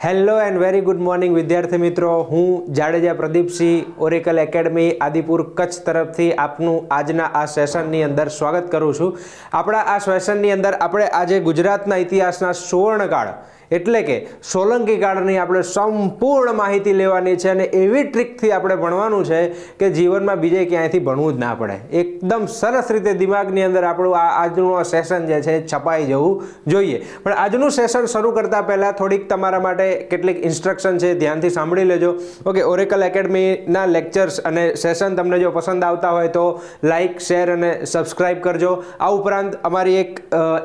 Hello and very good morning વિદ્યાર્થી મિત્રો, હું જાડેજા પ્રદીપસિંહ ઓરેકલ એકેડમી આદિપુર કચ્છ તરફથી આપનું આજના આ સેશનની અંદર સ્વાગત કરું છું। આપણા આ સેશનની અંદર આપણે આજે ગુજરાતના ઇતિહાસના સુવર્ણકાળ એટલે કે સોલંકી કાળની આપણે સંપૂર્ણ માહિતી લેવાની છે અને એવી ટ્રીકથી આપણે ભણવાનું છે કે જીવનમાં બીજે ક્યાંયથી ભણવું જ ના પડે। એકદમ સરસ રીતે દિમાગની અંદર આપણું આજનું સેશન જે છે છપાઈ જવું જોઈએ। પણ આજનું સેશન શરૂ કરતાં પહેલાં થોડીક તમારા માટે કેટલીક ઇન્સ્ટ્રક્શન છે, ધ્યાનથી સાંભળી લેજો। ઓકે, ઓરેકલ એકેડમીના લેક્ચર્સ અને સેશન તમને જો પસંદ આવતા હોય તો લાઇક, શેર અને સબસ્ક્રાઇબ કરજો। આ ઉપરાંત અમારી એક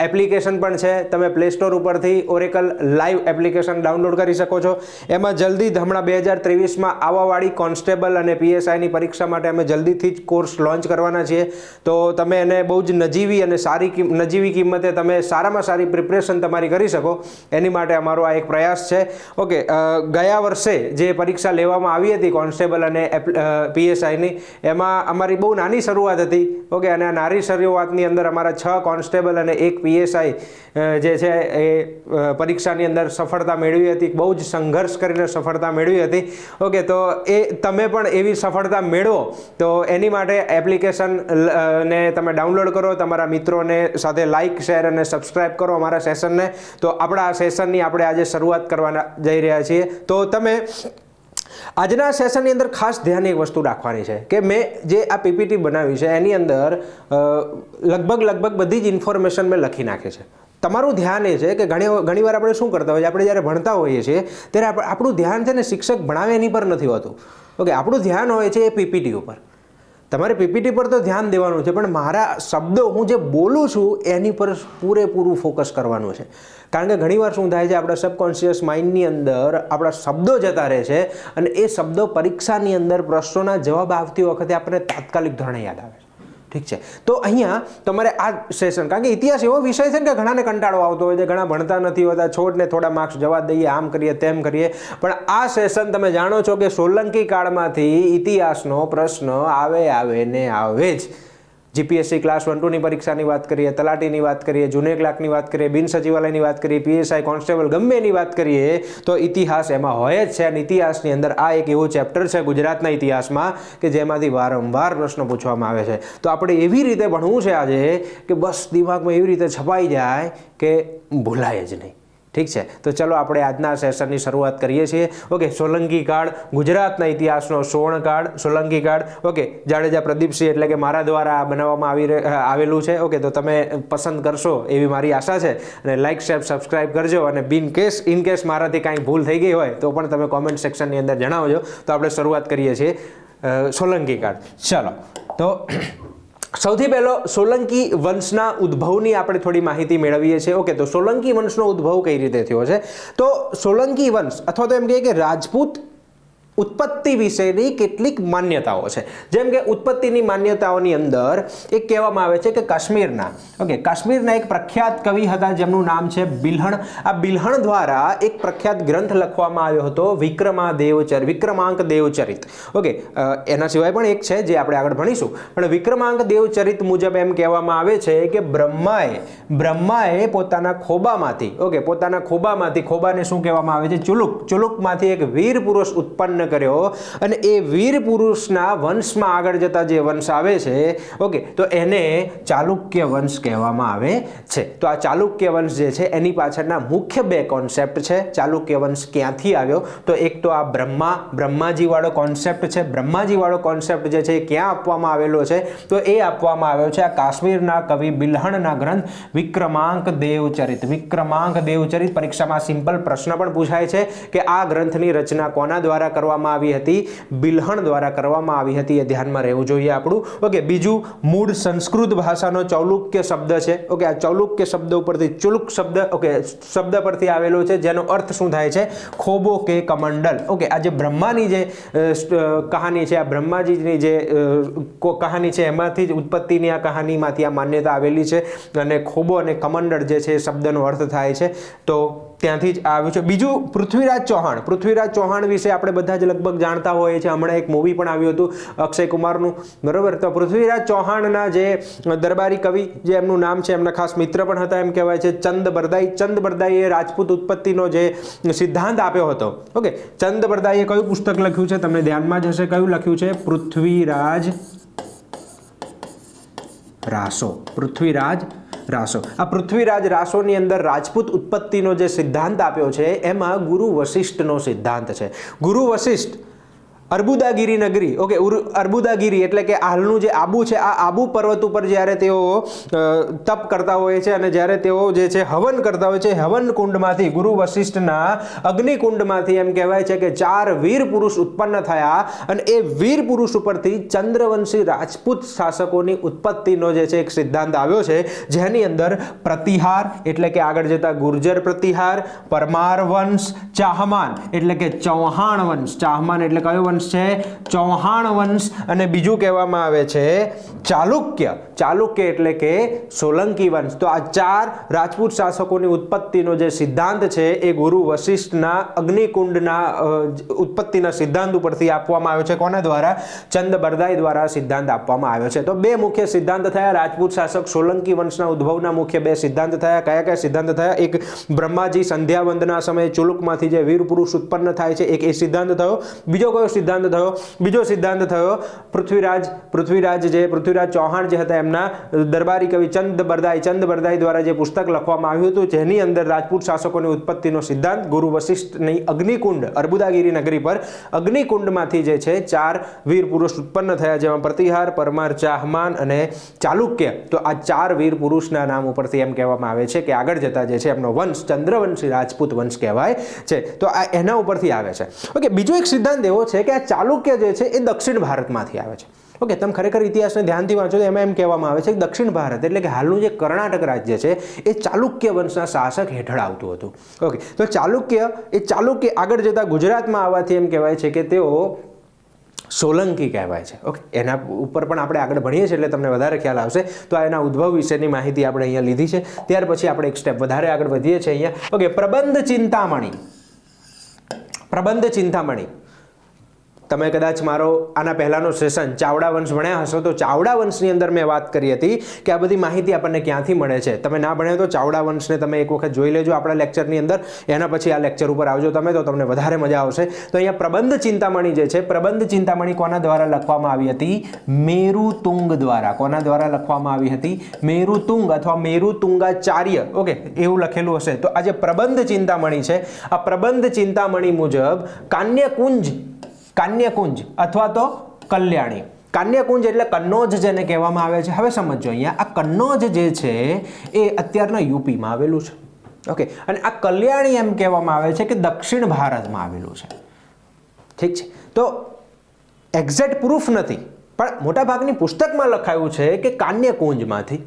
એપ્લિકેશન પણ છે, તમે પ્લે સ્ટોર ઉપરથી ઓરેકલ લાઈવ એપ્લિકેશન ડાઉનલોડ કરી શકો છો। એમાં જલ્દી જ હમણાં 2023માં આવવાવાળી કોન્સ્ટેબલ અને પીએસઆઈની પરીક્ષા માટે અમે જલ્દીથી જ કોર્સ લોન્ચ કરવાના છીએ, તો તમે એને બહુ જ નજીવી અને નજીવી કિંમતે તમે સારામાં સારી પ્રિપરેશન તમારી કરી શકો એની માટે અમારો આ એક પ્રયાસ છે। ઓકે, ગયા વર્ષે જે પરીક્ષા લેવામાં આવી હતી કોન્સ્ટેબલ અને પીએસઆઈની, એમાં અમારી બહુ નાની શરૂઆત હતી। ઓકે, અને આ નાની શરૂઆતની અંદર અમારા 6 કોન્સ્ટેબલ અને 1 પીએસઆઈ જે છે એ પરીક્ષાની અંદર સફળતા મેળવી હતી, બહુ જ સંઘર્ષ કરીને સફળતા મેળવી હતી। ઓકે, તો એ તમે પણ એવી સફળતા મેળવો તો એની માટે એપ્લિકેશન ને તમે ડાઉનલોડ કરો, તમારા મિત્રોને સાથે લાઇક, શેર અને સબસ્ક્રાઇબ કરો અમારા સેશનને। તો આપણા આ સેશનની આપણે આજે શરૂઆત કરવાના જઈ રહ્યા છીએ। તો તમે આજના સેશનની અંદર ખાસ ધ્યાન એક વસ્તુ રાખવાની છે કે મેં જે આ પીપીટી બનાવી છે એની અંદર લગભગ બધી જ ઇન્ફોર્મેશન મેં લખી નાખી છે। તમારું ધ્યાન એ છે કે ઘણીવાર આપણે શું કરતા હોઈએ, આપણે જ્યારે ભણતા હોઈએ છીએ ત્યારે આપણું ધ્યાન છે ને શિક્ષક ભણાવે એની પર નથી હોતું। ઓકે, આપણું ધ્યાન હોય છે એ પીપીટી ઉપર। તમારે પીપીટી પર તો ધ્યાન દેવાનું છે, પણ મારા શબ્દો હું જે બોલું છું એની પર પૂરેપૂરું ફોકસ કરવાનું છે। કારણ કે ઘણીવાર શું થાય છે, આપણા સબકોન્શિયસ માઇન્ડની અંદર આપણા શબ્દો જતા રહે છે અને એ શબ્દો પરીક્ષાની અંદર પ્રશ્નોના જવાબ આવતી વખતે આપણને તાત્કાલિક ધોરણે યાદ આવે છે। ઠીક છે, તો અહીંયા તમારે આ સેશન, કારણ કે ઇતિહાસ એવો વિષય છે ને કે ઘણાને કંટાળો આવતો હોય છે, ઘણા ભણતા નથી હોતા, છોડને થોડા માર્ક્સ જવા દઈએ, આમ કરીએ તેમ કરીએ, પણ આ સેશન તમે જાણો છો કે સોલંકી કાળમાંથી ઇતિહાસનો પ્રશ્ન આવે ને આવે જ। જીપીએસસી ક્લાસ 1-2ની પરીક્ષાની વાત કરીએ, તલાટીની વાત કરીએ, જુનિયર ક્લાર્કની વાત કરીએ, બિન સચિવાલયની વાત કરીએ, પીએસઆઈ, કોન્સ્ટેબલ, ગમે એની વાત કરીએ તો ઇતિહાસ એમાં હોય જ છે। અને ઇતિહાસની અંદર આ એક એવું ચેપ્ટર છે ગુજરાતના ઇતિહાસમાં કે જેમાંથી વારંવાર પ્રશ્નો પૂછવામાં આવે છે। તો આપણે એવી રીતે ભણવું છે આજે કે બસ દિમાગમાં એવી રીતે છપાઈ જાય કે ભૂલાય જ નહીં। ઠીક છે, તો ચલો આપણે આજના સેશનની શરૂઆત કરીએ છીએ। ઓકે, સોલંકી કાળ, ગુજરાતના ઇતિહાસનો સુવર્ણકાળ, સોલંકી કાળ। ઓકે, જાડેજા પ્રદીપસિંહ એટલે કે મારા દ્વારા બનાવવામાં આવેલું છે। ઓકે, તો તમે પસંદ કરશો એવી મારી આશા છે અને લાઇક, શેર, સબસ્ક્રાઇબ કરજો અને ઇન કેસ મારાથી કાંઈ ભૂલ થઈ ગઈ હોય તો પણ તમે કોમેન્ટ સેક્શનની અંદર જણાવજો। તો આપણે શરૂઆત કરીએ છીએ સોલંકી કાળ। ચલો, તો સૌથી પહેલો સોલંકી વંશના ઉદ્ભવની આપણે થોડી માહિતી મેળવીએ છીએ। ઓકે, તો સોલંકી વંશનો ઉદ્ભવ કઈ રીતે થયો છે? તો સોલંકી વંશ અથવા તો એમ કહીએ કે રાજપૂત ઉત્પત્તિ વિશેની કેટલીક માન્યતાઓ છે। જેમ કે ઉત્પત્તિની માન્યતાઓની અંદર એક કહેવામાં આવે છે કે કાશ્મીરના એક પ્રખ્યાત કવિ હતા જેમનું નામ છે બિલ્હણ। આ બિલ્હણ દ્વારા એક પ્રખ્યાત ગ્રંથ લખવામાં આવ્યો હતો વિક્રમાંક દેવચરિત। ઓકે, એના સિવાય પણ એક છે જે આપણે આગળ ભણીશું, પણ વિક્રમાંક દેવચરિત મુજબ એમ કહેવામાં આવે છે કે બ્રહ્માએ પોતાના ખોબાને શું કહેવામાં આવે છે? ચુલુકમાંથી એક વીર પુરુષ ઉત્પન્ન કર્યો અને એ વીર પુરુષના વંશમાં આગળ જતા જે વંશ આવે છે, ઓકે, તો એને ચાલુક્ય વંશ કહેવામાં આવે છે। તો આ ચાલુક્ય વંશ જે છે એની પાછળના મુખ્ય 2 કોન્સેપ્ટ છે। ચાલુક્ય વંશ ક્યાંથી આવ્યો? તો એક તો આ બ્રહ્માજી વાળો કોન્સેપ્ટ છે। બ્રહ્માજી વાળો કોન્સેપ્ટ જે છે ક્યાં આપવામાં આવેલો છે? તો એ આપવામાં આવ્યો છે આ કાશ્મીરના કવિ બિલ્હણના ગ્રંથ વિક્રમાંક દેવચરિત। પરીક્ષામાં સિમ્પલ પ્રશ્ન પણ પૂછાય છે કે આ ગ્રંથની રચના કોના દ્વારા કરવામાં આવી હતી? બિલ્હણ દ્વારા કરવામાં આવી હતી, એ ધ્યાનમાં રહેવું જોઈએ આપણું। ઓકે, બીજું મૂળ સંસ્કૃત ભાષાનો ચૌલુક્ય શબ્દ છે। ઓકે, આ ચૌલુક્ય શબ્દ ઉપરથી ચુલુક શબ્દ પરથી આવેલો છે, જેનો અર્થ શું થાય છે? ખોબો કે કમંડલ। ઓકે, આ જે બ્રહ્માની જે કહાની છે, આ બ્રહ્માજીની જે કહાની છે એમાંથી જ ઉત્પત્તિની આ કહાનીમાંથી આ માન્યતા આવેલી છે અને ખોબો અને કમંડળ જે છે એ શબ્દનો અર્થ થાય છે। તો ત્યાંથી જ આવ્યું છે. બીજું પૃથ્વીરાજ ચૌહાણ વિશે આપણે બધા જ લગભગ જાણતા હોઈએ છીએ. હમણાં એક મૂવી પણ આવ્યું હતું અક્ષય કુમારનું, બરોબર. તો પૃથ્વીરાજ ચૌહાણના જે દરબારી કવિ, જે એમનું નામ છે, એમના ખાસ મિત્ર પણ હતા એમ કહેવાય છે, ચંદ બરદાઈએ રાજપૂત ઉત્પત્તિનો જે સિદ્ધાંત આપ્યો હતો. ઓકે, ચંદ બરદાઈએ કયું પુસ્તક લખ્યું છે? તમને ધ્યાનમાં જ હશે કયું લખ્યું છે? પૃથ્વીરાજ રાસો. આ પૃથ્વીરાજ રાસોની અંદર રાજપૂત ઉત્પત્તિનો જે સિદ્ધાંત આપ્યો છે એમાં ગુરુ વશિષ્ઠનો સિદ્ધાંત છે. ગુરુ વશિષ્ઠ અર્બુદાગીરી નગરી, ઓકે, અર્બુદાગીરી એટલે કે હાલનું જે આબુ છે, આ આબુ પર્વત ઉપર જ્યારે તેઓ તપ કરતા હોય છે અને જ્યારે તેઓ જે છે હવન કરતા હોય છે, હવન કુંડમાંથી, ગુરુ વશિષ્ઠના અગ્નિકુંડમાંથી એમ કહેવાય છે કે 4 વીર પુરુષ ઉત્પન્ન થયા અને એ વીર પુરુષ ઉપરથી ચંદ્રવંશી રાજપૂત શાસકોની ઉત્પત્તિનો જે છે એક સિદ્ધાંત આવ્યો છે, જેની અંદર પ્રતિહાર એટલે કે આગળ જતા ગુર્જર પ્રતિહાર, પરમાર વંશ, ચાહમાન એટલે કે ચૌહાણ વંશ, ચાહમાન એટલે કયો વંશ છે? ચૌહાણ વંશ. અને બીજું કહેવામાં આવે છે ચાલુક્ય એટલે કે સોલંકી વંશ. તો આ 4 રાજપૂત શાસકોની ઉત્પત્તિનો જે સિદ્ધાંત છે એ ગુરુ વશિષ્ઠના અગ્નિકુંડના ઉત્પત્તિના સિદ્ધાંત ઉપરથી આપવામાં આવ્યો છે. કોના દ્વારા? ચંદ બરદાઈ દ્વારા સિદ્ધાંત આપવામાં આવ્યો છે. તો 2 મુખ્ય સિદ્ધાંત થયા. રાજપૂત શાસક સોલંકી વંશના ઉદ્ભવના મુખ્ય 2 સિદ્ધાંત થયા. કયા સિદ્ધાંત થયા? એક બ્રહ્માજી સંધ્યાવંદના સમયે ચુલુકમાંથી જે વીર પુરુષ ઉત્પન્ન થાય છે, એક એ સિદ્ધાંત થયો. બીજો કયો સિદ્ધાંત થયો? બીજો સિદ્ધાંત થયો પૃથ્વીરાજ ચૌહાણ જે હતા એમના દરબારી કવિ ચંદ બરદાઈ દ્વારા જે પુસ્તક લખવામાં આવ્યું હતું, જેની અંદર રાજપૂત શાસકોની ઉત્પત્તિનો સિદ્ધાંત ગુરુ વશિષ્ઠની અગ્નિકુંડ, અર્બુદાગીરી નગરી પર અગ્નિકુંડમાંથી જે છે 4 વીર પુરુષ ઉત્પન્ન થયા, જેમાં પ્રતિહાર, પરમાર, ચાહમાન અને ચાલુક્ય. તો આ 4 વીર પુરુષના નામ ઉપરથી એમ કહેવામાં આવે છે કે આગળ જતા જે છે એમનો વંશ ચંદ્રવંશી રાજપૂત વંશ કહેવાય છે. તો આ એના ઉપરથી આવે છે. ઓકે, બીજો એક સિદ્ધાંત એવો છે કે આ ચાલુક્ય જે છે એ દક્ષિણ ભારતમાંથી આવે છે. ઓકે, તમે ખરેખર ઇતિહાસને ધ્યાનથી વાંચો તો એમાં એમ કહેવામાં આવે છે કે દક્ષિણ ભારત એટલે કે હાલનું જે કર્ણાટક રાજ્ય છે એ ચાલુક્ય વંશના શાસક હેઠળ આવતું હતું. ઓકે, તો ચાલુક્ય આગળ જતા ગુજરાતમાં આવવાથી એમ કહેવાય છે કે તેઓ સોલંકી કહેવાય છે. ઓકે, એના ઉપર પણ આપણે આગળ ભણીએ છીએ એટલે તમને વધારે ખ્યાલ આવશે. તો આ એના ઉદ્ભવ વિશેની માહિતી આપણે અહીંયા લીધી છે. ત્યાર પછી આપણે એક સ્ટેપ વધારે આગળ વધીએ છીએ અહીંયા. ઓકે, પ્રબંધ ચિંતામણી. તમે કદાચ મારો આના પહેલાનો સેશન ચાવડા વંશ ભણ્યા હશો તો ચાવડા વંશની અંદર મેં વાત કરી હતી કે આ બધી માહિતી આપણને ક્યાંથી મળે છે. તમે ના ભણ્યો તો ચાવડા વંશને તમે એક વખત જોઈ લેજો આપણા લેક્ચરની અંદર. એના પછી આ લેક્ચર ઉપર આવજો તમે, તો તમને વધારે મજા આવશે. તો અહીંયા પ્રબંધ ચિંતામણી જે છે, પ્રબંધ ચિંતામણી કોના દ્વારા લખવામાં આવી હતી? મેરુતુંગ દ્વારા. કોના દ્વારા લખવામાં આવી હતી? મેરુતુંગ અથવા મેરુતુંગાચાર્ય. ઓકે, એવું લખેલું હશે. તો આ જે પ્રબંધ ચિંતામણી છે, આ પ્રબંધ ચિંતામણી મુજબ કાન્યકુંજ અથવા તો કલ્યાણી. કાન્યકુંજ એટલે કન્નૌજ જેને કહેવામાં આવે છે. હવે સમજો, અહીંયા આ કન્નૌજ જે છે એ અત્યારના યુપીમાં આવેલું છે. ઓકે, અને આ કલ્યાણી એમ કહેવામાં આવે છે કે દક્ષિણ ભારતમાં આવેલું છે. ઠીક છે. તો એક્ઝેક્ટ પ્રૂફ નથી, પણ મોટાભાગની પુસ્તકમાં લખાયું છે કે કાન્યકુંજમાંથી.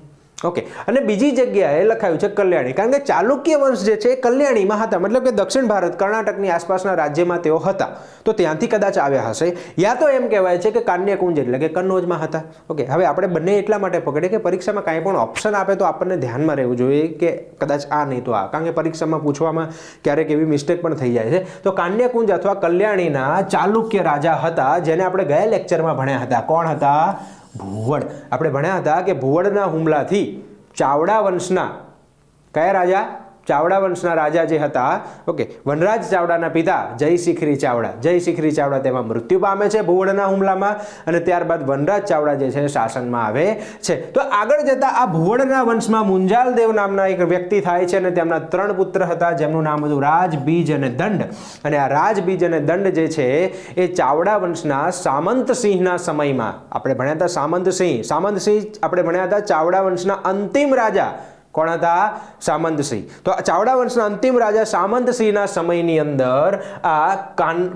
ઓકે, અને બીજી જગ્યાએ લખાયું છે કલ્યાણી, કારણ કે ચાલુક્ય વંશ જે છે એ કલ્યાણીમાં હતા, મતલબ કે દક્ષિણ ભારત કર્ણાટકની આસપાસના રાજ્યમાં તેઓ હતા. તો ત્યાંથી કદાચ આવ્યા હશે, યા તો એમ કહેવાય છે કે કાન્યકુંજ એટલે કે કન્નૌજમાં હતા. ઓકે, હવે આપણે બંને એટલા માટે પકડીએ કે પરીક્ષામાં કાંઈ પણ ઓપ્શન આપે તો આપણને ધ્યાનમાં રહેવું જોઈએ કે કદાચ આ નહીં તો આ, કારણ કે પરીક્ષામાં પૂછવામાં ક્યારેક એવી મિસ્ટેક પણ થઈ જાય છે. તો કાન્યકુંજ અથવા કલ્યાણીના ચાલુક્ય રાજા હતા, જેને આપણે ગયા લેક્ચરમાં ભણ્યા હતા. કોણ હતા? ભુવડ. આપણે ભણ્યા હતા કે ભુવડના હુમલાથી ચાવડા વંશના કયા રાજા? ચાવડા વંશના રાજા જે હતા, ઓકે, વનરાજ ચાવડાના પિતા જયશિખરી ચાવડા તેમાં મૃત્યુ પામે છે ભુવડના હુમલામાં, અને ત્યારબાદ વનરાજ ચાવડા જે છે શાસનમાં આવે છે. તો આગળ જતા આ ભુવડના વંશમાં મુંજાલ દેવ નામના એક વ્યક્તિ થાય છે અને તેમના 3 પુત્ર હતા, જેમનું નામ હતું રાજ, બીજ અને દંડ. અને આ રાજ, બીજ અને દંડ જે છે એ ચાવડા વંશના સામંતસિંહના સમયમાં આપણે ભણ્યા હતા. સામંતસિંહ આપણે ભણ્યા હતા ચાવડા વંશના અંતિમ રાજા. કોણ હતા? સામંતસિંહ. તો ચાવડા વંશના અંતિમ રાજા સામંતસિંહના સમયની અંદર આ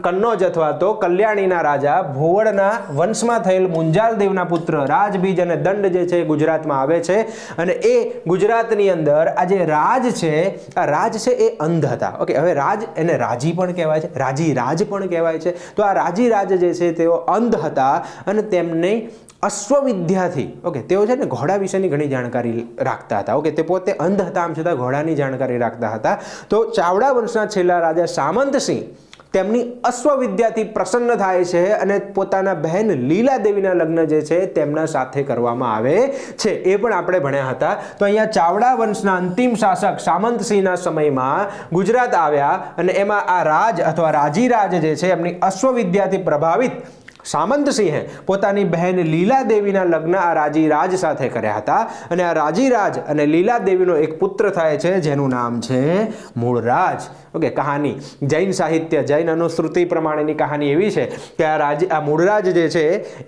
કન્નૌજ અથવા તો કલ્યાણીના રાજા ભુવડના વંશમાં થયેલ મુંજાલ દેવના પુત્ર રાજ, બીજ અને દંડ જે છે એ ગુજરાતમાં આવે છે. અને એ ગુજરાતની અંદર આ જે રાજ છે, આ રાજ છે એ અંધ હતા. ઓકે, હવે રાજ એને રાજી પણ કહેવાય છે, રાજી રાજ પણ કહેવાય છે. તો આ રાજી રાજ જે છે તેઓ અંધ હતા અને તેમને અશ્વવિદ્યાથી, ઓકે, તેઓ છે ને ઘોડા વિશેની ઘણી જાણકારી રાખતા હતા. ઓકે, તે તે પોતે અંધ હતા, આમ છતાં ઘોડાની જાણકારી રાખતા હતા. તો ચાવડા વંશના છેલ્લા રાજા સામંતસિંહ તેમની અશ્વવિદ્યાથી પ્રસન્ન થાય છે અને પોતાના બહેન લીલા દેવીના લગ્ન જે છે તેમના સાથે કરવામાં આવે છે. એ પણ આપણે ભણ્યા હતા. તો અહીંયા ચાવડા વંશના અંતિમ શાસક સામંતસિંહના સમયમાં ગુજરાત આવ્યા અને એમાં આ રાજ અથવા રાજીરાજ જે છે એમની અશ્વવિદ્યાથી પ્રભાવિત સામંતસિંહે પોતાની બહેન લીલા દેવીના લગ્ન આ રાજીરાજ સાથે કર્યા હતા અને આ રાજીરાજ અને લીલા દેવીનો એક પુત્ર થાય છે જેનું નામ છે મૂળરાજ. ઓકે, કહાની જૈન સાહિત્ય, જૈન અનુશ્રુતિ પ્રમાણેની કહાની એવી છે કે આ મૂળરાજ જે છે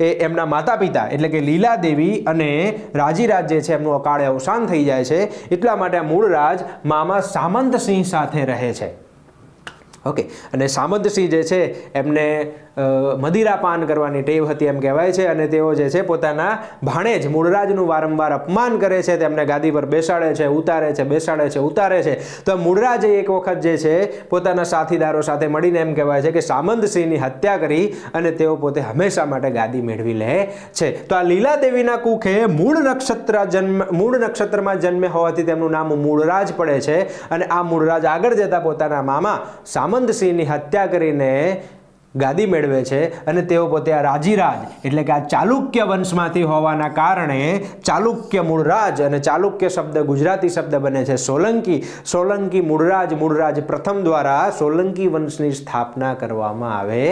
એ એમના માતા પિતા એટલે કે લીલા દેવી અને રાજીરાજ જે છે એમનું અકાળે અવસાન થઈ જાય છે. એટલા માટે આ મૂળરાજ મામા સામંતસિંહ સાથે રહે છે. ઓકે, અને સામંતસિંહ જે છે એમને મદિરા પાન કરવાની ટેવ હતી એમ કહેવાય છે અને તેઓ જે છે પોતાના ભાણેજ મૂળરાજનું વારંવાર અપમાન કરે છે, તેમને ગાદી પર બેસાડે છે, ઉતારે છે, બેસાડે છે, ઉતારે છે. તો મૂળરાજે એક વખત જે છે પોતાના સાથીદારો સાથે મળીને એમ કહેવાય છે કે સામંતસિંહની હત્યા કરી અને તેઓ પોતે હંમેશા માટે ગાદી મેળવી લે છે. તો આ લીલા દેવીના કુખે મૂળ નક્ષત્રમાં જન્મે હોવાથી તેમનું નામ મૂળરાજ પડે છે અને આ મૂળરાજ આગળ જતા પોતાના મામા સામંતસિંહની હત્યા કરીને ગાદી મેળવે છે અને તેઓ પોતે આ રાજીરાજ એટલે કે આ ચાલુક્ય વંશમાંથી હોવાના કારણે ચાલુક્ય મૂળરાજ, અને ચાલુક્ય શબ્દ ગુજરાતી શબ્દ બને છે સોલંકી. સોલંકી મૂળરાજ પ્રથમ દ્વારા સોલંકી વંશની સ્થાપના કરવામાં આવે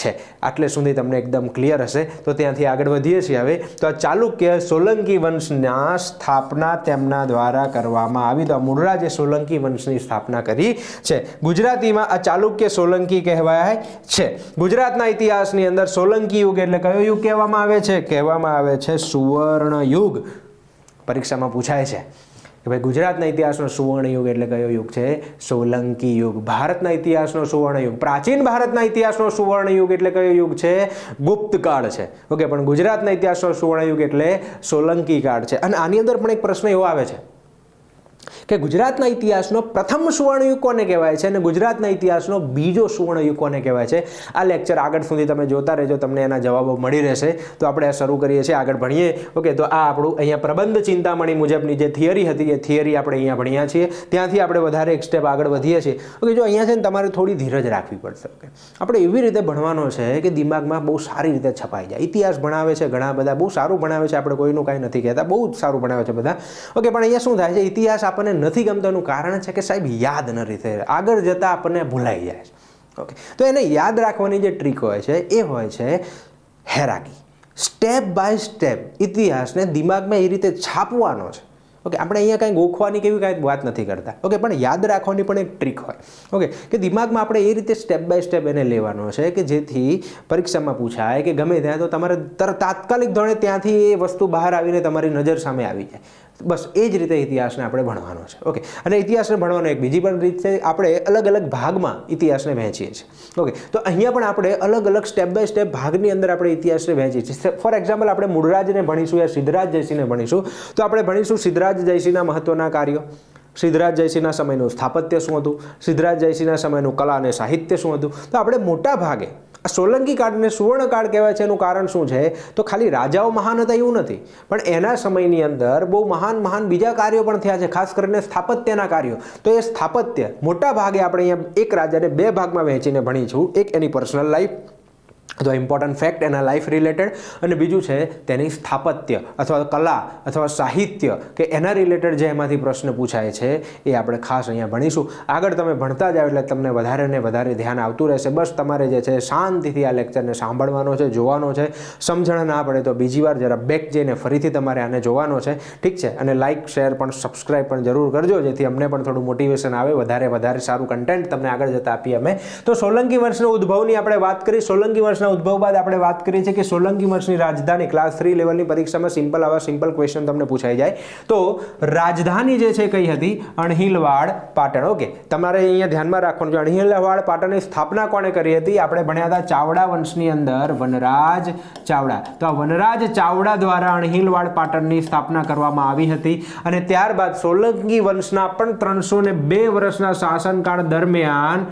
છે. આટલે સુધી તમને એકદમ ક્લિયર હશે. તો ત્યાંથી આગળ વધીએ છીએ હવે. તો આ ચાલુક્ય સોલંકી વંશના સ્થાપના તેમના દ્વારા કરવામાં આવી. તો આ મૂળરાજે સોલંકી વંશની સ્થાપના કરી છે. ગુજરાતીમાં આ ચાલુક્ય સોલંકી કહેવાય છે. ગુજરાતના ઇતિહાસની અંદર સોલંકી યુગ એટલે કયો યુગ કહેવામાં આવે છે? કહેવામાં આવે છે સુવર્ણ યુગ. પરીક્ષામાં પૂછાય છે કે ભાઈ ગુજરાતના ઇતિહાસનો સુવર્ણ યુગ એટલે કયો યુગ છે? સોલંકી યુગ. ભારતના ઇતિહાસનો સુવર્ણ યુગ, પ્રાચીન ભારતના ઇતિહાસનો સુવર્ણ યુગ એટલે કયો યુગ છે? ગુપ્ત કાળ છે. ઓકે, પણ ગુજરાતના ઇતિહાસનો સુવર્ણ યુગ એટલે સોલંકી કાળ છે. અને આની અંદર પણ એક પ્રશ્ન એવો આવે છે કે ગુજરાતના ઇતિહાસનો પ્રથમ સુવર્ણયુગ કોને કહેવાય છે અને ગુજરાતના ઇતિહાસનો બીજો સુવર્ણયુગ કોને કહેવાય છે? આ લેક્ચર આગળ સુધી તમે જોતા રહેજો, તમને એના જવાબો મળી રહેશે. તો આપણે આ શરૂ કરીએ છીએ, આગળ ભણીએ. ઓકે, તો આ આપણું અહીંયા પ્રબંધ ચિંતામણી મુજબની જે થિયરી હતી એ થિયરી આપણે અહીંયા ભણ્યા છીએ. ત્યાંથી આપણે વધારે એક સ્ટેપ આગળ વધીએ છીએ. ઓકે, જો અહીંયા છે ને તમારે થોડી ધીરજ રાખવી પડશે. ઓકે, આપણે એવી રીતે ભણવાનો છે કે દિમાગમાં બહુ સારી રીતે છપાઈ જાય. ઇતિહાસ ભણાવે છે ઘણા બધા, બહુ સારું ભણાવે છે, આપણે કોઈનું કાંઈ નથી કહેતા, બહુ જ સારું ભણાવે છે બધા. ઓકે, પણ અહીંયા શું થાય છે, ઇતિહાસ આપણને નથી ગમતાનું કારણ છે કે સાહેબ યાદ નથી થાય, આગળ જતા આપણને ભૂલાઈ જાય છે. ઓકે, તો એને યાદ રાખવાની જે ટ્રીક હોય છે એ હોય છે હેરાકી. સ્ટેપ બાય સ્ટેપ ઇતિહાસને દિમાગમાં એ રીતે છાપવાનો છે. ઓકે, આપણે અહીંયા કાંઈ ગોખવાની કેવી કાંઈ વાત નથી કરતા. ઓકે, પણ યાદ રાખવાની પણ એક ટ્રીક હોય. ઓકે, કે દિમાગમાં આપણે એ રીતે સ્ટેપ બાય સ્ટેપ એને લેવાનો છે કે જેથી પરીક્ષામાં પૂછાય કે ગમે ત્યાં તો તમારે તાત્કાલિક ધોરણે ત્યાંથી એ વસ્તુ બહાર આવીને તમારી નજર સામે આવી જાય. બસ એ જ રીતે ઇતિહાસને આપણે ભણવાનો છે. ઓકે, અને ઇતિહાસને ભણવાનો એક બીજી પણ રીત છે, આપણે અલગ અલગ ભાગમાં ઇતિહાસને વહેંચીએ છીએ. ઓકે, તો અહીંયા પણ આપણે અલગ અલગ સ્ટેપ બાય સ્ટેપ ભાગની અંદર આપણે ઇતિહાસને વહેંચીએ છીએ. ફોર એક્ઝામ્પલ, આપણે મૂળરાજને ભણીશું યા સિદ્ધરાજ જયસિંહને ભણીશું. તો આપણે ભણીશું સિદ્ધરાજ જયસિંહના મહત્વના કાર્યો, સિદ્ધરાજ જયસિંહના સમયનું સ્થાપત્ય શું હતું, સિદ્ધરાજ જયસિંહના સમયનું કલા અને સાહિત્ય શું હતું. તો આપણે મોટા ભાગે આ સોલંકી કાળને સુવર્ણકાળ કહેવાય છે. એનું કારણ શું છે તો ખાલી રાજાઓ મહાન હતા એવું નથી, પણ એના સમયની અંદર બહુ મહાન બીજા કાર્યો પણ થયા છે, ખાસ કરીને સ્થાપત્યના કાર્યો. તો એ સ્થાપત્ય મોટા ભાગે આપણે અહીંયા એક રાજાને બે ભાગમાં વહેંચીને ભણીશું. એક એની પર્સનલ લાઈફ અથવા ઇમ્પોર્ટન્ટ ફેક્ટ એના લાઈફ રિલેટેડ, અને બીજું છે તેની સ્થાપત્ય અથવા કલા અથવા સાહિત્ય કે એના રિલેટેડ જે એમાંથી પ્રશ્ન પૂછાય છે એ આપણે ખાસ અહીંયા ભણીશું. આગળ તમે ભણતા જાઓ એટલે તમને વધારે ને વધારે ધ્યાન આવતું રહેશે. બસ તમારે જે છે શાંતિથી આ લેક્ચરને સાંભળવાનો છે, જોવાનો છે. સમજણ ના પડે તો બીજી વાર જરા બેક જઈને ફરીથી તમારે આને જોવાનો છે. ઠીક છે, અને લાઇક શેર પણ સબસ્ક્રાઈબ પણ જરૂર કરજો, જેથી અમને પણ થોડું મોટિવેશન આવે, વધારે સારું કન્ટેન્ટ તમને આગળ જતા આપીએ અમે. તો સોલંકી વંશનો ઉદ્ભવની આપણે વાત કરી. સોલંકી વંશના ઉદ્ભવ બાદ આપણે વાત કરીએ છીએ કે સોલંકી વંશની રાજધાની, ક્લાસ 3 લેવલની પરીક્ષામાં સિમ્પલ ક્વેશ્ચન તમને પૂછાઈ જાય. તો રાજધાની જે છે કઈ હતી? અણહિલવાડ પાટણ. ઓકે, તમારે અહીંયા ધ્યાનમાં રાખવાનું છે અણહિલવાડ પાટણની સ્થાપના કોણે કરી હતી? આપણે ભણ્યા હતા ચાવડા વંશની અંદર વનરાજ ચાવડા. તો આ વનરાજ ચાવડા દ્વારા અણહિલવાડ પાટણની સ્થાપના કરવામાં આવી હતી. અને ત્યારબાદ સોલંકી વંશના પણ 302 વર્ષના શાસનકાળ દરમિયાન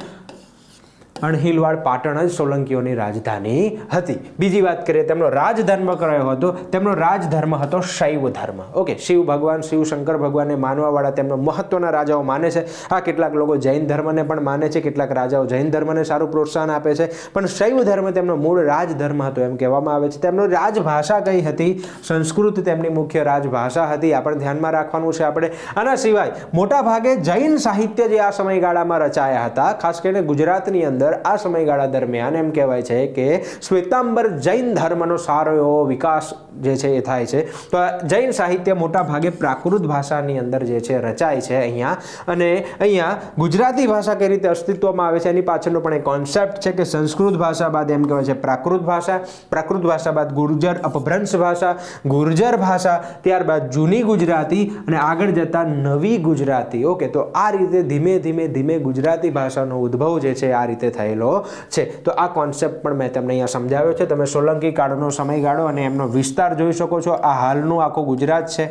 અણહિલવાડ પાટણ જ સોલંકીઓની રાજધાની હતી. બીજી વાત કરીએ, તેમનો રાજધર્મ કયો હતો? તેમનો રાજધર્મ હતો શૈવ ધર્મ. ઓકે, શિવ ભગવાન, શિવ શંકર ભગવાનને માનવાવાળા તેમનો મહત્વના રાજાઓ માને છે. આ કેટલાક લોકો જૈન ધર્મને પણ માને છે, કેટલાક રાજાઓ જૈન ધર્મને સારું પ્રોત્સાહન આપે છે, પણ શૈવ ધર્મ તેમનો મૂળ રાજધર્મ હતો એમ કહેવામાં આવે છે. તેમનો રાજભાષા કઈ હતી? સંસ્કૃત તેમની મુખ્ય રાજભાષા હતી. આપણે ધ્યાનમાં રાખવાનું છે. આપણે આના સિવાય મોટા ભાગે જૈન સાહિત્ય જે આ સમયગાળામાં રચાયા હતા, ખાસ કરીને ગુજરાતની અંદર આ સમયગાળા દરમિયાન એમ કહેવાય છે કે શ્વેતાંબર જૈન ધર્મનો સારો એવો વિકાસ જે છે એ થાય છે. તો જૈન સાહિત્ય મોટા ભાગે પ્રાકૃત ભાષાની અંદર જે છે રચાય છે અહીંયા. અને અહીંયા ગુજરાતી ભાષા કઈ રીતે અસ્તિત્વમાં આવે છે એની પાછળનો પણ એક કોન્સેપ્ટ છે કે સંસ્કૃત ભાષા બાદ એમ કહેવાય છે પ્રાકૃત ભાષા, પ્રાકૃત ભાષા બાદ ગુર્જર અપભ્રંશ ભાષા, ગુર્જર ભાષા, ત્યારબાદ જૂની ગુજરાતી અને આગળ જતા નવી ગુજરાતી. ઓકે, તો આ રીતે ધીમે ધીમે ધીમે ગુજરાતી ભાષાનો ઉદ્ભવ જે છે આ રીતે થયેલો છે. તો આ કોન્સેપ્ટ પણ મેં તમને અહીંયા સમજાવ્યો છે. તમે સોલંકી કાળનો સમયગાળો અને એમનો વિસ્તાર જોઈ શકો છો. આ હાલનું આખું ગુજરાત છે.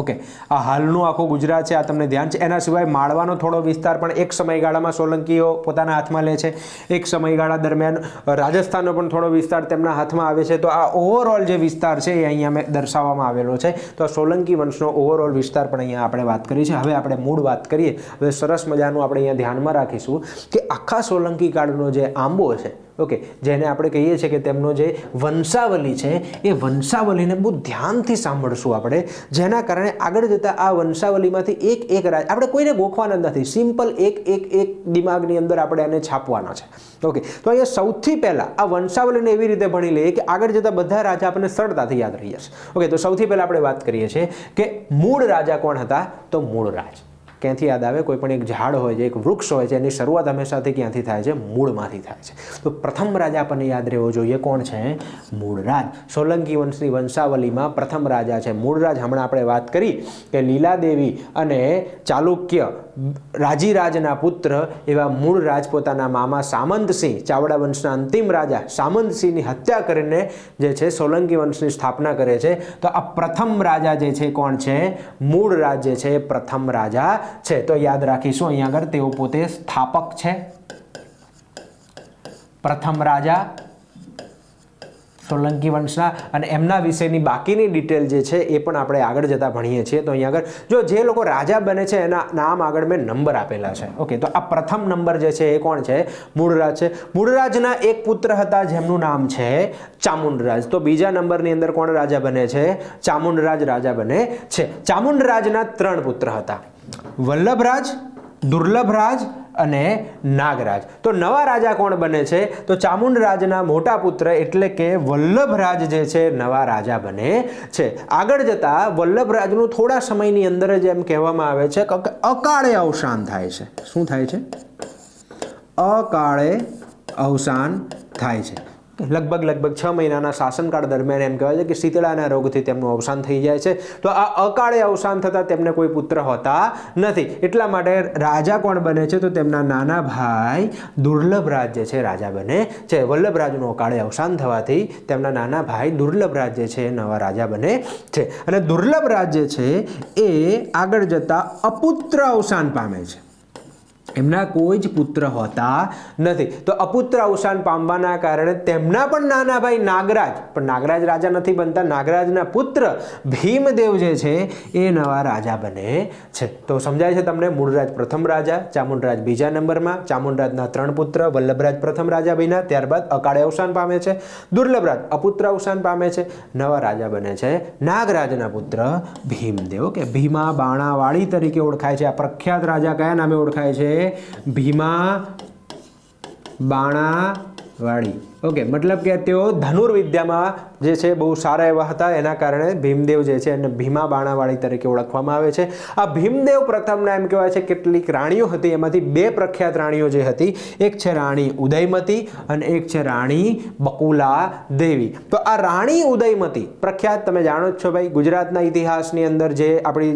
ઓકે, આ હાલનું આખું ગુજરાત છે, આ તમને ધ્યાન છે. એના સિવાય માળવાનો થોડો વિસ્તાર પણ એક સમયગાળામાં સોલંકીઓ પોતાના હાથમાં લે છે. એક સમયગાળા દરમિયાન રાજસ્થાનનો પણ થોડો વિસ્તાર તેમના હાથમાં આવે છે. તો આ ઓવરઓલ જે વિસ્તાર છે એ અહીંયા મેં દર્શાવવામાં આવેલો છે. તો સોલંકી વંશનો ઓવરઓલ વિસ્તાર પણ અહીંયા આપણે વાત કરી છે. હવે આપણે મૂળ વાત કરીએ. હવે સરસ મજાનું આપણે અહીંયા ધ્યાનમાં રાખીશું કે આખા સોલંકી કાળનો જે આંબો છે, ઓકે, જેને આપણે કહીએ છીએ કે તેમનો જે વંશાવલી છે એ વંશાવલીને બહુ ધ્યાનથી સાંભળશું આપણે, જેના કારણે આગળ જતા આ વંશાવલીમાંથી એક એક રાજ આપણે કોઈને ગોખવાના નથી, સિમ્પલ એક એક એક દિમાગની અંદર આપણે આને છાપવાના છે. ઓકે, તો અહીંયા સૌથી પહેલા આ વંશાવલીને એવી રીતે ભણી લઈએ કે આગળ જતા બધા રાજા આપણને સરળતાથી યાદ રહી જશે. ઓકે, તો સૌથી પહેલા આપણે વાત કરીએ છીએ કે મૂળ રાજા કોણ હતા? તો મૂળ રાજ ક્યાંથી યાદ આવે? કોઈ પણ એક ઝાડ હોય છે, એક વૃક્ષ હોય છે, એની શરૂઆત હંમેશાથી ક્યાંથી થાય છે? મૂળમાંથી થાય છે. તો પ્રથમ રાજા આપણને યાદ રહેવો જોઈએ. કોણ છે? મૂળરાજ. સોલંકી વંશની વંશાવલીમાં પ્રથમ રાજા છે મૂળરાજ. હમણાં આપણે વાત કરી કે લીલાદેવી અને ચાલુક્ય રાજીરાજના પુત્ર એવા મૂળરાજ પોતાના મામા સામંતસિંહ, ચાવડા વંશના અંતિમ રાજા સામંતસિંહની હત્યા કરીને જે છે સોલંકી વંશની સ્થાપના કરે છે. તો આ પ્રથમ રાજા જે છે કોણ છે? મૂળરાજ જે છે પ્રથમ રાજા છે. તો યાદ રાખીશું અહીંયા આગળ તેઓ પોતે સ્થાપક છે, પ્રથમ રાજા સોલંકી વંશના. અને એમના વિશેની બાકીની ડિટેલ જે છે એ પણ આપણે આગળ જતા ભણીએ છીએ. તો અહીંયા આગળ જે લોકો રાજા બને છે એના નામ આગળ મેં નંબર આપેલા છે. ઓકે, તો આ પ્રથમ નંબર જે છે એ કોણ છે? મૂળરાજ છે. મૂળરાજના એક પુત્ર હતા જેમનું નામ છે ચામુંડરાજ. તો બીજા નંબરની અંદર કોણ રાજા બને છે? ચામુંડરાજ રાજા બને છે. ચામુંડરાજના 3 પુત્ર હતા, વલ્લભરાજ, દુર્લભરાજ અને નાગરાજ. તો નવા રાજા કોણ બને છે? તો ચામુંડરાજના મોટા પુત્ર એટલે કે વલ્લભરાજ જે છે નવા રાજા બને છે. આગળ જતા વલ્લભરાજનું થોડા સમયની અંદર જ એમ કહેવામાં આવે છે કે અકાળે અવસાન થાય છે. શું થાય છે? અકાળે અવસાન થાય છે. લગભગ 6 મહિનાના શાસનકાળ દરમિયાન એમ કહેવાય છે કે શીતળાના રોગથી તેમનું અવસાન થઈ જાય છે. તો આ અકાળે અવસાન થતાં તેમને કોઈ પુત્ર હોતા નથી. એટલા માટે રાજા કોણ બને છે? તો તેમના નાના ભાઈ દુર્લભરાજ જે છે રાજા બને છે. વલ્લભરાજનું અકાળે અવસાન થવાથી તેમના નાના ભાઈ દુર્લભરાજ જે છે નવા રાજા બને છે. અને દુર્લભરાજ જે છે એ આગળ જતા અપુત્ર અવસાન પામે છે. એમના કોઈ જ પુત્ર હોતા નથી. તો અપુત્ર અવસાન પામવાના કારણે તેમના પણ નાના ભાઈ નાગરાજ, પણ નાગરાજ રાજા નથી બનતા, નાગરાજના પુત્ર ભીમદેવ જે છે એ નવા રાજા બને છે. તો સમજાય છે તમને? મૂળરાજ પ્રથમ રાજા, ચામુંડરાજ બીજા નંબરમાં, ચામુંડરાજના 3 પુત્ર, વલ્લભરાજ પ્રથમ રાજા બન્યા, ત્યારબાદ અકાળે અવસાન પામે છે. દુર્લભરાજ અપુત્ર અવસાન પામે છે, નવા રાજા બને છે નાગરાજના પુત્ર ભીમદેવ. ઓકે, ભીમા બાણાવાળી તરીકે ઓળખાય છે. આ પ્રખ્યાત રાજા કયા નામે ઓળખાય છે? ભીમા બાણાવાળી. ઓકે, મતલબ કે તેઓ ધનુર્વિદ્યામાં જે છે બહુ સારા એવા હતા, એના કારણે ભીમદેવ જે છે એને ભીમા બાણાવાળી તરીકે ઓળખવામાં આવે છે. આ ભીમદેવ પ્રથમના એમ કહેવાય છે કેટલીક રાણીઓ હતી, એમાંથી 2 પ્રખ્યાત રાણીઓ જે હતી, એક છે રાણી ઉદયમતી અને એક છે રાણી બકુલા દેવી. તો આ રાણી ઉદયમતી પ્રખ્યાત તમે જાણો જ છો ભાઈ, ગુજરાતના ઇતિહાસની અંદર જે આપણી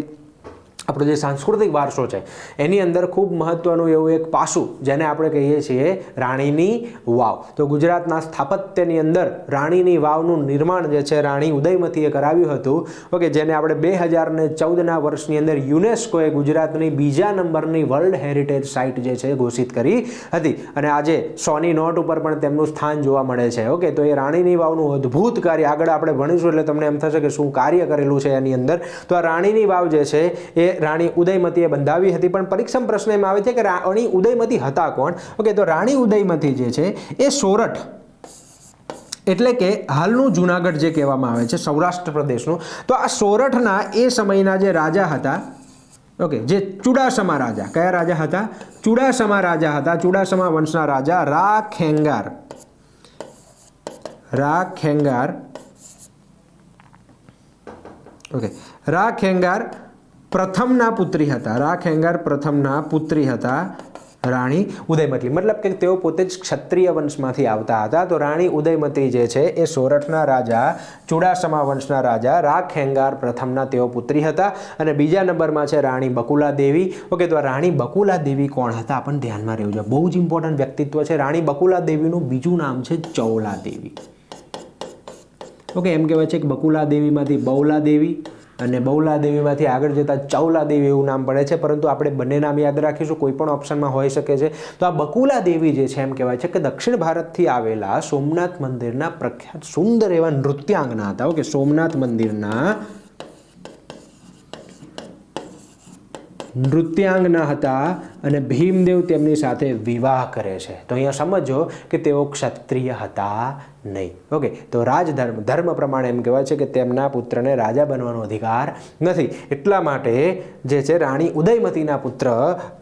આપણો જે સાંસ્કૃતિક વારસો છે એની અંદર ખૂબ મહત્ત્વનું એવું એક પાસું જેને આપણે કહીએ છીએ રાણીની વાવ. તો ગુજરાતના સ્થાપત્યની અંદર રાણીની વાવનું નિર્માણ જે છે રાણી ઉદયમતીએ કરાવ્યું હતું. ઓકે, જેને આપણે 2014ના વર્ષની અંદર યુનેસ્કોએ ગુજરાતની બીજા નંબરની વર્લ્ડ હેરિટેજ સાઇટ જે છે ઘોષિત કરી હતી અને આજે 100ની નોટ ઉપર પણ તેમનું સ્થાન જોવા મળે છે. ઓકે, તો એ રાણીની વાવનું અદ્ભુત કાર્ય આગળ આપણે ભણીશું એટલે તમને એમ થશે કે શું કાર્ય કરેલું છે એની અંદર. તો આ રાણીની વાવ જે છે એ રાણી ઉદયમતીએ બંધાવી હતી. પણ પરીક્ષામાં પ્રશ્ન એમ આવે છે કે રાણી ઉદયમતી હતા કોણ? ઓકે, તો રાણી ઉદયમતી જે છે એ સોરઠ એટલે કે હાલનું જૂનાગઢ જે કહેવામાં આવે છે સૌરાષ્ટ્ર પ્રદેશનું, તો આ સોરઠના એ સમયના જે રાજા હતા, ઓકે, જે ચુડાસમા રાજા, કયા રાજા હતા? ચુડાસમા રાજા હતા. ચુડાસમા વંશના રાજા રાખેંગાર ઓકે, રાખેંગાર પ્રથમના પુત્રી હતા. રાખેંગાર પ્રથમના પુત્રી હતા રાણી ઉદયમતી. મતલબ કે તેઓ પોતે જ ક્ષત્રિય વંશમાંથી આવતા હતા. તો રાણી ઉદયમતી જે છે એ સોરઠના રાજા ચુડાસમા વંશના રાજા રાખેંગાર પ્રથમના તેઓ પુત્રી હતા. અને બીજા નંબરમાં છે રાણી બકુલા દેવી. ઓકે, તો રાણી બકુલા દેવી કોણ હતા? આપણને ધ્યાનમાં રહેવું જોઈએ, બહુ જ ઇમ્પોર્ટન્ટ વ્યક્તિત્વ છે. રાણી બકુલા દેવીનું બીજું નામ છે ચૌલા દેવી. ઓકે, એમ કહેવાય છે કે બકુલા દેવીમાંથી બૌલા દેવી અને બૌલા દેવીમાંથી આગળ જતા ચૌલા દેવી એવું નામ પડે છે, પરંતુ આપણે બંને નામ યાદ રાખીશું, કોઈ પણ ઓપ્શનમાં હોઈ શકે છે. તો આ બકુલા દેવી જે છે એમ કહેવાય છે કે દક્ષિણ ભારતથી આવેલા સોમનાથ મંદિરના પ્રખ્યાત સુંદર એવા નૃત્યાંગના હતા. ઓકે, સોમનાથ મંદિરના નૃત્યાંગના હતા અને ભીમદેવ તેમની સાથે વિવાહ કરે છે. તો અહીંયા સમજો કે તેઓ ક્ષત્રિય હતા નહીં. ઓકે, તો ધર્મ પ્રમાણે એમ કહેવાય છે કે તેમના પુત્રને રાજા બનવાનો અધિકાર નથી. એટલા માટે જે છે રાણી ઉદયમતીના પુત્ર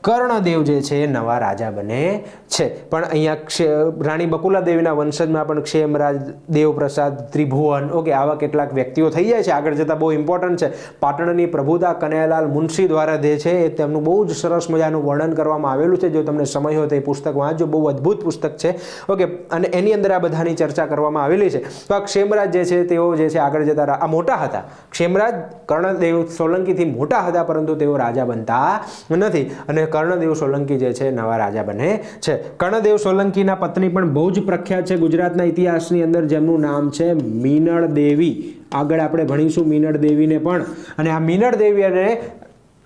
કર્ણદેવ જે છે એ નવા રાજા બને છે. પણ અહીંયા રાણી બકુલા દેવીના વંશજમાં પણ ક્ષેમરાજ, દેવપ્રસાદ, ત્રિભુવન, ઓકે, આવા કેટલાક વ્યક્તિઓ થઈ જાય છે. આગળ જતાં બહુ ઇમ્પોર્ટન્ટ છે. પાટણની પ્રભુતા કનૈયાલાલ મુનશી દ્વારા જે છે એ તેમનું બહુ જ સરસ મજાનું વર્ણન કરવામાં આવેલું છે. જો તમને સમય હોય તો એ પુસ્તક વાંચજો, બહુ અદ્ભુત પુસ્તક છે. ઓકે, અને એની અંદર આ બધાની ચર્ચા કરવામાં આવેલી છે. તો આ ક્ષેમરાજ જે છે તેઓ જે છે આગળ જતા આ મોટા હતા. ક્ષેમરાજ કર્ણદેવ સોલંકીથી મોટા હતા, પરંતુ તેઓ રાજા બનતા નથી અને કર્ણદેવ સોલંકી જે છે નવા રાજા બને છે. કર્ણદેવ સોલંકીના પત્ની પણ બહુ જ પ્રખ્યાત છે ગુજરાતના ઇતિહાસની અંદર, જેમનું નામ છે મીનળ દેવી. આગળ આપણે ભણીશું મીનળ દેવીને પણ. અને આ મીનળ દેવી અને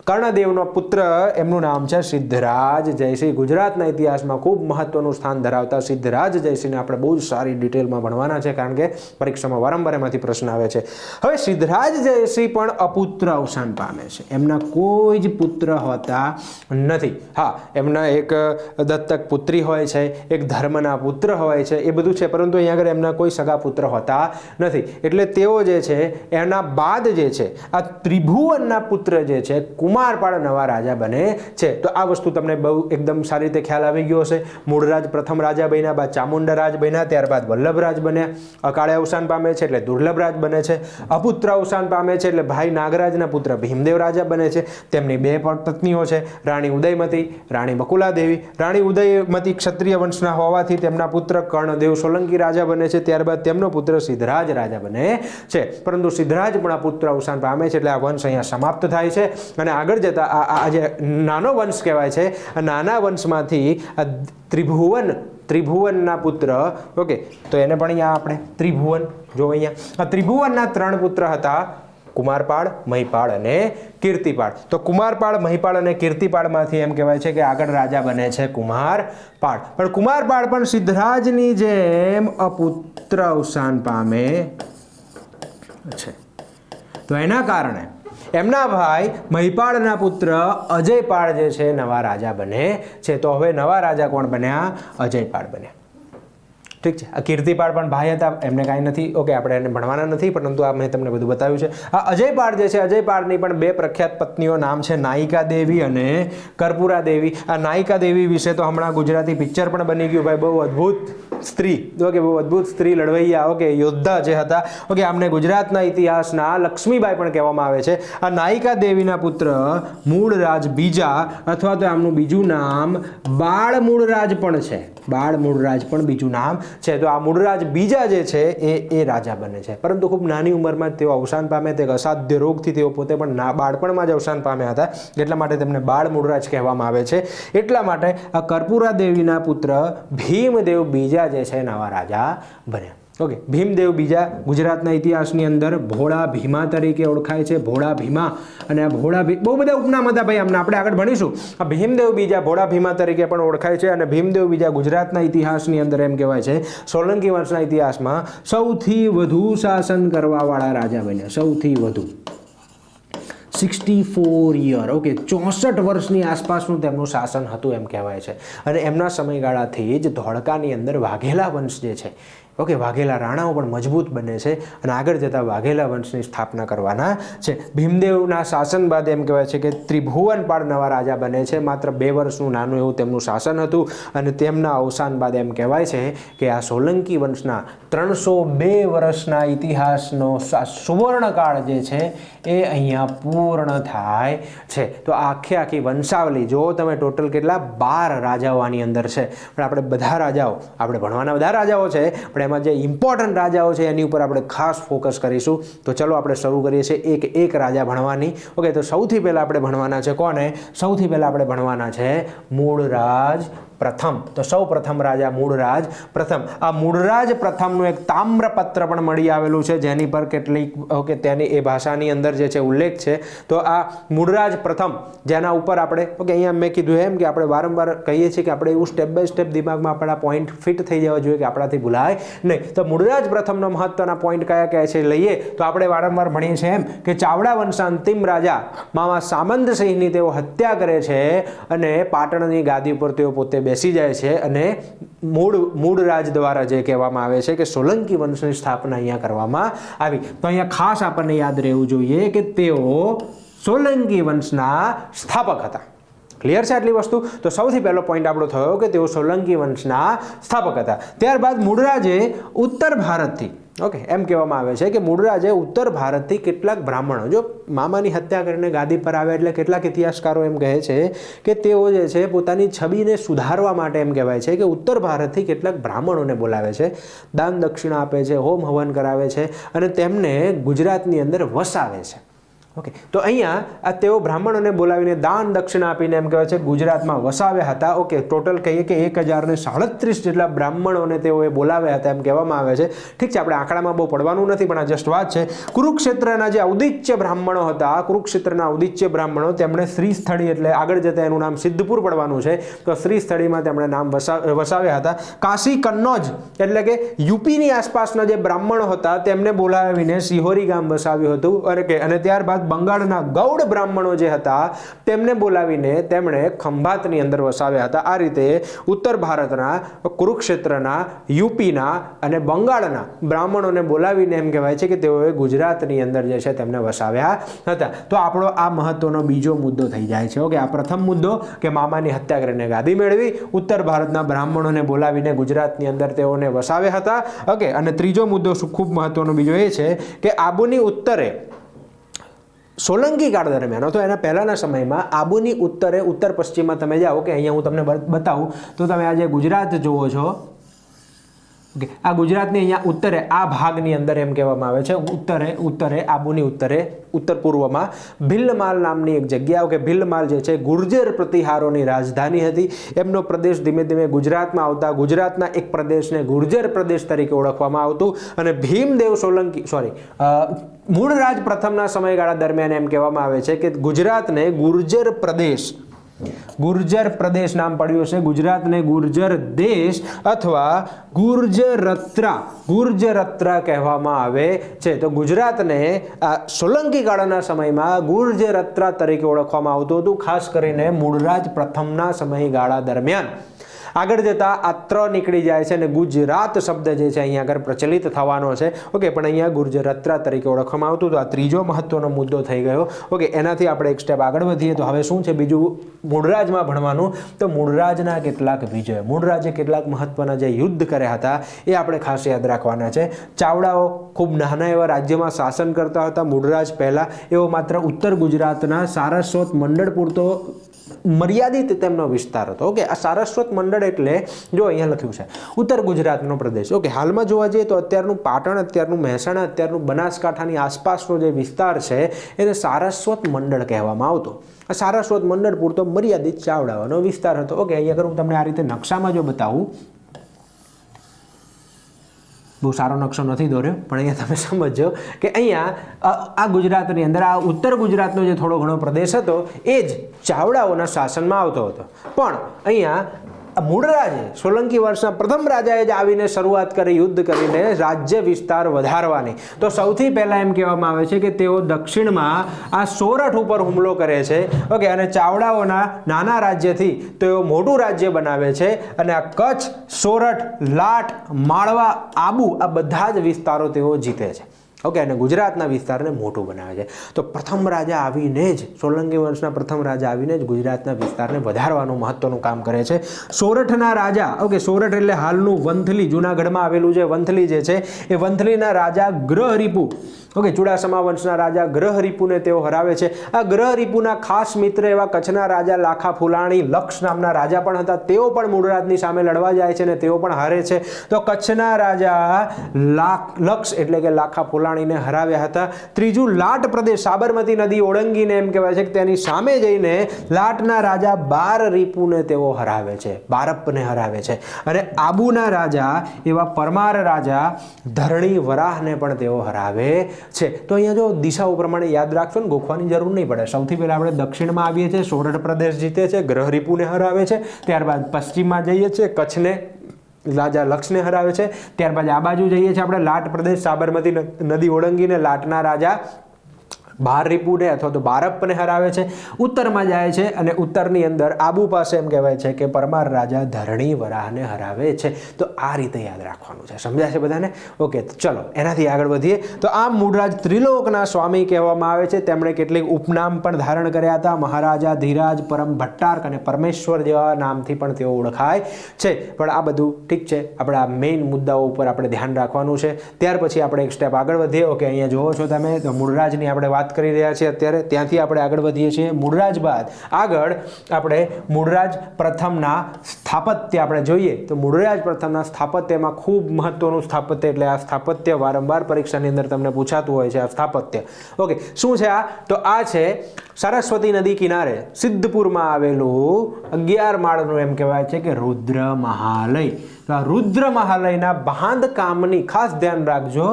કર્ણદેવનો પુત્ર એમનું નામ છે સિદ્ધરાજ જયસિંહ. ગુજરાતના ઇતિહાસમાં ખૂબ મહત્વનું સ્થાન ધરાવતા સિદ્ધરાજ જયસિંહને આપણે બહુ જ સારી ડિટેલમાં ભણવાના છે, કારણ કે પરીક્ષામાં વારંવાર એમાંથી પ્રશ્ન આવે છે. હવે સિદ્ધરાજ જયસિંહ પણ અપુત્ર અવસાન પામે છે. એમના કોઈ જ પુત્ર હોતા નથી. હા, એમના એક દત્તક પુત્રી હોય છે, એક ધર્મના પુત્ર હોય છે, એ બધું છે, પરંતુ અહીંયા આગળ એમના કોઈ સગા પુત્ર હોતા નથી. એટલે તેઓ જે છે એના બાદ જે છે આ ત્રિભુવનના પુત્ર જે છે કુમારપાળ નવા રાજા બને છે. તો આ વસ્તુ તમને બહુ એકદમ સારી રીતે ખ્યાલ આવી ગયો હશે. મૂળરાજ પ્રથમ રાજા બન્યા, બાદ ચામુંડા રાજ બન્યા, ત્યારબાદ વલ્લભરાજ બન્યા. અકાળે અવસાન પામે છે એટલે દુર્લભરાજ બને છે. અપુત્ર અવસાન પામે છે એટલે ભાઈ નાગરાજના પુત્ર ભીમદેવ રાજા બને છે. તેમની બે પત્નીઓ છે, રાણી ઉદયમતી, રાણી બકુલા દેવી. રાણી ઉદયમતી ક્ષત્રિય વંશના હોવાથી તેમના પુત્ર કર્ણદેવ સોલંકી રાજા બને છે. ત્યારબાદ તેમનો પુત્ર સિદ્ધરાજ રાજા બને છે. પરંતુ સિદ્ધરાજ પણ આ પુત્ર અવસાન પામે છે એટલે આ વંશ અહીંયા સમાપ્ત થાય છે. અને આગળ જતા આ જે નાનો વંશ કહેવાય છે, આ નાના વંશમાંથી આ ત્રિભુવનના પુત્ર, ઓકે, તો એને પણ અહીંયા આપણે ત્રિભુવન જો અહીંયા આ ત્રિભુવનના 3 પુત્ર હતા, કુમારપાળ, મહિપાળ અને કીર્તિપાળ. તો કુમારપાળ, મહિપાળ અને કીર્તિપાળમાંથી એમ કહેવાય છે કે આગળ રાજા બને છે કુમારપાળ. પણ કુમારપાળ પણ સિદ્ધરાજની જેમ અપુત્ર અવસાન પામે છે. તો એના કારણે એમના ભાઈ મહિપાળના પુત્ર અજયપાળ જે છે નવા રાજા બને છે. તો હવે નવા રાજા કોણ બન્યા? અજયપાળ બન્યા. ઠીક છે. આ કીર્તિપાળ પણ ભાઈ હતા, એમને કાંઈ નથી. ઓકે, આપણે એને ભણવાના નથી, પરંતુ આ મેં તમને બધું બતાવ્યું છે. આ અજયપાળ જે છે, અજયપાળની પણ 2 પ્રખ્યાત પત્નીઓ નામ છે નાયિકા દેવી અને કર્પૂરા દેવી. આ નાયિકા દેવી વિશે તો હમણાં ગુજરાતી પિક્ચર પણ બની ગયું ભાઈ. બહુ અદ્ભુત સ્ત્રી, ઓકે, બહુ અદ્ભુત સ્ત્રી લડવૈયા, ઓકે, યોદ્ધા જે હતા. ઓકે, આમને ગુજરાતના ઇતિહાસના લક્ષ્મીબાઈ પણ કહેવામાં આવે છે. આ નાયિકા દેવીના પુત્ર મૂળરાજ બીજા, અથવા તો આમનું બીજું નામ બાળ મૂળરાજ પણ છે. બાળ મૂળરાજ પણ બીજું નામ છે. તો આ મૂળરાજ બીજા જે છે એ રાજા બને છે, પરંતુ ખૂબ નાની ઉંમરમાં તેઓ અવસાન પામે. તે અસાધ્ય રોગથી તેઓ પોતે પણ બાળપણમાં જ અવસાન પામ્યા હતા, એટલા માટે તેમને બાળ મૂળરાજ કહેવામાં આવે છે. એટલા માટે આ કર્પૂરા દેવીના પુત્ર ભીમદેવ બીજા જે છે નવા રાજા બન્યા. ઓકે, ભીમદેવ બીજા ગુજરાતના ઇતિહાસની અંદર ભોળા ભીમા તરીકે ઓળખાય છે. ભોળા ભીમા અને આ ભોળા બહુ બધા ઉપનામ હતા ભાઈ, અમને આપણે આગળ ભણીશું. આ ભીમદેવ બીજા ભોળા ભીમા તરીકે પણ ઓળખાય છે. અને ભીમદેવ બીજા ગુજરાતના ઇતિહાસની અંદર એમ કહેવાય છે સોલંકી વંશના ઇતિહાસમાં સૌથી વધુ શાસન કરવાવાળા રાજા બન્યા. સૌથી વધુ 64 યર. ઓકે, 64 વર્ષની આસપાસનું તેમનું શાસન હતું એમ કહેવાય છે. અને એમના સમયગાળાથી જ ધોળકાની અંદર વાઘેલા વંશ જે છે, ઓકે, વાઘેલા રાણાઓ પણ મજબૂત બને છે અને આગળ જતાં વાઘેલા વંશની સ્થાપના કરવાના છે. ભીમદેવના શાસન બાદ એમ કહેવાય છે કે ત્રિભુવનપાળ નવા રાજા બને છે. માત્ર 2 વર્ષનું નાનું એવું તેમનું શાસન હતું અને તેમના અવસાન બાદ એમ કહેવાય છે કે આ સોલંકી વંશના 302 વર્ષના ઇતિહાસનો સુવર્ણકાળ જે છે એ અહીંયા પૂર્ણ થાય છે. તો આખી વંશાવલી જો તમે ટોટલ કેટલા 12 રાજાઓ આની અંદર છે, પણ આપણે બધા રાજાઓ આપણે ભણવાના બધા રાજાઓ છે, પણ એમાં જે ઇમ્પોર્ટન્ટ રાજાઓ છે એની ઉપર આપણે ખાસ ફોકસ કરીશું. તો ચલો આપણે શરૂ કરીએ છીએ એક રાજા ભણવાની. ઓકે, તો સૌથી પહેલાં આપણે ભણવાના છે કોને? સૌથી પહેલાં આપણે ભણવાના છે મૂળરાજ પ્રથમ. તો સૌ પ્રથમ રાજા મૂળરાજ પ્રથમ. આ મૂળરાજ પ્રથમનું એક તામ્રપત્ર પણ મળી આવેલું છે, જેની પર કેટલીક ઓકે તેની એ ભાષાની અંદર જે છે ઉલ્લેખ છે. તો આ મૂળરાજ પ્રથમ જેના ઉપર આપણે ઓકે અહીંયા મેં કીધું એમ કે આપણે વારંવાર કહીએ છીએ કે આપણે એવું સ્ટેપ બાય સ્ટેપ દિમાગમાં આપણા પોઈન્ટ ફિટ થઈ જવા જોઈએ કે આપણાથી ભૂલાય નહીં. તો મૂળરાજ પ્રથમનો મહત્વના પોઈન્ટ કયા કયા છે લઈએ તો આપણે વારંવાર ભણીએ છીએ એમ કે ચાવડા વંશના અંતિમ રાજા મામા સામંતસિંહની તેઓ હત્યા કરે છે અને પાટણની ગાદી ઉપર તેઓ પોતે બેસી જાય છે અને મૂળરાજ દ્વારા જે કહેવામાં આવે છે કે સોલંકી વંશની સ્થાપના અહીંયા કરવામાં આવી. તો અહીંયા ખાસ આપણને યાદ રહેવું જોઈએ કે તેઓ સોલંકી વંશના સ્થાપક હતા. ક્લિયર છે આટલી વસ્તુ? તો સૌથી પહેલો પોઈન્ટ આપણો થયો કે તેઓ સોલંકી વંશના સ્થાપક હતા. ત્યારબાદ મૂળરાજે ઉત્તર ભારતથી ઓકે એમ કહેવામાં આવે છે કે મૂળરાજે ઉત્તર ભારતથી કેટલાક બ્રાહ્મણો જો મામાની હત્યા કરીને ગાદી પર આવ્યા એટલે કેટલાક ઇતિહાસકારો એમ કહે છે કે તેઓ જે છે પોતાની છબીને સુધારવા માટે એમ કહેવાય છે કે ઉત્તર ભારતથી કેટલાક બ્રાહ્મણોને બોલાવે છે, દાન દક્ષિણા આપે છે, હોમ હવન કરાવે છે અને તેમને ગુજરાતની અંદર વસાવે છે. ઓકે, તો અહીંયા આ તેઓ બ્રાહ્મણોને બોલાવીને દાન દક્ષિણા આપીને એમ કહેવાય છે ગુજરાતમાં વસાવ્યા હતા. ઓકે, ટોટલ કહીએ કે 1037 જેટલા બ્રાહ્મણોને તેઓએ બોલાવ્યા હતા એમ કહેવામાં આવે છે. ઠીક છે, આપણે આંકડામાં બહુ પડવાનું નથી, પણ આ જસ્ટ વાત છે. કુરુક્ષેત્રના જે ઔદિચ્ય બ્રાહ્મણો હતા, કુરુક્ષેત્રના ઔદિચ્ય બ્રાહ્મણો તેમણે શ્રીસ્થળી એટલે આગળ જતાં એનું નામ સિદ્ધપુર પડવાનું છે, તો શ્રીસ્થળીમાં તેમણે નામ વસાવ્યા હતા. કાશી કન્નોજ એટલે કે યુપીની આસપાસના જે બ્રાહ્મણો હતા તેમને બોલાવીને સિહોરી ગામ વસાવ્યું હતું અને ત્યારબાદ બંગાળના ગૌડ બ્રાહ્મણો જે હતા તેમને બોલાવીને તેમણે ખંભાતની અંદર વસાવ્યા હતા. આ રીતે ઉત્તર ભારતના, કુરુક્ષેત્રના, યુપીના અને બંગાળના બ્રાહ્મણોને બોલાવીને એમ કહેવાય છે કે તેઓએ ગુજરાતની અંદર જે છે તેમને વસાવ્યા હતા. તો આપણો આ મહત્વનો બીજો મુદ્દો થઈ જાય છે. ઓકે, આ પ્રથમ મુદ્દો કે મામાની હત્યા કરીને ગાદી મેળવી, ઉત્તર ભારતના બ્રાહ્મણોને બોલાવીને ગુજરાતની અંદર તેઓને વસાવ્યા હતા. ઓકે, અને ત્રીજો મુદ્દો ખૂબ મહત્વનો બીજો એ છે કે આબુની ઉત્તરે સોલંકી કાળ દરમિયાન તો એના પહેલાના સમયમાં આબુની ઉત્તરે ઉત્તર પશ્ચિમમાં તમે જાઓ કે અહીંયા હું તમને બતાવું તો તમે આજે ગુજરાત જુઓ છો. ઓકે, આ ગુજરાતની અહીંયા ઉત્તરે આ ભાગની અંદર એમ કહેવામાં આવે છે ઉત્તરે આબુની ઉત્તરે ઉત્તર પૂર્વમાં ભિલ્લમાલ નામની એક જગ્યા. કે ભિલ્લમાલ જે છે ગુર્જર પ્રતિહારોની રાજધાની હતી. એમનો પ્રદેશ ધીમે ધીમે ગુજરાતમાં આવતા ગુજરાતના એક પ્રદેશને ગુર્જર પ્રદેશ તરીકે ઓળખવામાં આવતું અને ભીમદેવ સોલંકી મૂળરાજ પ્રથમના સમયગાળા દરમિયાન એમ કહેવામાં આવે છે કે ગુજરાતને ગુર્જર પ્રદેશ નામ પડ્યું છે. ગુજરાતને ગુર્જર દેશ અથવા ગુર્જરત્રા કહેવામાં આવે છે. તો ગુજરાતને સોલંકી કાળના સમયમાં ગુર્જરત્રા તરીકે ઓળખવામાં આવતું હતું, ખાસ કરીને મૂળરાજ પ્રથમના સમયગાળા દરમિયાન. આગળ જતા આ નીકળી જાય છે અને ગુજરાત શબ્દ જે છે અહીંયા આગળ પ્રચલિત થવાનો છે. ઓકે, પણ અહીંયા ગુર્જરત્રા તરીકે ઓળખવામાં આવતું. તો આ ત્રીજો મહત્વનો મુદ્દો થઈ ગયો. ઓકે, એનાથી આપણે એક સ્ટેપ આગળ વધીએ તો હવે શું છે બીજું મૂળરાજમાં ભણવાનું? તો મૂળરાજના કેટલાક વિજય, મૂળરાજે કેટલાક મહત્વના જે યુદ્ધ કર્યા હતા એ આપણે ખાસ યાદ રાખવાના છે. ચાવડાઓ ખૂબ નાના એવા રાજ્યમાં શાસન કરતા હતા. મૂળરાજ પહેલા એવો માત્ર ઉત્તર ગુજરાતના સારસ્વત મંડળ પૂરતો મર્યાદિત તેમનો વિસ્તાર હતો. ઓકે, આ સારસ્વત મંડળ એટલે જો અહીંયા લખ્યું છે ઉત્તર ગુજરાતનો પ્રદેશ. ઓકે, હાલમાં જોવા જઈએ તો અત્યારનું પાટણ, અત્યારનું મહેસાણા, અત્યારનું બનાસકાંઠાની આસપાસનો જે વિસ્તાર છે એને સારસ્વત મંડળ કહેવામાં આવતો. આ સારસ્વત મંડળ પૂરતો મર્યાદિત ચાવડાઓનો વિસ્તાર હતો. ઓકે, અહીંયા આગળ હું તમને આ રીતે નકશામાં જો બતાવું, બહુ સારો નકશો નથી દોર્યો પણ અહીંયા તમે સમજો કે અહીંયા આ ગુજરાતની અંદર આ ઉત્તર ગુજરાતનો જે થોડો ઘણો પ્રદેશ હતો એ જ ચાવડાઓના શાસનમાં આવતો હતો. પણ અહીંયા મૂળરાજે સોલંકી વંશના પ્રથમ રાજાએ જ આવીને શરૂઆત કરી યુદ્ધ કરીને રાજ્ય વિસ્તાર વધારવાની. તો સૌથી પહેલાં એમ કહેવામાં આવે છે કે તેઓ દક્ષિણમાં આ સોરઠ ઉપર હુમલો કરે છે. ઓકે, અને ચાવડાઓના નાના રાજ્યથી તેઓ મોટું રાજ્ય બનાવે છે અને આ કચ્છ, સોરઠ, લાટ, માળવા, આબુ આ બધા જ વિસ્તારો તેઓ જીતે છે. ઓકે, અને ગુજરાતના વિસ્તારને મોટું બનાવે છે. તો પ્રથમ રાજા આવીને જ સોલંકી વંશના પ્રથમ રાજા આવીને જ ગુજરાતના વિસ્તારને વધારવાનું મહત્વનું કામ કરે છે. સોરઠના રાજા, ઓકે, સોરઠ એટલે હાલનું વંથલી, જૂનાગઢમાં આવેલું જે વંથલી જે છે એ વંથલીના રાજા ગ્રહરીપુ, ઓકે, ચુડાસમા વંશના રાજા ગ્રહરીપુને તેઓ હરાવે છે. આ ગ્રહરીપુના ખાસ મિત્ર એવા કચ્છના રાજા લાખા ફુલાણી લક્ષ નામના રાજા પણ હતા. તેઓ પણ મૂળરાજની સામે લડવા જાય છે અને તેઓ પણ હારે છે. તો કચ્છના રાજા લક્ષ એટલે કે લાખા ફુલાણીને હરાવ્યા હતા. ત્રીજું લાટ પ્રદેશ, સાબરમતી નદી ઓળંગીને એમ કહેવાય છે કે તેની સામે જઈને લાટના રાજા બારરીપુને તેઓ હરાવે છે, બારપ્પને હરાવે છે. અને આબુના રાજા એવા પરમાર રાજા ધરણી વરાહને પણ તેઓ હરાવે છે. તો અહીંયા જો દિશાઓ પ્રમાણે યાદ રાખશો ને, ગોખવાની જરૂર નહીં પડે. સૌથી પહેલા આપણે દક્ષિણમાં આવીએ છીએ, સોરઠ પ્રદેશ જીતે છે, ગ્રહરીપુને હરાવે છે. ત્યારબાદ પશ્ચિમમાં જઈએ છીએ, કચ્છને રાજા લક્ષને હરાવે છે. ત્યારબાદ આ બાજુ જઈએ છીએ આપણે લાટ પ્રદેશ, સાબરમતી નદી ઓળંગીને લાટના રાજા બારરીપુને અથવા તો બારપ્પને હરાવે છે. ઉત્તરમાં જાય છે અને ઉત્તરની અંદર આબુ પાસે એમ કહેવાય છે કે પરમાર રાજા ધરણી વરાહને હરાવે છે. તો આ રીતે યાદ રાખવાનું છે. સમજાય છે બધાને? ઓકે, ચલો એનાથી આગળ વધીએ. તો આ મૂળરાજ ત્રિલોકના સ્વામી કહેવામાં આવે છે. તેમણે કેટલીક ઉપનામ પણ ધારણ કર્યા હતા. મહારાજા ધીરાજ, પરમ ભટ્ટાર્ક અને પરમેશ્વર જેવા નામથી પણ તેઓ ઓળખાય છે. પણ આ બધું ઠીક છે, આપણે આ મેઇન મુદ્દાઓ ઉપર આપણે ધ્યાન રાખવાનું છે. ત્યાર પછી આપણે એક સ્ટેપ આગળ વધીએ. ઓકે, અહીંયા જોવો છો તમે, તો મૂળરાજની આપણે વાત કરી રહ્યા છીએ અત્યારે. ત્યાંથી આપણે આગળ વધીએ છીએ. મૂળરાજ બાદ આગળ આપણે મૂળરાજ પ્રથમના સ્થાપત્ય આપણે જોઈએ. તો મૂળરાજ પ્રથમના સ્થાપત્યમાં ખૂબ મહત્વનું સ્થાપત્ય, એટલે આ સ્થાપત્ય વારંવાર પરીક્ષાની અંદર તમને પૂછાતું હોય છે. આ સ્થાપત્ય, ઓકે, શું છે આ? તો આ છે સરસ્વતી નદી કિનારે સિદ્ધપુરમાં આવેલું 11 માળનું એમ કહેવાય છે કે રુદ્ર મહાલય. તો આ રુદ્ર મહાલયના બાંધકામની ખાસ ધ્યાન રાખજો,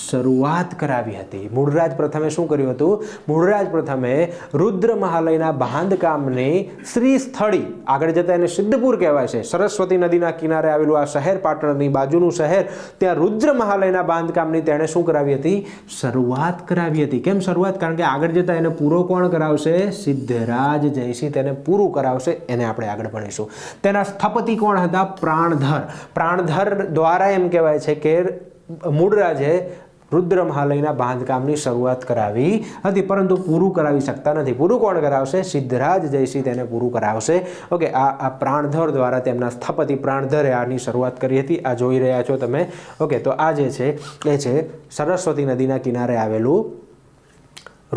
શરૂઆત કરાવી હતી. મૂળરાજ પ્રથમે શું કર્યું હતું? મૂળરાજ પ્રથમે રુદ્ર મહાલયના બાંધકામની શ્રી સ્થળી, આગળ જતા એને સિદ્ધપુર કહેવાય છે, સરસ્વતી નદીના કિનારે આવેલું આ શહેર, પાટણની બાજુનું શહેર, ત્યાં રુદ્ર મહાલયના બાંધકામની તેણે શું કરાવી હતી? શરૂઆત કરાવી હતી. કેમ શરૂઆત? કારણ કે આગળ જતા એને પૂરો કોણ કરાવશે? સિદ્ધરાજ જયસિંહ તેને પૂરું કરાવશે. એને આપણે આગળ ભણીશું. તેના સ્થપતિ કોણ હતા? પ્રાણધર. પ્રાણધર દ્વારા એમ કહેવાય છે કે મૂળરાજે રુદ્ર મહાલયના બાંધકામની શરૂઆત કરાવી હતી, પરંતુ પૂરું કરાવી શકતા નથી. પૂરું કોણ કરાવશે? સિદ્ધરાજ જયસિંહ તેને પૂરું કરાવશે. ઓકે, આ પ્રાણધર દ્વારા તેમના સ્થપતિ પ્રાણધરે આની શરૂઆત કરી હતી. આ જોઈ રહ્યા છો તમે. ઓકે, તો આ જે છે એ છે સરસ્વતી નદીના કિનારે આવેલું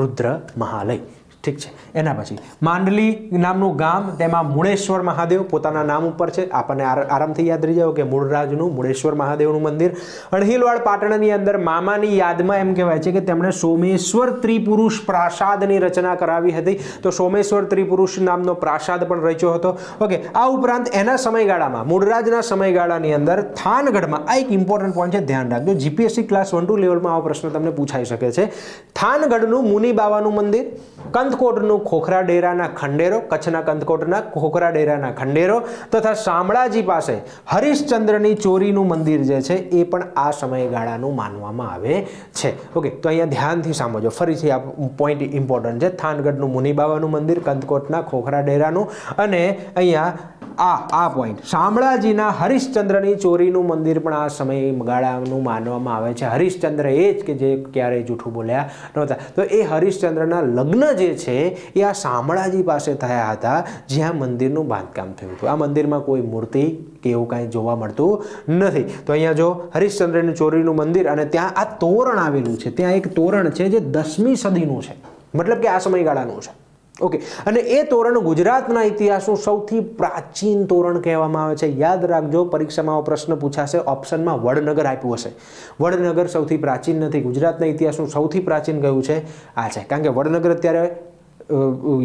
રુદ્ર મહાલય. ઠીક છે. એના પછી માંડલી નામનું ગામ, તેમાં મૂળેશ્વર મહાદેવ પોતાના નામ ઉપર છે. આપણને આરામથી યાદ રહી જાય કે મૂળરાજનું મૂળેશ્વર મહાદેવનું મંદિર. અણહિલવાડ પાટણની અંદર મામાની યાદમાં એમ કહેવાય છે કે તેમણે સોમેશ્વર ત્રિપુરુષ પ્રાસાદની રચના કરાવી હતી. તો સોમેશ્વર ત્રિપુરુષ નામનો પ્રાસાદ પણ રચ્યો હતો. ઓકે, આ ઉપરાંત એના સમયગાળામાં, મૂળરાજના સમયગાળાની અંદર થાનગઢમાં, આ એક ઇમ્પોર્ટન્ટ પોઈન્ટ છે, ધ્યાન રાખજો. જીપીએસસી ક્લાસ 1-2 લેવલમાં આવો પ્રશ્ન તમને પૂછાઈ શકે છે. થાનગઢનું મુનિ બાવાનું મંદિર, કંથકોટનું ખોખરા ડેરાના ખંડેરો, કચ્છના કંથકોટના ખોખરા ડેરાના ખંડેરો, તથા શામળાજી પાસે હરિશ્ચંદ્રની ચોરીનું મંદિર જે છે એ પણ આ સમયગાળાનું માનવામાં આવે છે. ઓકે, તો અહીંયા ધ્યાનથી સાંભળજો. ફરીથી આ પોઈન્ટ ઇમ્પોર્ટન્ટ છે. થાનગઢનું મુનિબાવાનું મંદિર, કંથકોટના ખોખરા ડેરાનું, અને અહીંયા આ પોઈન્ટ શામળાજીના હરિશ્ચંદ્રની ચોરીનું મંદિર પણ આ સમયગાળાનું માનવામાં આવે છે. હરિશ્ચંદ્ર એ જ કે જે ક્યારેય જૂઠું બોલ્યા નહોતા. તો એ હરિશ્ચંદ્રના લગ્ન જે છે એ આ શામળાજી પાસે થયા હતા, જ્યાં મંદિરનું બાંધકામ થયું હતું. આ મંદિરમાં કોઈ મૂર્તિ કે એવું કાંઈ જોવા મળતું નથી. તો અહીંયા જો હરિશ્ચંદ્રની ચોરીનું મંદિર, અને ત્યાં આ તોરણ આવેલું છે. ત્યાં એક તોરણ છે જે 10મી સદીનું છે, મતલબ કે આ સમયગાળાનું છે. ઓકે, અને એ તોરણ ગુજરાતના ઇતિહાસનું સૌથી પ્રાચીન તોરણ કહેવામાં આવે છે. યાદ રાખજો, પરીક્ષામાં પ્રશ્ન પૂછાશે, ઓપ્શનમાં વડનગર આપ્યું હશે. વડનગર સૌથી પ્રાચીન નથી. ગુજરાતના ઇતિહાસનું સૌથી પ્રાચીન કયું છે? આ છે. કારણ કે વડનગર અત્યારે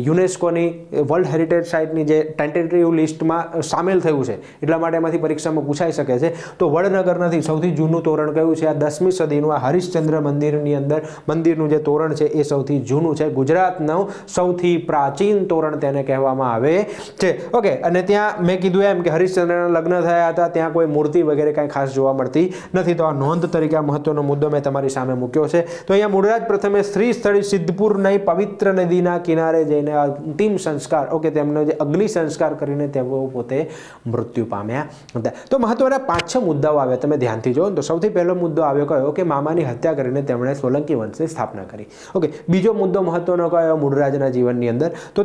યુનેસ્કોની વર્લ્ડ હેરિટેજ સાઇટની જે ટેન્ટેટિવ લિસ્ટમાં સામેલ થયું છે, એટલા માટે એમાંથી પરીક્ષામાં પૂછાઈ શકે છે. તો વડનગર નથી. સૌથી જૂનું તોરણ કયું છે? આ 10મી સદીનું આ હરિશ્ચંદ્ર મંદિરની અંદર મંદિરનું જે તોરણ છે એ સૌથી જૂનું છે. ગુજરાતનું સૌથી પ્રાચીન તોરણ તેને કહેવામાં આવે છે. ઓકે, અને ત્યાં મેં કીધું એમ કે હરિશ્ચંદ્રના લગ્ન થયા હતા, ત્યાં કોઈ મૂર્તિ વગેરે કાંઈ ખાસ જોવા મળતી નથી. તો આ નોંધ તરીકે આ મહત્વનો મુદ્દો મેં તમારી સામે મૂક્યો છે. તો અહીંયા મૂળરાજ પ્રથમે શ્રી સ્થળી સિદ્ધપુર નહીં પવિત્ર નદીના કિનારે જઈને અંતિમ સંસ્કાર, ઓકે, તેમનો જે અગ્નિ સંસ્કાર કરીને તેઓ પોતે મૃત્યુ પામ્યા હતા. તો મહત્વના 5-6 મુદ્દાઓ આવ્યા, તમે ધ્યાનથી જોવો તો સૌથી પહેલો મુદ્દો આવ્યો કયો? કે મામાની હત્યા કરીને તેમણે સોલંકી વંશની સ્થાપના કરી. ઓકે, બીજો મુદ્દો મહત્વનો કયો મૂળરાજના જીવનની અંદર? તો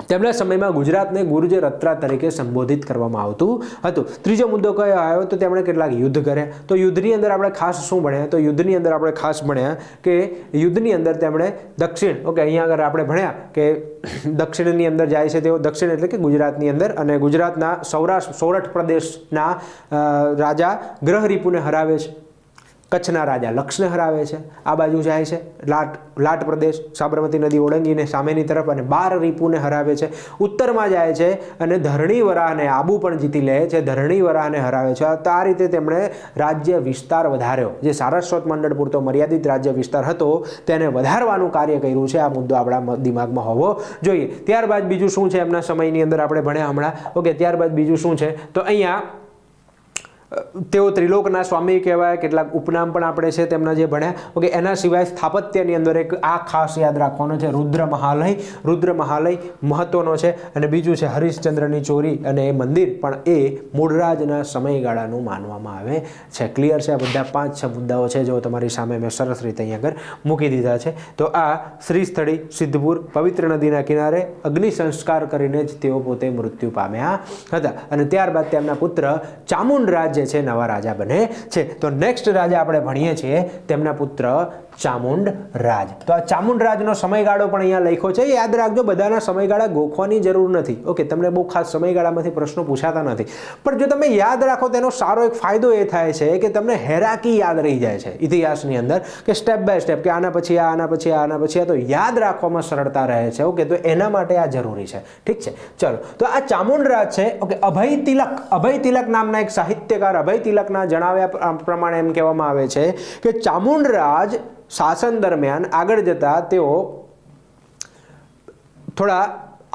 તેમના સમયમાં ગુજરાતને ગુર્જરત્રા તરીકે સંબોધિત કરવામાં આવતું હતું. ત્રીજો મુદ્દો કયો આવ્યો? તો તેમણે કેટલાક યુદ્ધ કર્યા. તો યુદ્ધની અંદર આપણે ખાસ શું ભણ્યા? તો યુદ્ધની અંદર આપણે ખાસ ભણ્યા કે યુદ્ધની અંદર તેમણે દક્ષિણ, ઓકે, અહીંયા આગળ આપણે ભણ્યા કે દક્ષિણની અંદર જાય છે તેઓ, દક્ષિણ એટલે કે ગુજરાતની અંદર, અને ગુજરાતના સોરઠ પ્રદેશના રાજા ગ્રહરીપુને હરાવે છે. કચ્છના રાજા લક્ષને હરાવે છે. આ બાજુ જાય છે લાટ પ્રદેશ, સાબરમતી નદી ઓળંગીને સામેની તરફ, અને 12 રીપુને હરાવે છે. ઉત્તરમાં જાય છે અને ધરણીવરાહને આબુ પણ જીતી લે છે, ધરણીવરાહને હરાવે છે. તો આ રીતે તેમણે રાજ્ય વિસ્તાર વધાર્યો. જે સારસ્વત મંડળ પૂરતો મર્યાદિત રાજ્ય વિસ્તાર હતો તેને વધારવાનું કાર્ય કર્યું છે. આ મુદ્દો આપણા દિમાગમાં હોવો જોઈએ. ત્યારબાદ બીજું શું છે એમના સમયની અંદર આપણે ભણ્યા હમણાં? ઓકે, ત્યારબાદ બીજું શું છે? તો અહીંયા તેઓ ત્રિલોકના સ્વામી કહેવાય. કેટલાક ઉપનામ પણ આપણે છે તેમના જે ભણ્યા. ઓકે, એના સિવાય સ્થાપત્યની અંદર એક આ ખાસ યાદ રાખવાનો છે, રુદ્ર મહાલય. રુદ્ર મહાલય મહત્વનો છે. અને બીજું છે હરિશ્ચંદ્રની ચોરી, અને એ મંદિર પણ એ મૂળરાજના સમયગાળાનું માનવામાં આવે છે. ક્લિયર છે? આ બધા 5-6 મુદ્દાઓ છે જો તમારી સામે મેં સરસ રીતે અહીંયા આગળ મૂકી દીધા છે. તો આ શ્રી સ્થળી સિદ્ધપુર પવિત્ર નદીના કિનારે અગ્નિ સંસ્કાર કરીને જ તેઓ પોતે મૃત્યુ પામ્યા હતા. અને ત્યારબાદ તેમના પુત્ર ચામુંડરાજ છે નવા રાજા બને છે. તો નેક્સ્ટ રાજા આપણે ભણીએ છીએ તેમના પુત્ર ચામુંડરાજ. તો આ ચામુંડરાજનો સમયગાળો પણ અહીંયા લખ્યો છે. યાદ રાખજો, બધાના સમયગાળા ગોખવાની જરૂર નથી. ઓકે, તમને બહુ ખાસ સમયગાળામાંથી પ્રશ્નો પૂછાતા નથી, પણ જો તમે યાદ રાખો તેનો સારો એક ફાયદો એ થાય છે કે તમને હેરાકી યાદ રહી જાય છે ઇતિહાસની અંદર, કે સ્ટેપ બાય સ્ટેપ, કે આના પછી આ, આના પછી આ, આના પછી આ, તો યાદ રાખવામાં સરળતા રહે છે. ઓકે, તો એના માટે આ જરૂરી છે. ઠીક છે, ચલો. તો આ ચામુંડરાજ છે. ઓકે, અભય તિલક નામના એક સાહિત્યકાર, અભય તિલકના જણાવ્યા પ્રમાણે એમ કહેવામાં આવે છે કે ચામુંડરાજ શાસન દરમિયાન આગળ જતા તેઓ થોડા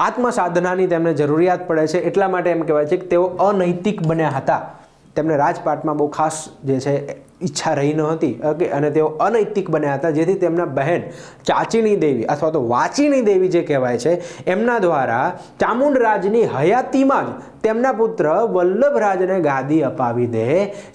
આત્મસાધનાની તેમને જરૂરિયાત પડે છે. એટલા માટે એમ કહેવાય છે કે તેઓ અનૈતિક બન્યા હતા. તેમને રાજપાટમાં બહુ ખાસ જે છે ઈચ્છા રહી ન હતી. ઓકે, અને તેઓ અનૈતિક બન્યા હતા, જેથી તેમના બહેન ચાચીની દેવી અથવા તો વાચીની દેવી જે કહેવાય છે એમના દ્વારા ચામુંડરાજની હયાતીમાં જ તેમના પુત્ર વલ્લભરાજને ગાદી અપાવી દે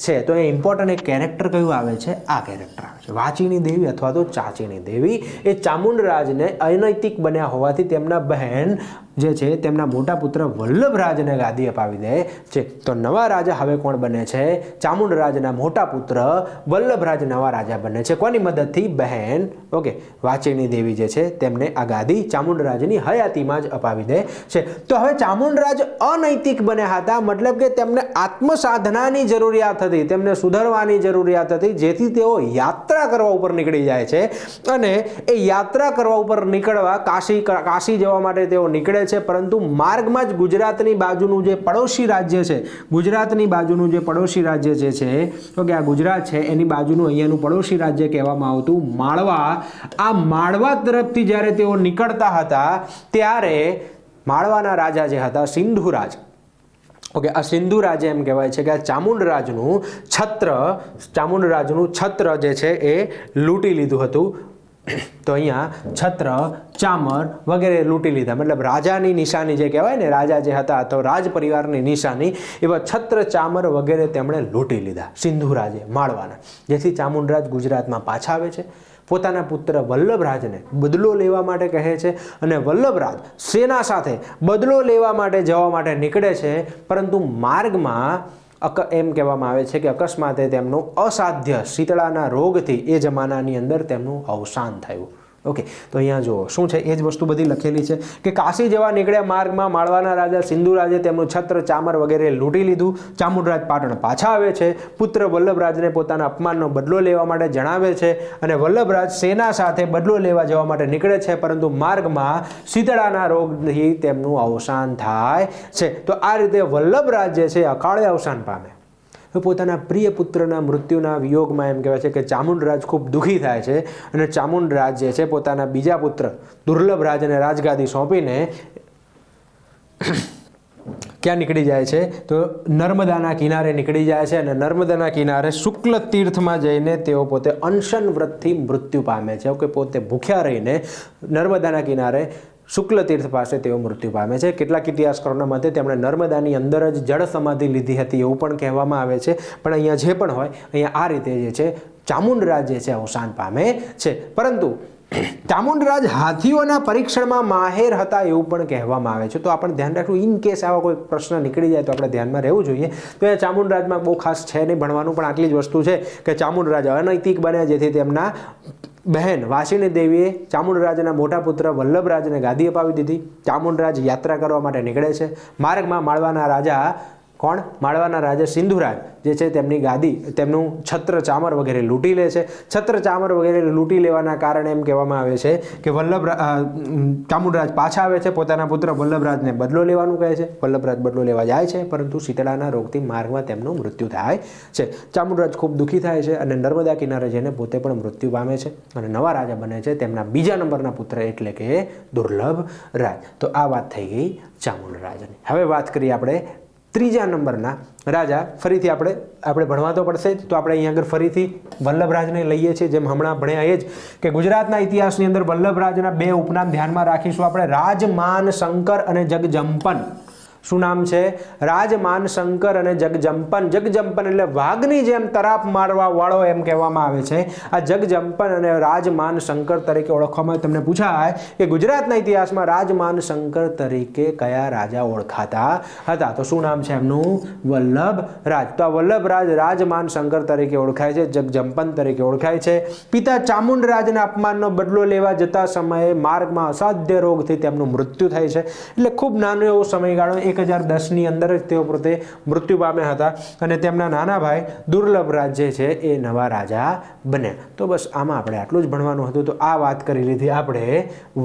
છે. તો એ ઇમ્પોર્ટન્ટ એક કેરેક્ટર કયું આવે છે? આ કેરેક્ટર આવે છે. વાચીની દેવી અથવા તો ચાચીની દેવી એ ચામુંડરાજને અનૈતિક બન્યા હોવાથી તેમના બહેન જે છે તેમના મોટા પુત્ર વલ્લભરાજને ગાદી અપાવી દે છે. તો નવા રાજા હવે કોણ બને છે? ચામુંડરાજના મોટા પુત્ર વલ્લભરાજ નવા રાજા બને છે. કોની મદદથી? બહેન, ઓકે, વાચીની દેવી જે છે તેમને આ ગાદી ચામુંડરાજની હયાતીમાં જ અપાવી દે છે. તો હવે ચામુંડરાજ અનૈતિક બન્યા હતા, મતલબ કે તેમને આત્મસાધનાની જરૂરિયાત હતી, તેમને સુધારવાની જરૂરિયાત હતી, જેથી તેઓ યાત્રા કરવા ઉપર નીકળી જાય છે. અને એ યાત્રા કરવા ઉપર નીકળવા કાશી જવા માટે તેઓ નીકળે છે. પરંતુ માર્ગમાં જ ગુજરાતની બાજુનું જે પડોશી રાજ્ય છે, ગુજરાતની બાજુનું જે પડોશી રાજ્ય જે છે, તો કે આ ગુજરાત છે એની બાજુનું અહીંયાનું પડોશી રાજ્ય કહેવામાં આવતું માળવા. આ માળવા તરફથી જ્યારે તેઓ નીકળતા હતા ત્યારે માળવાના રાજા જે હતા સિંધુરાજ, ઓકે, આ સિંધુરાજે એમ કહેવાય છે કે આ ચામુંડરાજનું છત્ર જે છે એ લૂંટી લીધું હતું. તો અહીંયા છત્ર, ચામર વગેરે લૂંટી લીધા. મતલબ રાજાની નિશાની જે કહેવાય ને, રાજા જે હતા તો રાજ પરિવારની નિશાની, એવા છત્ર, ચામર વગેરે તેમણે લૂંટી લીધા સિંધુરાજે માળવાના. જેથી ચામુંડરાજ ગુજરાતમાં પાછા આવે છે. પોતાના પુત્ર વલ્લભરાજને બદલો લેવા માટે કહે છે, અને વલ્લભરાજ સેના સાથે બદલો લેવા માટે જવા માટે નીકળે છે. પરંતુ માર્ગમાં એમ કહેવામાં આવે છે કે અકસ્માતે તેમનું અસાધ્ય શીતળાના રોગથી એ જમાનાની અંદર તેમનું અવસાન થયું. ઓકે, તો અહીંયા જુઓ શું છે, એ જ વસ્તુ બધી લખેલી છે કે કાશી જેવા નીકળ્યા માર્ગમાં માળવાના રાજા સિંધુરાજે તેમનું છત્ર ચામર વગેરે લૂંટી લીધું. ચામુંડરાજ પાટણ પાછા આવે છે. પુત્ર વલ્લભરાજને પોતાના અપમાનનો બદલો લેવા માટે જણાવે છે અને વલ્લભરાજ સેના સાથે બદલો લેવા જવા માટે નીકળે છે, પરંતુ માર્ગમાં શીતળાના રોગથી તેમનું અવસાન થાય છે. તો આ રીતે વલ્લભરાજ જે છે અકાળે અવસાન પામે. પોતાના પ્રિય પુત્રના મૃત્યુના વિયોગમાં એમ કહેવાય છે કે ચામુંડરાજ ખૂબ દુઃખી થાય છે અને ચામુંડરાજ જે છે પોતાના બીજા પુત્ર દુર્લભરાજને રાજગાદી સોંપીને ક્યાં નીકળી જાય છે, તો નર્મદાના કિનારે નીકળી જાય છે અને નર્મદાના કિનારે શુક્લ તીર્થમાં જઈને તેઓ પોતે અનશન વ્રતથી મૃત્યુ પામે છે. કે પોતે ભૂખ્યા રહીને નર્મદાના કિનારે શુક્લ તીર્થ પાસે તેઓ મૃત્યુ પામે છે. કેટલાક ઇતિહાસકારોના મતે તેમણે નર્મદાની અંદર જ જળ સમાધિ લીધી હતી એવું પણ કહેવામાં આવે છે. પણ અહીંયા જે પણ હોય, અહીંયા આ રીતે જે છે ચામુંડરાજ જે છે અવસાન પામે છે. પરંતુ ચામુંડરાજ હાથીઓના પરીક્ષણમાં માહેર હતા એવું પણ કહેવામાં આવે છે. તો આપણે ધ્યાન રાખવું, ઇન કેસ આવા કોઈ પ્રશ્ન નીકળી જાય તો આપણે ધ્યાનમાં રહેવું જોઈએ. તો એ ચામુંડરાજમાં બહુ ખાસ છે નહીં ભણવાનું, પણ આટલી જ વસ્તુ છે કે ચામુંડરાજ અનૈતિક બન્યા, જેથી તેમના બહેન વાસિની દેવીએ ચામુંડરાજના મોટા પુત્ર વલ્લભરાજને ગાદી અપાવી દીધી. ચામુંડરાજ યાત્રા કરવા માટે નીકળે છે. માર્ગમાં માળવાના રાજા કોણ? માળવાના રાજા સિંધુરાજ જે છે તેમની ગાદી, તેમનું છત્ર ચામર વગેરે લૂંટી લે છે. છત્ર ચામર વગેરે લૂંટી લેવાના કારણે એમ કહેવામાં આવે છે કે ચામુંડરાજ પાછા આવે છે, પોતાના પુત્ર વલ્લભરાજને બદલો લેવાનું કહે છે. વલ્લભરાજ બદલો લેવા જાય છે, પરંતુ શીતળાના રોગથી માર્ગમાં તેમનું મૃત્યુ થાય છે. ચામુંડરાજ ખૂબ દુઃખી થાય છે અને નર્મદા કિનારે જઈને પોતે પણ મૃત્યુ પામે છે અને નવા રાજા બને છે તેમના બીજા નંબરના પુત્ર એટલે કે દુર્લભરાજ. તો આ વાત થઈ ગઈ ચામુંડરાજની. હવે વાત કરીએ આપણે ત્રીજા નંબરના રાજા. ફરીથી આપણે ભણવા તો પડશે જ, તો આપણે અહીંયા આગળ ફરીથી વલ્લભરાજને લઈએ છીએ, જેમ હમણાં ભણ્યા એ જ કે ગુજરાતના ઇતિહાસની અંદર વલ્લભરાજના બે ઉપનામ ધ્યાનમાં રાખીશું આપણે. રાજમાન શંકર અને જગજંપન. શું નામ છે? રાજમાન શંકર અને જગજંપન. જગજંપન એટલે વાઘની જેમ તરાપ મારવા વાળો એમ કહેવામાં આવે છે. આ જગજંપન અને રાજમાન શંકર તરીકે ઓળખવામાં. તમને પૂછાય કે ગુજરાતના ઇતિહાસમાં રાજમાન શંકર તરીકે કયા રાજા ઓળખાતા હતા? તો શું નામ છે એમનું? વલ્લભરાજ. તો આ વલ્લભરાજ રાજમાન શંકર તરીકે ઓળખાય છે, જગજંપન તરીકે ઓળખાય છે. પિતા ચામુંડરાજના અપમાનનો બદલો લેવા જતા સમયે માર્ગમાં અસાધ્ય રોગથી તેમનું મૃત્યુ થાય છે. એટલે ખૂબ નાનો એવો સમયગાળો, 1010ની અંદર જ તેઓ પોતે મૃત્યુ પામ્યા હતા અને તેમના નાના ભાઈ દુર્લભરાજ જે છે એ નવા રાજા બન્યા. તો બસ આમાં આપણે આટલું જ ભણવાનું હતું. તો આ વાત કરી લીધી આપણે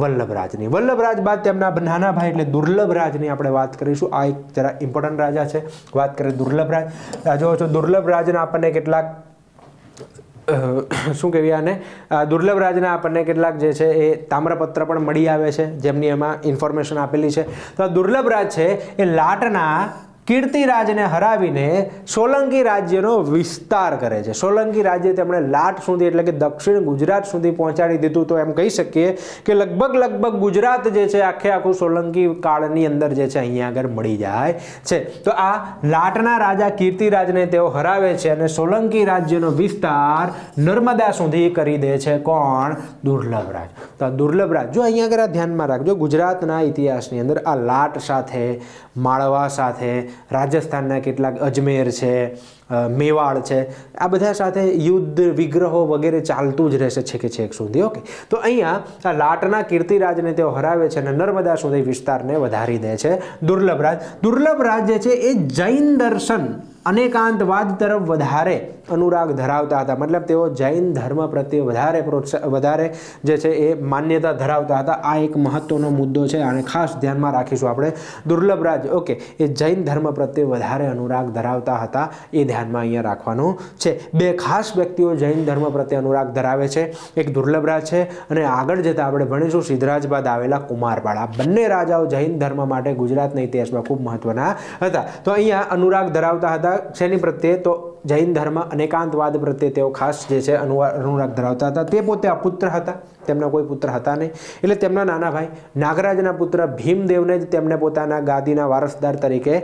વલ્લભરાજની. વલ્લભરાજ બાદ તેમના નાના ભાઈ એટલે દુર્લભરાજની આપણે વાત કરીશું. આ એક જરા ઇમ્પોર્ટન્ટ રાજા છે. વાત કરીએ દુર્લભરાજ. જો છો દુર્લભરાજના આપણને કેટલાક શું કહેવાય આને, દુર્લભરાજના આપણને કેટલાક જે છે એ તામ્રપત્ર પણ મળી આવે છે, જેમની એમાં ઇન્ફોર્મેશન આપેલી છે. તો આ દુર્લભરાજ છે એ લાટના કીર્તિરાજને હરાવીને સોલંકી રાજ્યનો વિસ્તાર કરે છે. સોલંકી રાજ્ય તેમણે લાટ સુધી એટલે કે દક્ષિણ ગુજરાત સુધી પહોંચાડી દીધું. તો એમ કહી શકીએ કે લગભગ ગુજરાત જે છે આખું સોલંકી કાળની અંદર જે છે અહીંયા આગળ મળી જાય છે. તો આ લાટના રાજા કીર્તિરાજને તેઓ હરાવે છે અને સોલંકી રાજ્યનો વિસ્તાર નર્મદા સુધી કરી દે છે. કોણ? દુર્લભરાજ. તો આ દુર્લભરાજ જો અહીંયા આગળ ધ્યાનમાં રાખજો, ગુજરાતના ઇતિહાસની અંદર આ લાટ સાથે, માળવા સાથે, રાજસ્થાનના કેટલાક અજમેર છે, મેવાડ છે, આ બધા સાથે યુદ્ધ વિગ્રહો વગેરે ચાલતું જ રહેશે છેક સુધી. ઓકે, તો અહીંયા આ લાટના કીર્તિરાજને તેઓ હરાવે છે અને નર્મદા સુધી વિસ્તારને વધારી દે છે દુર્લભરાજ. દુર્લભરાજ જે છે એ જૈન દર્શન અનેકાંતવાદ તરફ વધારે અનુરાગ ધરાવતા હતા. મતલબ તેઓ જૈન ધર્મ પ્રત્યે વધારે જે છે એ માન્યતા ધરાવતા હતા. આ એક મહત્વનો મુદ્દો છે અને ખાસ ધ્યાનમાં રાખીશું આપણે. દુર્લભરાજ ઓકે એ જૈન ધર્મ પ્રત્યે વધારે અનુરાગ ધરાવતા હતા, એ ધ્યાનમાં અહીંયા રાખવાનું છે. બે ખાસ વ્યક્તિઓ જૈન ધર્મ પ્રત્યે અનુરાગ ધરાવે છે. એક દુર્લભરાજ છે અને આગળ જતાં આપણે ભણીશું સિદ્ધરાજ બાદ આવેલા કુમારપાળ. આ બંને રાજાઓ જૈન ધર્મ માટે ગુજરાતના ઇતિહાસમાં ખૂબ મહત્વના હતા. તો અહીંયા અનુરાગ ધરાવતા હતા શેની પ્રત્યે? તો જૈન ધર્મ અનેકાંતવાદ પ્રત્યે તેઓ ખાસ જે છે અનુરાગ ધરાવતા હતા. તે પોતે અપુત્ર હતા, તેમના કોઈ પુત્ર હતા નહીં. એટલે તેમના નાના ભાઈ નાગરાજના પુત્ર ભીમદેવને જ તેમને પોતાના ગાદીના વારસદાર તરીકે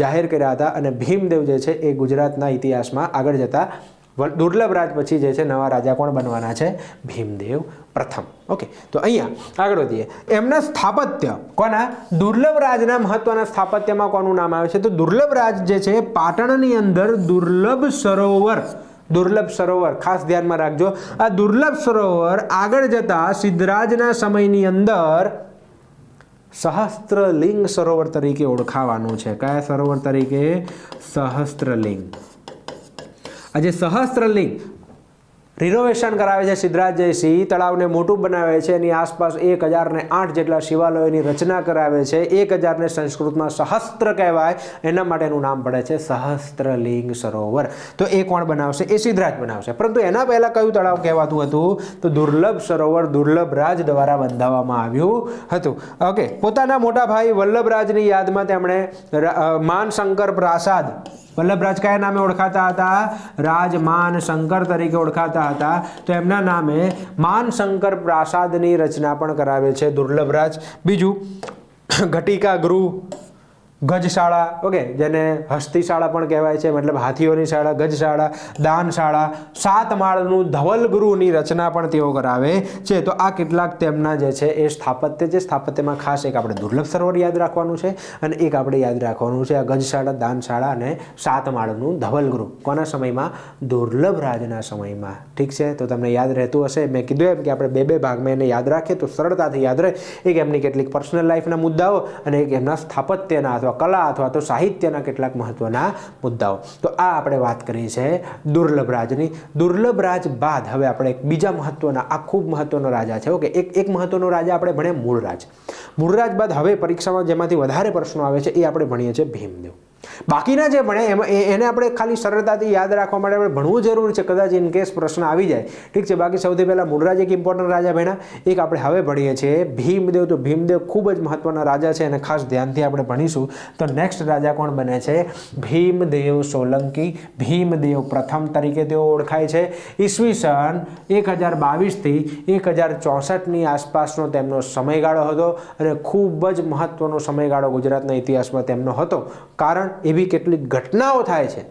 જાહેર કર્યા હતા અને ભીમદેવ જે છે એ ગુજરાતના ઇતિહાસમાં આગળ જતા દુર્લભરાજ પછી જે છે નવા રાજા કોણ બનવાના છે? ભીમદેવ પ્રથમ. ઓકે, તો અહીંયા આગળ વધીએ. એમના સ્થાપત્ય કોના? દુર્લભરાજના મહત્વના સ્થાપત્યમાં કોનું નામ આવે છે? તો દુર્લભરાજ જે છે પાટણની અંદર દુર્લભ સરોવર દુર્લભ સરોવર ખાસ ધ્યાનમાં રાખજો. આ દુર્લભ સરોવર આગળ જતા સિદ્ધરાજના સમયની અંદર સહસ્ત્રલિંગ સરોવર તરીકે ઓળખાવાનું છે. કયા સરોવર તરીકે? સહસ્ત્રલિંગ. આ જે સહસ્ત્રલિંગ રિનોવેશન કરાવે છે સિદ્ધરાજ જયસિંહ, તળાવને મોટું બનાવે છે, એની આસપાસ 1008 જેટલા શિવાલયોની રચના કરાવે છે. 1000ને સંસ્કૃતમાં સહસ્ત્ર કહેવાય, એના માટેનું નામ પડે છે સહસ્ત્રલિંગ સરોવર. તો એ કોણ બનાવશે? એ સિદ્ધરાજ બનાવશે. પરંતુ એના પહેલા કયું તળાવ કહેવાતું હતું? તો દુર્લભ સરોવર દુર્લભ રાજ દ્વારા બંધાવવામાં આવ્યું હતું. ઓકે, પોતાના મોટા ભાઈ વલ્લભરાજની યાદમાં તેમણે માનશંકર પ્રાસાદ, વલ્લભરાજ કયા નામે ઓળખાતા હતા? રાજમાનશંકર તરીકે ઓળખાતા હતા. તો એમના નામે માનશંકર પ્રાસાદની રચના પણ કરાવે છે દુર્લભરાજ. બીજું, ઘટિકા ગૃહ, ગજશાળા, ઓકે, જેને હસ્તીશાળા પણ કહેવાય છે, મતલબ હાથીઓની શાળા, ગજશાળા, દાનશાળા, 7 માળનું ધવલ ગૃહની રચના પણ તેઓ કરાવે છે. તો આ કેટલાક તેમના જે છે એ સ્થાપત્ય છે. સ્થાપત્યમાં ખાસ એક આપણે દુર્લભ સરોવર યાદ રાખવાનું છે અને એક આપણે યાદ રાખવાનું છે આ ગજશાળા, દાનશાળા અને 7 માળનું ધવલ ગૃહ. કોના સમયમાં? દુર્લભ રાજના સમયમાં. ઠીક છે, તો તમને યાદ રહેતું હશે. મેં કીધું એમ કે આપણે બે ભાગમાં એને યાદ રાખીએ તો સરળતાથી યાદ રહે. એક એમની કેટલીક પર્સનલ લાઈફના મુદ્દાઓ અને એક એમના સ્થાપત્યના અથવા કલા અથવા તો સાહિત્યના કેટલાક મહત્વના મુદ્દાઓ. તો આ આપણે વાત કરી છે દુર્લભ રાજની. દુર્લભ રાજ બાદ હવે આપણે એક બીજા મહત્વના, આ ખૂબ મહત્વનો રાજા છે. ઓકે, એક મહત્વનો રાજા આપણે ભણીએ મૂળરાજ. મૂળરાજ બાદ હવે પરીક્ષામાં જેમાંથી વધારે પ્રશ્નો આવે છે એ આપણે ભણીએ છીએ ભીમદેવ. બાકીના જે ભણે એને આપણે ખાલી સરળતાથી યાદ રાખવા માટે આપણે ભણવું જરૂરી છે, કદાચ ઇન કેસ પ્રશ્ન આવી જાય. ઠીક છે, બાકી સૌથી પહેલાં મૂળરાજ એક ઇમ્પોર્ટન્ટ રાજા ભણ્યા. એક આપણે હવે ભણીએ છીએ ભીમદેવ. તો ભીમદેવ ખૂબ જ મહત્વના રાજા છે અને ખાસ ધ્યાનથી આપણે ભણીશું. તો નેક્સ્ટ રાજા કોણ બને છે? ભીમદેવ સોલંકી. ભીમદેવ પ્રથમ તરીકે તેઓ ઓળખાય છે. ઈસવીસન 1022 થી 1064ની આસપાસનો તેમનો સમયગાળો હતો અને ખૂબ જ મહત્વનો સમયગાળો ગુજરાતના ઇતિહાસમાં તેમનો હતો. કારણ એવી કેટલીક ઘટનાઓ થાય છે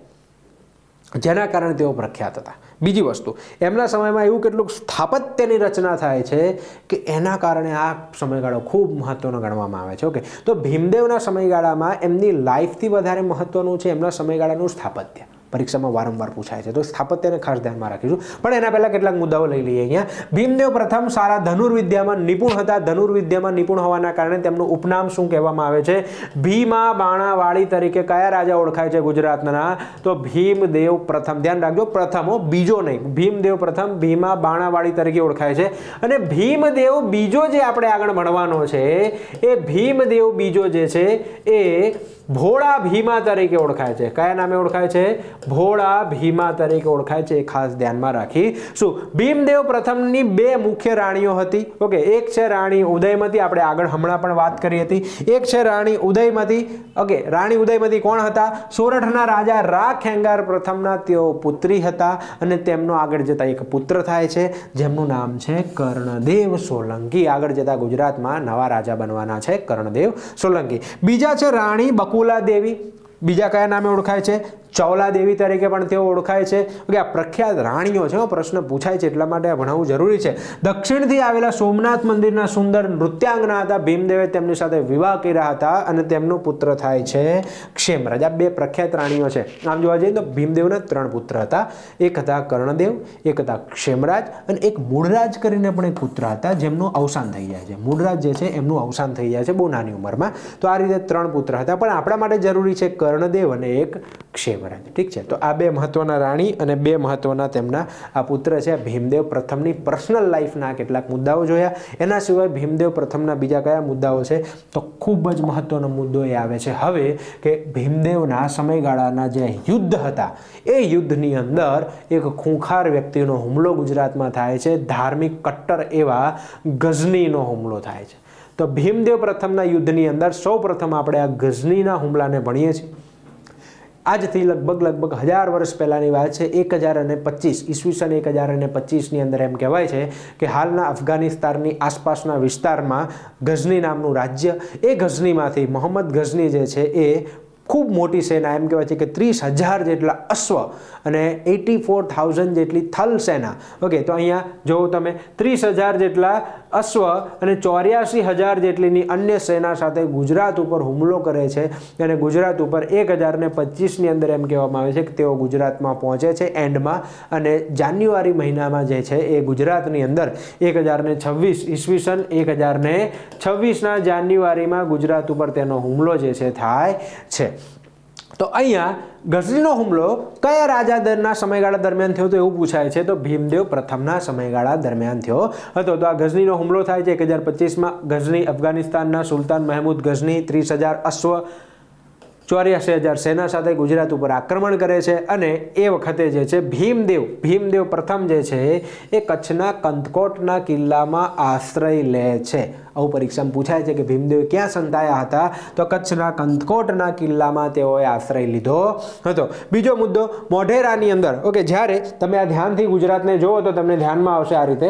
જેના કારણે તેઓ પ્રખ્યાત હતા. બીજી વસ્તુ, એમના સમયમાં એવું કેટલુંક સ્થાપત્યની રચના થાય છે કે એના કારણે આ સમયગાળો ખૂબ મહત્વનો ગણવામાં આવે છે. ઓકે, તો ભીમદેવના સમયગાળામાં એમની લાઈફથી વધારે મહત્વનું છે એમના સમયગાળાનું સ્થાપત્ય. પરીક્ષામાં વારંવાર પૂછાય છે, તો સ્થાપત્યને ખાસ ધ્યાનમાં રાખીશું. પણ એના પહેલાં કેટલાક મુદ્દાઓ લઈ લઈએ. અહીંયા ભીમદેવ પ્રથમ સારા ધનુર્વિદ્યામાં નિપુણ હતા. ધનુર્વિદ્યામાં નિપુણ હોવાના કારણે તેમનું ઉપનામ શું કહેવામાં આવે છે? ભીમા બાણાવાળી તરીકે. કયા રાજા ઓળખાય છે ગુજરાતના? તો ભીમદેવ પ્રથમ. ધ્યાન રાખજો, પ્રથમ, બીજો નહીં. ભીમદેવ પ્રથમ ભીમા બાણાવાળી તરીકે ઓળખાય છે. અને ભીમદેવ બીજો જે આપણે આગળ ભણવાનો છે એ ભીમદેવ બીજો જે છે એ ભોળા ભીમા તરીકે ઓળખાય છે. કયા નામે ઓળખાય છે? ભોળા ભીમા તરીકે ઓળખાય છે. એ ખાસ ધ્યાનમાં રાખીશું. ભીમદેવ પ્રથમની 2 મુખ્ય રાણીઓ હતી. ઓકે, એક છે રાણી ઉદયમતી, આપણે આગળ હમણાં પણ વાત કરી હતી. એક છે રાણી ઉદયમતી. ઓકે, રાણી ઉદયમતી કોણ હતા? સોરઠના રાજા રાખેંગાર પ્રથમના તેઓ પુત્રી હતા અને તેમનો આગળ જતા એક પુત્ર થાય છે જેમનું નામ છે કર્ણદેવ સોલંકી. આગળ જતા ગુજરાતમાં નવા રાજા બનવાના છે કર્ણદેવ સોલંકી. બીજા છે રાણી બકુલા દેવી. બીજા કયા નામે ઓળખાય છે? ચૌલા દેવી તરીકે પણ તેઓ ઓળખાય છે. કે આ પ્રખ્યાત રાણીઓ છે. પ્રશ્ન પૂછાય છે એટલા માટે આ ભણવું જરૂરી છે. દક્ષિણથી આવેલા સોમનાથ મંદિરના સુંદર નૃત્યાંગના હતા. ભીમદેવે તેમની સાથે વિવાહ કર્યા હતા અને તેમનો પુત્ર થાય છે ક્ષેમરાજ. આ 2 પ્રખ્યાત રાણીઓ છે. આમ જોવા જઈએ તો ભીમદેવના 3 પુત્ર હતા. એક હતા કર્ણદેવ, એક હતા ક્ષેમરાજ અને એક મૂળરાજ કરીને પણ એક પુત્ર હતા જેમનું અવસાન થઈ જાય છે. મૂળરાજ જે છે એમનું અવસાન થઈ જાય છે બહુ નાની ઉંમરમાં. તો આ રીતે 3 પુત્ર હતા. પણ આપણા માટે જરૂરી છે કર્ણદેવ અને એક ક્ષેમરાજ. ઠીક છે, તો આ 2 મહત્વના રાણી અને 2 મહત્વના તેમના આ પુત્ર છે. ભીમદેવ પ્રથમની પર્સનલ લાઈફના કેટલાક મુદ્દાઓ જોયા. એના સિવાય ભીમદેવ પ્રથમના બીજા કયા મુદ્દાઓ છે? તો ખૂબ જ મહત્વનો મુદ્દો એ આવે છે હવે કે ભીમદેવના સમયગાળાના જે યુદ્ધ હતા એ યુદ્ધની અંદર એક ખૂંખાર વ્યક્તિનો હુમલો ગુજરાતમાં થાય છે. ધાર્મિક કટ્ટર એવા ગઝનીનો હુમલો થાય છે. તો ભીમદેવ પ્રથમના યુદ્ધની અંદર સૌ પ્રથમ આપણે આ ગઝનીના હુમલાને ભણીએ છીએ. આજથી લગભગ 1000 વર્ષ પહેલાંની વાત છે. 1025 ઈસવીસન 1025ની અંદર એમ કહેવાય છે કે હાલના અફઘાનિસ્તાનની આસપાસના વિસ્તારમાં ગઝની નામનું રાજ્ય, એ ગઝનીમાંથી મોહમ્મદ ગઝની જે છે એ ખૂબ મોટી સેના, એમ કહેવાય છે કે 30,000 જેટલા અશ્વ અને 84,000 જેટલી થલ સેના. ઓકે, તો અહીંયા જો તમે 30,000 જેટલા અશ્વ અને 84,000 જેટલીની અન્ય સેના સાથે ગુજરાત ઉપર હુમલો કરે છે અને ગુજરાત ઉપર 1025ની અંદર એમ કહેવામાં આવે છે કે તેઓ ગુજરાતમાં પહોંચે છે એન્ડમાં, અને જાન્યુઆરી મહિનામાં જે છે એ ગુજરાતની અંદર 1026 ઈસવીસન 1026ના જાન્યુઆરીમાં ગુજરાત ઉપર તેનો હુમલો જે છે થાય છે. તો અહીંયા ગઝનીનો હુમલો કયા રાજાના સમયગાળા દરમિયાન થયો તો એવું પૂછાય છે, તો ભીમદેવ પ્રથમના સમયગાળા દરમિયાન થયો હતો. તો આ ગઝનીનો હુમલો થાય છે 1025માં. ગઝની અફઘાનિસ્તાનના સુલતાન મહેમૂદ ગઝની 30,000 અશ્વ 84,000 સેના સાથે ગુજરાત ઉપર આક્રમણ કરે છે અને એ વખતે જે છે ભીમદેવ પ્રથમ જે છે એ કચ્છના કંથકોટના કિલ્લામાં આશ્રય લે છે. આવું પરીક્ષામાં પૂછાય છે કે ભીમદેવ ક્યાં સંતાયા હતા, તો કચ્છના કંથકોટના કિલ્લામાં તેઓએ આશ્રય લીધો હતો. બીજો મુદ્દો મોઢેરાની અંદર. ઓકે, જ્યારે તમે આ ધ્યાનથી ગુજરાતને જુઓ તો તમને ધ્યાનમાં આવશે આ રીતે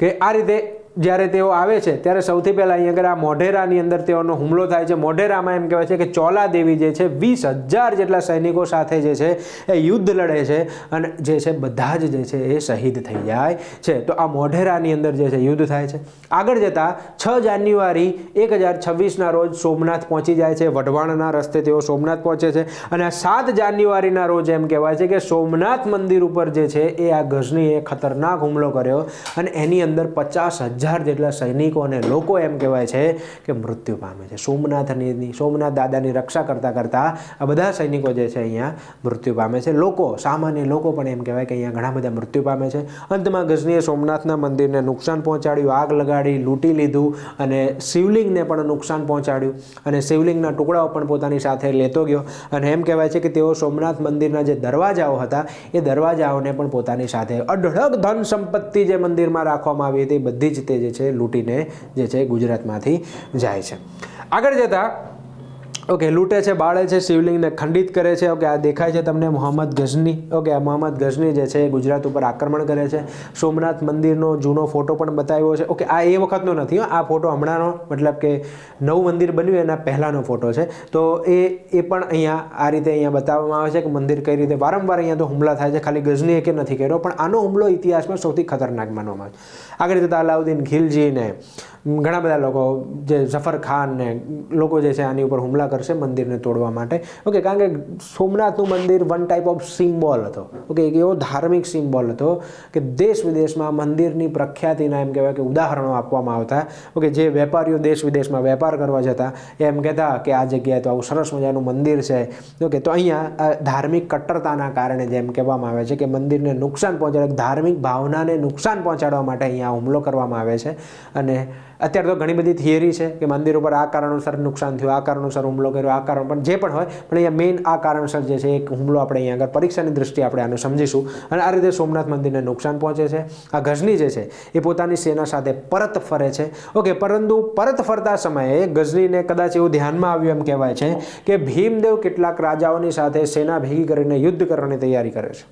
કે આ રીતે જ્યારે તેઓ આવે છે ત્યારે સૌથી પહેલાં અહીં આગળ આ મોઢેરાની અંદર તેઓનો હુમલો થાય છે. મોઢેરામાં એમ કહેવાય છે કે ચોલા દેવી જે છે 20,000 જેટલા સૈનિકો સાથે જે છે એ યુદ્ધ લડે છે અને જે છે બધા જ જે છે એ શહીદ થઈ જાય છે. તો આ મોઢેરાની અંદર જે છે યુદ્ધ થાય છે. આગળ જતાં 6 જાન્યુઆરી 1026ના રોજ સોમનાથ પહોંચી જાય છે. વઢવાણના રસ્તે તેઓ સોમનાથ પહોંચે છે અને આ 7 જાન્યુઆરીના રોજ એમ કહેવાય છે કે સોમનાથ મંદિર ઉપર જે છે એ આ ગઝનીએ ખતરનાક હુમલો કર્યો અને એની અંદર 50,000 જેટલા સૈનિકો અને લોકો એમ કહેવાય છે કે મૃત્યુ પામે છે. સોમનાથ દાદાની રક્ષા કરતા આ બધા સૈનિકો જે છે અહીંયા મૃત્યુ પામે છે. સામાન્ય લોકો પણ એમ કહેવાય કે અહીંયા ઘણા બધા મૃત્યુ પામે છે. અંતમાં ગઝનીએ સોમનાથના મંદિરને નુકસાન પહોંચાડ્યું, આગ લગાડી, લૂંટી લીધું અને શિવલિંગને પણ નુકસાન પહોંચાડ્યું અને શિવલિંગના ટુકડાઓ પણ પોતાની સાથે લેતો ગયો. અને એમ કહેવાય છે કે તેઓ સોમનાથ મંદિરના જે દરવાજાઓ હતા એ દરવાજાઓને પણ પોતાની સાથે અઢળક ધન સંપત્તિ જે મંદિરમાં રાખવામાં આવી હતી બધી જ તે જે છે લૂંટીને જે છે ગુજરાતમાંથી જાય છે. આગળ જતા ઓકે, લૂંટે છે, બાળે છે, શિવલિંગને ખંડિત કરે છે. ઓકે, આ દેખાય છે તમને મોહમ્મદ ગઝની. ઓકે, આ મોહમ્મદ ગઝની જે છે એ ગુજરાત ઉપર આક્રમણ કરે છે. સોમનાથ મંદિરનો જૂનો ફોટો પણ બતાવ્યો છે. ઓકે, આ એ વખતનો નથી, આ ફોટો હમણાંનો, મતલબ કે નવું મંદિર બન્યું એના પહેલાંનો ફોટો છે. તો એ પણ અહીંયા આ રીતે અહીંયા બતાવવામાં આવે છે કે મંદિર કઈ રીતે વારંવાર અહીંયા તો હુમલા થાય છે. ખાલી ગઝનીએ કે નથી કર્યો, પણ આનો હુમલો ઇતિહાસમાં સૌથી ખતરનાક માનવામાં આવે છે. આગળ જતાં અલાઉદ્દીન ખિલજીને ઘણા બધા લોકો જે ઝફર ખાન ને લોકો જે છે આની ઉપર હુમલા કરશે મંદિરને તોડવા માટે. ઓકે, કારણ કે સોમનાથનું મંદિર વન ટાઈપ ઓફ સિમ્બોલ હતો. ઓકે, એક એવો ધાર્મિક સિમ્બોલ હતો કે દેશ વિદેશમાં મંદિરની પ્રખ્યાતિના એમ કહેવાય કે ઉદાહરણો આપવામાં આવતા. ઓકે, જે વેપારીઓ દેશ વિદેશમાં વેપાર કરવા જતા એમ કહેતા કે આ જગ્યાએ તો આવું સરસ મજાનું મંદિર છે. ઓકે, તો અહીંયા ધાર્મિક કટ્ટરતાના કારણે જેમ કહેવામાં આવે છે કે મંદિરને નુકસાન પહોંચાડે, ધાર્મિક ભાવનાને નુકસાન પહોંચાડવા માટે અહીંયા હુમલો કરવામાં આવે છે. અને અત્યારે તો ઘણી બધી થિયરી છે કે મંદિર ઉપર આ કારણોસર નુકસાન થયું, આ કારણોસર હુમલો કર્યો, આ કારણ પણ જે પણ હોય, પણ અહીંયા મેઇન આ કારણસર જે છે એક હુમલો આપણે અહીંયા આગળ પરીક્ષાની દૃષ્ટિએ આપણે આને સમજીશું. અને આ રીતે સોમનાથ મંદિરને નુકસાન પહોંચે છે. આ ગઝની જે છે એ પોતાની સેના સાથે પરત ફરે છે. ઓકે, પરંતુ પરત ફરતા સમયે ગઝનીને કદાચ એવું ધ્યાનમાં આવ્યું એમ કહેવાય છે કે ભીમદેવ કેટલાક રાજાઓની સાથે સેના ભેગી કરીને યુદ્ધ કરવાની તૈયારી કરે છે.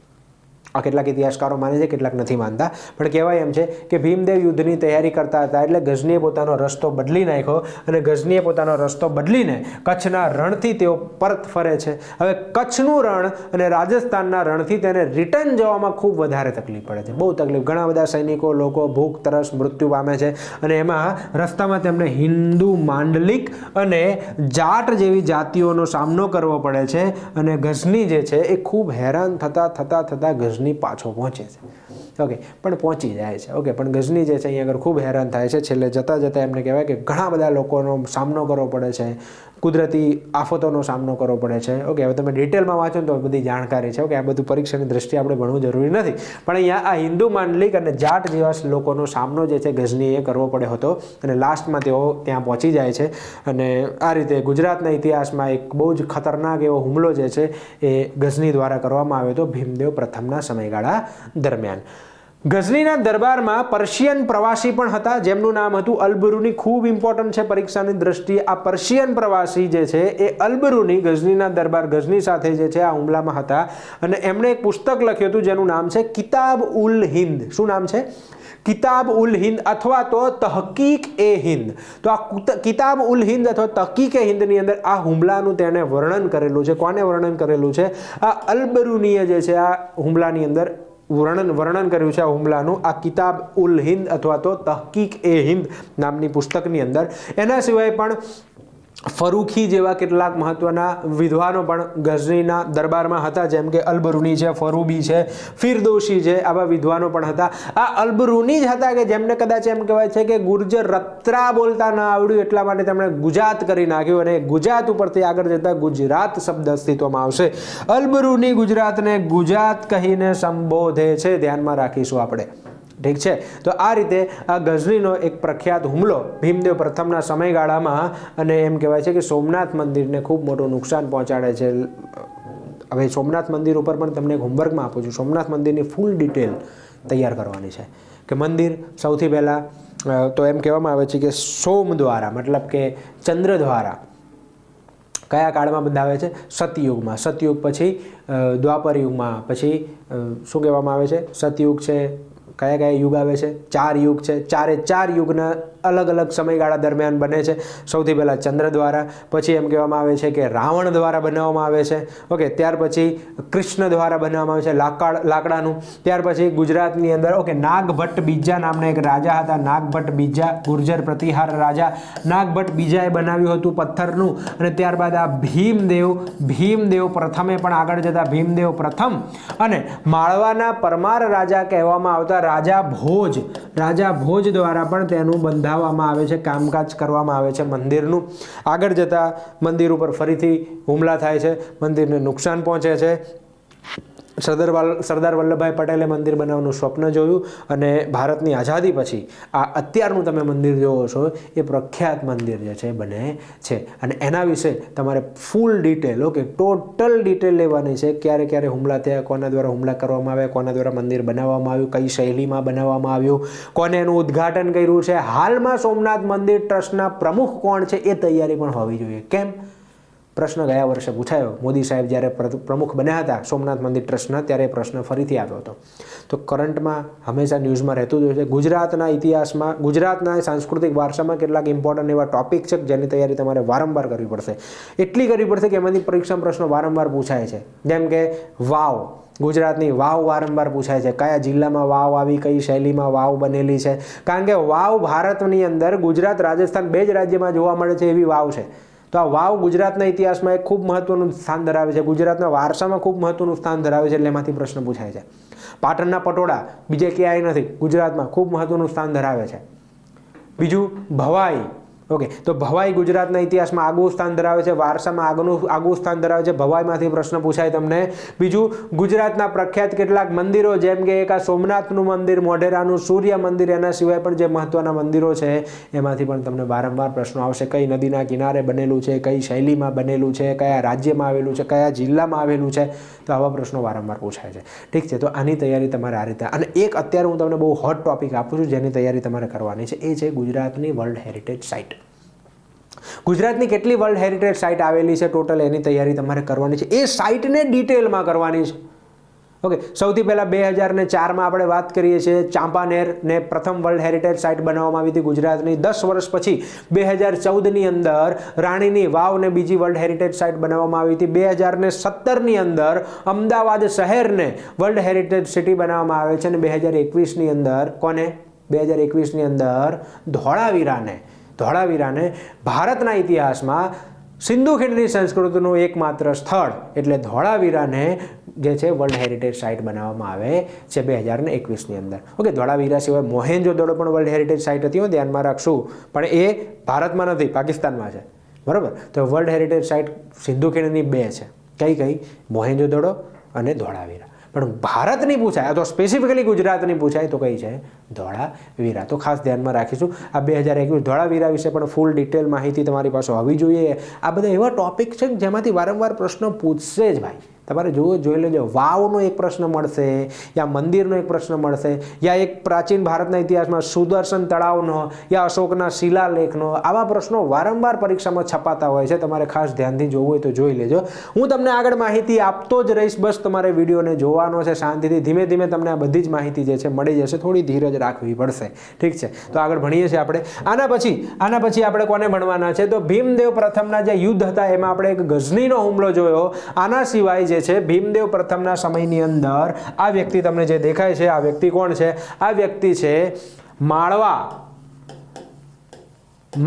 આ કેટલાક ઇતિહાસકારો માને છે, કેટલાક નથી માનતા, પણ કહેવાય એમ છે કે ભીમદેવ યુદ્ધની તૈયારી કરતા હતા એટલે ગઝનીએ પોતાનો રસ્તો બદલી નાખ્યો અને ગઝનીએ પોતાનો રસ્તો બદલીને કચ્છના રણથી તેઓ પરત ફરે છે. હવે કચ્છનું રણ અને રાજસ્થાનના રણથી તેને રિટર્ન જવામાં ખૂબ વધારે તકલીફ પડે છે, બહુ તકલીફ. ઘણા બધા સૈનિકો, લોકો ભૂખ તરસ મૃત્યુ પામે છે અને એમાં રસ્તામાં તેમને હિન્દુ, માંડલિક અને જાટ જેવી જાતિઓનો સામનો કરવો પડે છે અને ગઝની જે છે એ ખૂબ હેરાન થતા ગઝની પાછો પહોંચે છે. ઓકે, પણ પહોંચી જાય છે. ઓકે, પણ ગઝની જે છે અહીંયા આગળ ખૂબ હેરાન થાય છે. છેલ્લે જતાં એમને કહેવાય કે ઘણા બધા લોકોનો સામનો કરવો પડે છે, કુદરતી આફતોનો સામનો કરવો પડે છે. ઓકે, હવે તમે ડિટેલમાં વાંચો તો બધી જાણકારી છે. ઓકે, આ બધું પરીક્ષાની દ્રષ્ટિએ આપણે ભણવું જરૂરી નથી, પણ અહીંયા આ હિન્દુ, માંડલિક અને જાટ જેવા લોકોનો સામનો જે છે ગઝનીએ કરવો પડ્યો હતો અને લાસ્ટમાં તેઓ ત્યાં પહોંચી જાય છે. અને આ રીતે ગુજરાતના ઇતિહાસમાં એક બહુ જ ખતરનાક એવો હુમલો જે છે એ ગઝની દ્વારા કરવામાં આવ્યો હતો ભીમદેવ પ્રથમના સમયગાળા દરમિયાન. ગઝનીના દરબારમાં પર્શિયન પ્રવાસી પણ હતા જેમનું નામ હતું અલબરૂની. ખૂબ ઇમ્પોર્ટન્ટ છે પરીક્ષાની દ્રષ્ટિએ. આ પર્શિયન પ્રવાસી જે છે એ અલબરૂની ગઝનીના દરબાર ગઝની સાથે જે છે આ હુમલામાં હતા અને એમણે એક પુસ્તક લખ્યું હતું જેનું નામ છે કિતાબ ઉલ હિન્દ. શું નામ છે? કિતાબ ઉલ હિન્દ અથવા તો તહકીક એ હિન્દ. તો આ કિતાબ ઉલ હિન્દ અથવા તહકીક એ હિન્દની અંદર આ હુમલાનું તેણે વર્ણન કરેલું છે. કોને વર્ણન કરેલું છે? આ અલબરૂનીએ જે છે આ હુમલાની અંદર વર્ણન કર્યું છે આ હુમલાનું આ કિતાબ ઉલ હિન્દ અથવા તો તહકીક એ હિન્દ નામની પુસ્તકની અંદર. એના સિવાય પણ ફરૂખી જેવા કેટલાક મહત્વના વિદ્વાનો પણ ગઝનીના દરબારમાં હતા, જેમ કે અલબરૂની છે, ફરૂબી છે, ફિરદોશી છે, આવા વિદ્વાનો પણ હતા. આ અલબરૂની જ હતા કે જેમને કદાચ એમ કહેવાય છે કે ગુર્જર રત્રા બોલતા ન આવડ્યું એટલા માટે તેમણે ગુજરાત કરી નાખ્યું અને ગુજરાત ઉપરથી આગળ જતા ગુજરાત શબ્દ અસ્તિત્વમાં આવશે. અલબરૂની ગુજરાતને ગુજરાત કહીને સંબોધે છે, ધ્યાનમાં રાખીશું આપણે. ઠીક છે. તો આ રીતે આ ગઝનીનો એક પ્રખ્યાત હુમલો ભીમદેવ પ્રથમના સમયગાળામાં, અને એમ કહેવાય છે કે સોમનાથ મંદિરને ખૂબ મોટું નુકસાન પહોંચાડે છે. હવે સોમનાથ મંદિર ઉપર પણ તમને એક હોમવર્કમાં આપું છું. સોમનાથ મંદિરની ફૂલ ડિટેલ તૈયાર કરવાની છે કે મંદિર સૌથી પહેલાં તો એમ કહેવામાં આવે છે કે સોમ દ્વારા મતલબ કે ચંદ્ર દ્વારા કયા કાળમાં બંધાવે છે? સતયુગમાં. સતયુગ પછી દ્વાપર યુગમાં, પછી શું કહેવામાં આવે છે? સતયુગ છે. કયા કયા યુગ આવે છે? 4 યુગ છે. 4 યુગના અલગ અલગ સમયગાળા દરમિયાન બને છે. સૌથી પહેલાં ચંદ્ર દ્વારા, પછી એમ કહેવામાં આવે છે કે રાવણ દ્વારા બનાવવામાં આવે છે. ઓકે, ત્યાર પછી કૃષ્ણ દ્વારા બનાવવામાં આવે છે લાકડાનું. ત્યાર પછી ગુજરાતની અંદર ઓકે નાગભટ્ટ બીજા નામના એક રાજા હતા. નાગભટ્ટ બીજા, ગુર્જર પ્રતિહાર રાજા નાગભટ્ટ બીજાએ બનાવ્યું હતું પથ્થરનું. અને ત્યારબાદ આ ભીમદેવ પ્રથમે પણ આગળ જતા ભીમદેવ પ્રથમ અને માળવાના પરમાર રાજા કહેવામાં આવતા રાજા ભોજ દ્વારા પણ તેનું બંધાવવામાં આવે છે, કામકાજ કરવામાં આવે છે મંદિરનું. આગળ જતા મંદિર ઉપર ફરીથી હુમલા થાય છે, મંદિરને નુકસાન પહોંચે છે. સરદાર વલ્લભભાઈ પટેલે મંદિર બનાવવાનું સ્વપ્ન જોયું અને ભારતની આઝાદી પછી આ અત્યારનું તમે મંદિર જોવો છો એ પ્રખ્યાત મંદિર જે છે બને છે. અને એના વિશે તમારે ફૂલ ડિટેલ, ઓકે ટોટલ ડિટેલ લેવાની છે. ક્યારે ક્યારે હુમલા થયા, કોના દ્વારા હુમલા કરવામાં આવ્યા, કોના દ્વારા મંદિર બનાવવામાં આવ્યું, કઈ શૈલીમાં બનાવવામાં આવ્યું, કોને એનું ઉદ્ઘાટન કર્યું છે, હાલમાં સોમનાથ મંદિર ટ્રસ્ટના પ્રમુખ કોણ છે, એ તૈયારી પણ હોવી જોઈએ. કેમ? પ્રશ્ન ગયા વર્ષે પૂછાયો. મોદી સાહેબ જ્યારે પ્રમુખ બન્યા હતા સોમનાથ મંદિર ટ્રસ્ટના, ત્યારે પ્રશ્ન ફરીથી આવ્યો હતો. તો કરંટમાં હંમેશા ન્યૂઝમાં રહેતું જ હોય છે. ગુજરાતના ઇતિહાસમાં, ગુજરાતના સાંસ્કૃતિક વારસામાં કેટલાક ઇમ્પોર્ટન્ટ એવા ટોપિક છે જેની તૈયારી તમારે વારંવાર કરવી પડશે. એટલી કરવી પડશે કે એમાંથી પરીક્ષામાં પ્રશ્નો વારંવાર પૂછાય છે. જેમ કે વાવ, ગુજરાતની વાવ વારંવાર પૂછાય છે. કયા જિલ્લામાં વાવ આવી, કઈ શૈલીમાં વાવ બનેલી છે? કારણ કે વાવ ભારતની અંદર ગુજરાત, રાજસ્થાન 2 જ રાજ્યમાં જોવા મળે છે એવી વાવ છે. તો આ વાવ ગુજરાતના ઇતિહાસમાં એક ખૂબ મહત્વનું સ્થાન ધરાવે છે, ગુજરાતના વારસામાં ખૂબ મહત્વનું સ્થાન ધરાવે છે, એટલે એમાંથી પ્રશ્ન પૂછાય છે. પાટણના પટોળા બીજે ક્યાંય નથી, ગુજરાતમાં ખૂબ મહત્વનું સ્થાન ધરાવે છે. બીજું ભવાઈ, ઓકે તો ભવાઈ ગુજરાતના ઇતિહાસમાં આગવું સ્થાન ધરાવે છે, વારસામાં આગવું સ્થાન ધરાવે છે. ભવાઈમાંથી પ્રશ્ન પૂછાય તમને. બીજું ગુજરાતના પ્રખ્યાત કેટલાક મંદિરો, જેમ કે એક આ સોમનાથનું મંદિર, મોઢેરાનું સૂર્ય મંદિર, એના સિવાય પણ જે મહત્વના મંદિરો છે એમાંથી પણ તમને વારંવાર પ્રશ્નો આવશે. કઈ નદીના કિનારે બનેલું છે, કઈ શૈલીમાં બનેલું છે, કયા રાજ્યમાં આવેલું છે, કયા જિલ્લામાં આવેલું છે? તો આવા પ્રશ્નો વારંવાર પૂછાય છે. ઠીક છે. તો આની તૈયારી તમારે આ રીતે. અને એક અત્યારે હું તમને બહુ હોટ ટોપિક આપું છું જેની તૈયારી તમારે કરવાની છે, એ છે ગુજરાતની વર્લ્ડ હેરિટેજ સાઇટ. ગુજરાતની કેટલી વર્લ્ડ હેરિટેજ સાઇટ આવેલી છે ટોટલ, એની તૈયારી તમારે કરવાની છે. એ સાઇટને ડિટેલમાં કરવાની છે. ઓકે, સૌથી પહેલાં 2004માં આપણે વાત કરીએ છીએ, ચાંપાનેરને પ્રથમ વર્લ્ડ હેરિટેજ સાઇટ બનાવવામાં આવી હતી ગુજરાતની. 10 વર્ષ પછી 2014ની અંદર રાણીની વાવને બીજી વર્લ્ડ હેરિટેજ સાઇટ બનાવવામાં આવી હતી. 2017ની અંદર અમદાવાદ શહેરને વર્લ્ડ હેરિટેજ સિટી બનાવવામાં આવે છે. અને 2021ની અંદર કોને? 2021ની અંદર ધોળાવીરાને ભારતના ઇતિહાસમાં સિંધુ ખીણની સંસ્કૃતિનું એકમાત્ર સ્થળ એટલે ધોળાવીરાને જે છે વર્લ્ડ હેરિટેજ સાઇટ બનાવવામાં આવે છે 2021ની અંદર. ઓકે, ધોળાવીરા સિવાય મોહેન્જો-દડો પણ વર્લ્ડ હેરિટેજ સાઇટ હતી, ધ્યાનમાં રાખશું, પણ એ ભારતમાં નથી, પાકિસ્તાનમાં છે. બરાબર? તો વર્લ્ડ હેરિટેજ સાઇટ સિંધુ ખીણની 2 છે. કઈ? મોહેન્જો-દડો અને ધોળાવીરા. પણ ભારતની પૂછાય તો સ્પેસિફિકલી ગુજરાતની પૂછાય તો કઈ છે? ધોળાવીરા. તો ખાસ ધ્યાનમાં રાખીશું. આ 2021 ધોળાવીરા વિશે પણ ફૂલ ડિટેલ માહિતી તમારી પાસે હોવી જોઈએ. આ બધા એવા ટોપિક છે જેમાંથી વારંવાર પ્રશ્નો પૂછશે જ ભાઈ. તમારે જોઈ લેજો. વાવનો એક પ્રશ્ન મળશે, યા મંદિરનો એક પ્રશ્ન મળશે, યા એક પ્રાચીન ભારતના ઇતિહાસમાં સુદર્શન તળાવનો, યા અશોકના શિલાલેખનો. આવા પ્રશ્નો વારંવાર પરીક્ષામાં છપાતા હોય છે. તમારે ખાસ ધ્યાનથી જોવું હોય તો જોઈ લેજો. હું તમને આગળ માહિતી આપતો જ રહીશ, બસ તમારે વિડીયોને જોવાનો છે શાંતિથી. ધીમે ધીમે તમને આ બધી જ માહિતી જે છે મળી જશે. થોડી ધીરજ રાખવી પડશે. ઠીક છે? તો આગળ ભણીએ છીએ આપણે. આના પછી આપણે કોને ભણવાના છે? તો ભીમદેવ પ્રથમના જે યુદ્ધ હતા એમાં આપણે એક ગઝનીનો હુમલો જોયો. આના સિવાય જે છે ભીમદેવ પ્રથમના સમયની અંદર આ વ્યક્તિ તમને જે દેખાય છે, આ વ્યક્તિ કોણ છે? આ વ્યક્તિ છે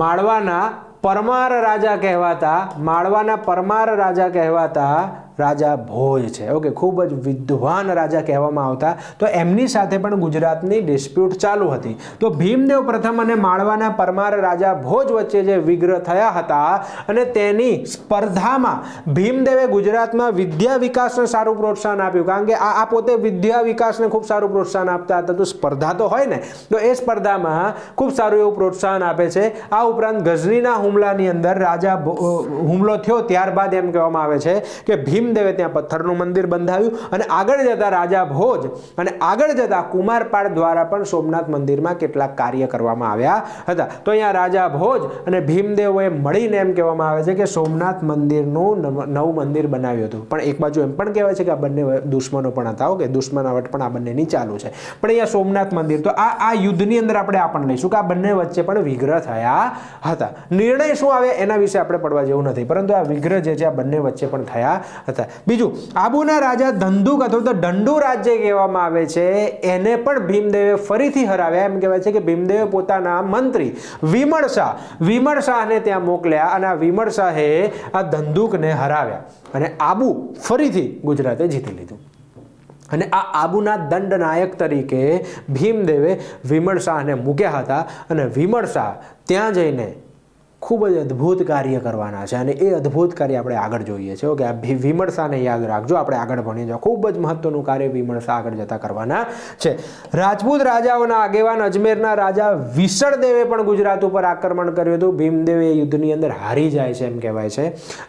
માળવાના પરમાર રાજા કહેવાતા, માળવાના પરમાર રાજા કહેવાતા રાજા ભોજ છે. ઓકે, ખૂબ જ વિદ્વાન રાજા કહેવામાં આવતા. તો એમની સાથે પણ ગુજરાતની ડિસ્પ્યુટ ચાલુ હતી. તો ભીમદેવ પ્રથમ અને માળવાના પરમાર રાજા ભોજ વચ્ચે જે વિગ્રહ થયા હતા અને તેની સ્પર્ધામાં ભીમદેવે ગુજરાતમાં વિદ્યા વિકાસને સારું પ્રોત્સાહન આપ્યું. કારણ કે આ પોતે વિદ્યા વિકાસને ખૂબ સારું પ્રોત્સાહન આપતા હતા. તો સ્પર્ધા તો હોય ને, તો એ સ્પર્ધામાં ખૂબ સારું એવું પ્રોત્સાહન આપે છે. આ ઉપરાંત ગઝનીના હુમલાની અંદર રાજા હુમલો થયો ત્યારબાદ એમ કહેવામાં આવે છે કે ભીમદેવે ત્યાં પથ્થરનું મંદિર બંધાવ્યું અને આગળ જતા રાજા ભોજ અને આગળ જતા કુમારપાળ દ્વારા પણ સોમનાથ મંદિરમાં કેટલાક કાર્ય કરવામાં આવ્યા હતા. તો અહીંયા રાજા ભોજ અને ભીમદેવોએ મળીને એમ કહેવામાં આવે છે કે સોમનાથ મંદિરનું નવું મંદિર બનાવ્યું હતું. પણ એક બાજુ એમ પણ કહેવાય છે કે આ બંને દુશ્મનો પણ હતા, કે દુશ્મનાવટ પણ આ બંનેની ચાલુ છે. પણ અહીંયા સોમનાથ મંદિર, તો આ યુદ્ધની અંદર આપણે આ પણ લઈશું કે આ બંને વચ્ચે પણ વિગ્રહ થયા હતા. નિર્ણય શું આવે એના વિશે આપણે પડવા જેવું નથી, પરંતુ આ વિગ્રહ જે છે આ બંને વચ્ચે પણ થયા હતા. બીજું, આબુના રાજા ધંધુક અથવા તો દંડુ રાજ્ય કહેવામાં આવે છે, એને પણ ભીમદેવે ફરીથી હરાવ્યા. એમ કહેવાય છે કે ભીમદેવે પોતાના મંત્રી વિમળ શાહને ત્યાં મોકલ્યા અને આ વિમળ શાહે આ ધંધુકને હરાવ્યા અને આબુ ફરીથી ગુજરાતે જીતી લીધું. અને આ આબુના દંડનાયક તરીકે ભીમદેવે વિમળ શાહને મૂક્યા હતા અને વિમળ શાહ ત્યાં જઈને ખૂબ જ અદ્ભુત કાર્ય કરવાના છે અને એ અદ્ભુત કાર્ય આપણે આગળ જોઈએ છે. ઓકે, આ વિમળ શાહને યાદ રાખજો, આપણે આગળ ભણીએ છીએ. ખૂબ જ મહત્વનું કાર્ય વિમળ શાહ આગળ જતા કરવાના છે. રાજપૂત રાજાઓના આગેવાન અજમેરના રાજા વિસળદેવે પણ ગુજરાત ઉપર આક્રમણ કર્યું હતું. ભીમદેવ એ યુદ્ધની અંદર હારી જાય છે એમ કહેવાય છે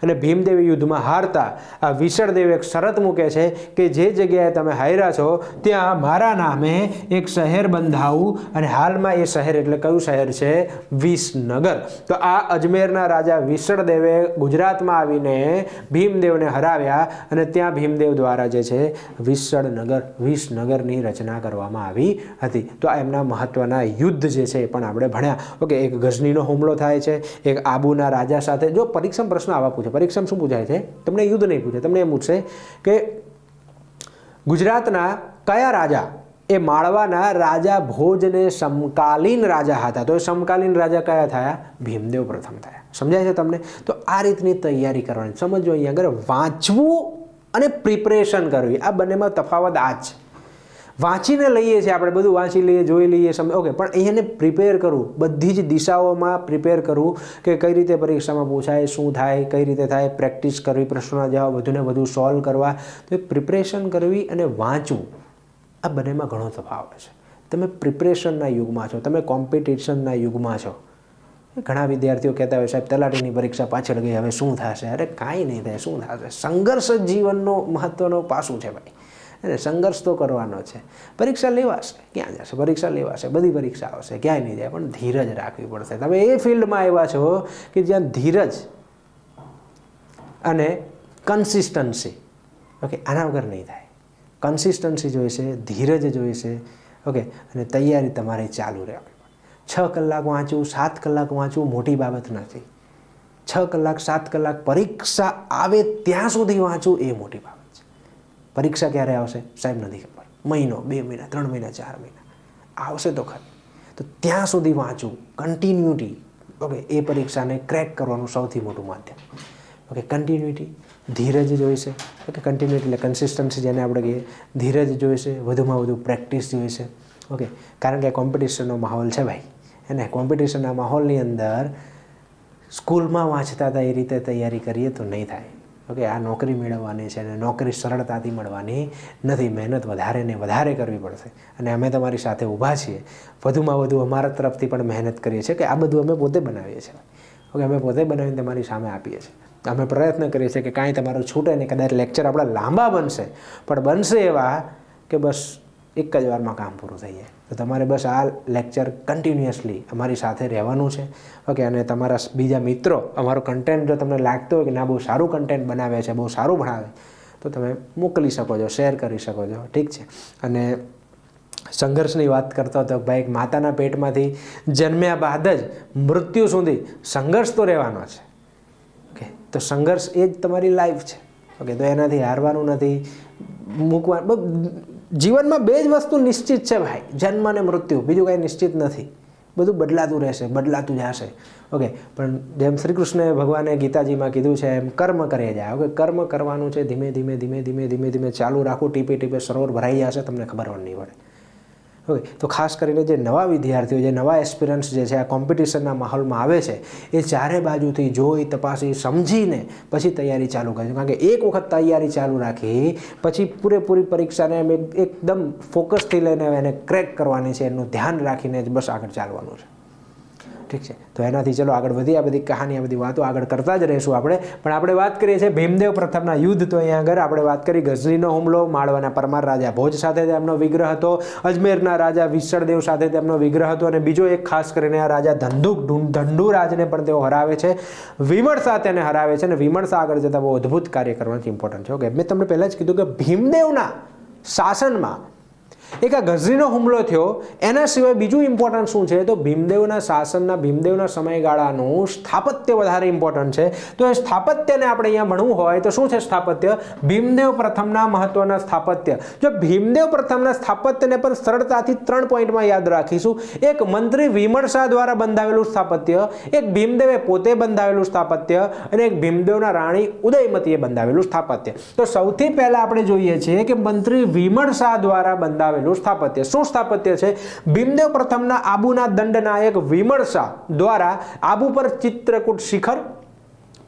અને ભીમદેવ યુદ્ધમાં હારતા આ વિસળદેવ એક શરત મૂકે છે કે જે જગ્યાએ તમે હાર્યા છો ત્યાં મારા નામે એક શહેર બંધાવું અને હાલમાં એ શહેર એટલે કયું શહેર છે? વિસનગર. તો આ અજમેરના રાજા વિસળદેવે ગુજરાતમાં આવીને ભીમદેવને હરાવ્યા અને ત્યાં ભીમદેવ દ્વારા જે છે વિસનગરની રચના કરવામાં આવી હતી. તો આ એમના મહત્વના યુદ્ધ જે છે એ પણ આપણે ભણ્યા. ઓકે, એક ગઝનીનો હુમલો થાય છે, એક આબુના રાજા સાથે. જો પરીક્ષામાં પ્રશ્ન આવા પૂછે, પરીક્ષામાં શું પૂછાય છે? તમને યુદ્ધ નહીં પૂછે, તમને એમ પૂછશે કે ગુજરાતના કયા રાજા એ માળવાના રાજા ભોજને સમકાલીન રાજા હતા? તો એ સમકાલીન રાજા કયા થયા? ભીમદેવ પ્રથમ થયા. સમજાય છે તમને? તો આ રીતની તૈયારી કરવાની. સમજો અહીંયા આગળ વાંચવું અને પ્રિપરેશન કરવી, આ બંનેમાં તફાવત આ જ છે. વાંચીને લઈએ છીએ આપણે, બધું વાંચી લઈએ, જોઈ લઈએ, ઓકે, પણ અહીંયાને પ્રિપેર કરવું, બધી જ દિશાઓમાં પ્રિપેર કરવું કે કઈ રીતે પરીક્ષામાં પૂછાય, શું થાય, કઈ રીતે થાય, પ્રેક્ટિસ કરવી, પ્રશ્નોના જવાબ વધુને વધુ સોલ્વ કરવા. તો પ્રિપરેશન કરવી અને વાંચવું, આ બંનેમાં ઘણો તફાવત છે. તમે પ્રિપરેશનના યુગમાં છો, તમે કોમ્પિટિશનના યુગમાં છો. ઘણા વિદ્યાર્થીઓ કહેતા હોય સાહેબ તલાટીની પરીક્ષા પાછળ ગઈ, હવે શું થશે? અરે કાંઈ નહીં થાય, શું થશે? સંઘર્ષ જ જીવનનો મહત્વનો પાસું છે ભાઈ, અને સંઘર્ષ તો કરવાનો છે. પરીક્ષા લેવાશે, ક્યાં જશે? પરીક્ષા લેવાશે, બધી પરીક્ષા આવશે, ક્યાંય નહીં જાય, પણ ધીરજ રાખવી પડશે. તમે એ ફિલ્ડમાં આવ્યા છો કે જ્યાં ધીરજ અને કન્સિસ્ટન્સી, ઓકે, આના વગર નહીં થાય. કન્સિસ્ટન્સી જોઈશે, ધીરજ જોઈશે, ઓકે, અને તૈયારી તમારે ચાલુ રહેવી. 6 કલાક વાંચવું, 7 કલાક વાંચવું મોટી બાબત નથી. 6 કલાક 7 કલાક પરીક્ષા આવે ત્યાં સુધી વાંચવું એ મોટી બાબત છે. પરીક્ષા ક્યારે આવશે સાહેબ નથી ખબર, મહિનો, 2 મહિના, 3 મહિના, 4 મહિના આવશે તો ખરી. તો ત્યાં સુધી વાંચવું, કન્ટિન્યુટી, ઓકે, એ પરીક્ષાને ક્રેક કરવાનું સૌથી મોટું માધ્યમ. ઓકે, કન્ટિન્યુટી, ધીરજ જોઈશે. ઓકે, કન્ટિન્યુટી એટલે કન્સિસ્ટન્સી જેને આપણે કહીએ, ધીરજ જોઈશે, વધુમાં વધુ પ્રેક્ટિસ જોઈશે. ઓકે, કારણ કે કોમ્પિટિશનનો માહોલ છે ભાઈ, એને કોમ્પિટિશનના માહોલની અંદર સ્કૂલમાં વાંચતા હતા એ રીતે તૈયારી કરીએ તો નહીં થાય. ઓકે, આ નોકરી મેળવવાની છે અને નોકરી સરળતાથી મળવાની નથી. મહેનત વધારે ને વધારે કરવી પડશે અને અમે તમારી સાથે ઊભા છીએ. વધુમાં વધુ અમારા તરફથી પણ મહેનત કરીએ છીએ કે આ બધું અમે પોતે બનાવીએ છીએ. ઓકે, અમે પોતે બનાવીને તમારી સામે આપીએ છીએ. અમે પ્રયત્ન કરીએ છીએ કે કાંઈ તમારું છૂટે નહીં. કદાચ લેક્ચર આપણા લાંબા બનશે, પણ બનશે એવા કે બસ એક જ વારમાં કામ પૂરું થઈ જાય. તો તમારે બસ આ લેક્ચર કન્ટિન્યુઅસલી અમારી સાથે રહેવાનું છે. ઓકે, અને તમારા બીજા મિત્રો અમારો કન્ટેન્ટ જો તમને લાગતો હોય કે ના બહુ સારું કન્ટેન્ટ બનાવે છે, બહુ સારું ભણાવે, તો તમે મોકલી શકો છો, શેર કરી શકો છો. ઠીક છે. અને સંઘર્ષની વાત કરતો હતો ભાઈ, એક માતાના પેટમાંથી જન્મ્યા બાદ જ મૃત્યુ સુધી સંઘર્ષ તો રહેવાનો છે. ઓકે, તો સંઘર્ષ એ જ તમારી લાઈફ છે. ઓકે, તો એનાથી હારવાનું નથી, મૂકવા જીવનમાં બે જ વસ્તુ નિશ્ચિત છે ભાઈ, જન્મ અને મૃત્યુ, બીજું કાંઈ નિશ્ચિત નથી, બધું બદલાતું રહેશે, બદલાતું જશે. ઓકે, પણ જેમ શ્રી કૃષ્ણે ભગવાને ગીતાજીમાં કીધું છે એમ કર્મ કરે જાય. ઓકે, કર્મ કરવાનું છે, ધીમે ધીમે ધીમે ધીમે ધીમે ધીમે ચાલુ રાખવું, ટીપે ટીપે સરોવર ભરાઈ જશે, તમને ખબર પણ નહીં પડે. ઓકે, તો ખાસ કરીને જે નવા વિદ્યાર્થીઓ, જે નવા એસ્પિરન્ટ્સ જે છે આ કોમ્પિટિશનના માહોલમાં આવે છે, એ ચારે બાજુથી જોઈ તપાસી સમજીને પછી તૈયારી ચાલુ કરે છે. કારણ કે એક વખત તૈયારી ચાલુ રાખી પછી પૂરેપૂરી પરીક્ષાને એમ એકદમ ફોકસથી લઈને એને ક્રેક કરવાની છે, એનું ધ્યાન રાખીને જ બસ આગળ ચાલવાનું છે. ઠીક છે, તો એનાથી ચલો આગળ વધી, આ બધી કહાની, આ બધી વાતો આગળ કરતા જ રહીશું આપણે. પણ આપણે વાત કરીએ છીએ ભીમદેવ પ્રથમના યુદ્ધ. તો અહીંયા આગળ આપણે વાત કરી ગઝનીનો હુમલો, માળવાના પરમાર રાજા ભોજ સાથે તેમનો વિગ્રહ હતો, અજમેરના રાજા વિસળદેવ સાથે તેમનો વિગ્રહ હતો, અને બીજો એક ખાસ કરીને આ રાજા ધંધુરાજને પણ તેઓ હરાવે છે, વિમળસા તેને હરાવે છે, અને વિમળસા આગળ જતાં બહુ અદ્ભુત કાર્ય કરવાનું ઇમ્પોર્ટન્ટ છે. ઓકે, મેં તમને પહેલાં જ કીધું કે ભીમદેવના શાસનમાં એક આ ગઝનીનો હુમલો થયો, એના સિવાય બીજું ઇમ્પોર્ટન્ટ શું છે, તો ભીમદેવના શાસનના, ભીમદેવના સમયગાળાનું સ્થાપત્ય વધારે ઇમ્પોર્ટન્ટ છે. તો એ સ્થાપત્યને આપણે અહીંયા ભણવું હોય તો શું છે સ્થાપત્ય? ભીમદેવ પ્રથમના મહત્વના સ્થાપત્ય. જો ભીમદેવ પ્રથમના સ્થાપત્યને પણ સરળતાથી 3 પોઈન્ટમાં યાદ રાખીશું. એક મંત્રી વિમળસા દ્વારા બંધાવેલું સ્થાપત્ય, એક ભીમદેવે પોતે બંધાવેલું સ્થાપત્ય, અને એક ભીમદેવના રાણી ઉદયમતીએ બંધાવેલું સ્થાપત્ય. તો સૌથી પહેલા આપણે જોઈએ છીએ કે મંત્રી વિમળસા દ્વારા બંધાવેલું સ્થાપત્ય. શું સ્થાપત્ય છે? ભીમદેવ પ્રથમના આબુના દંડનાયક વિમળસા દ્વારા આબુ પર ચિત્રકૂટ શિખર,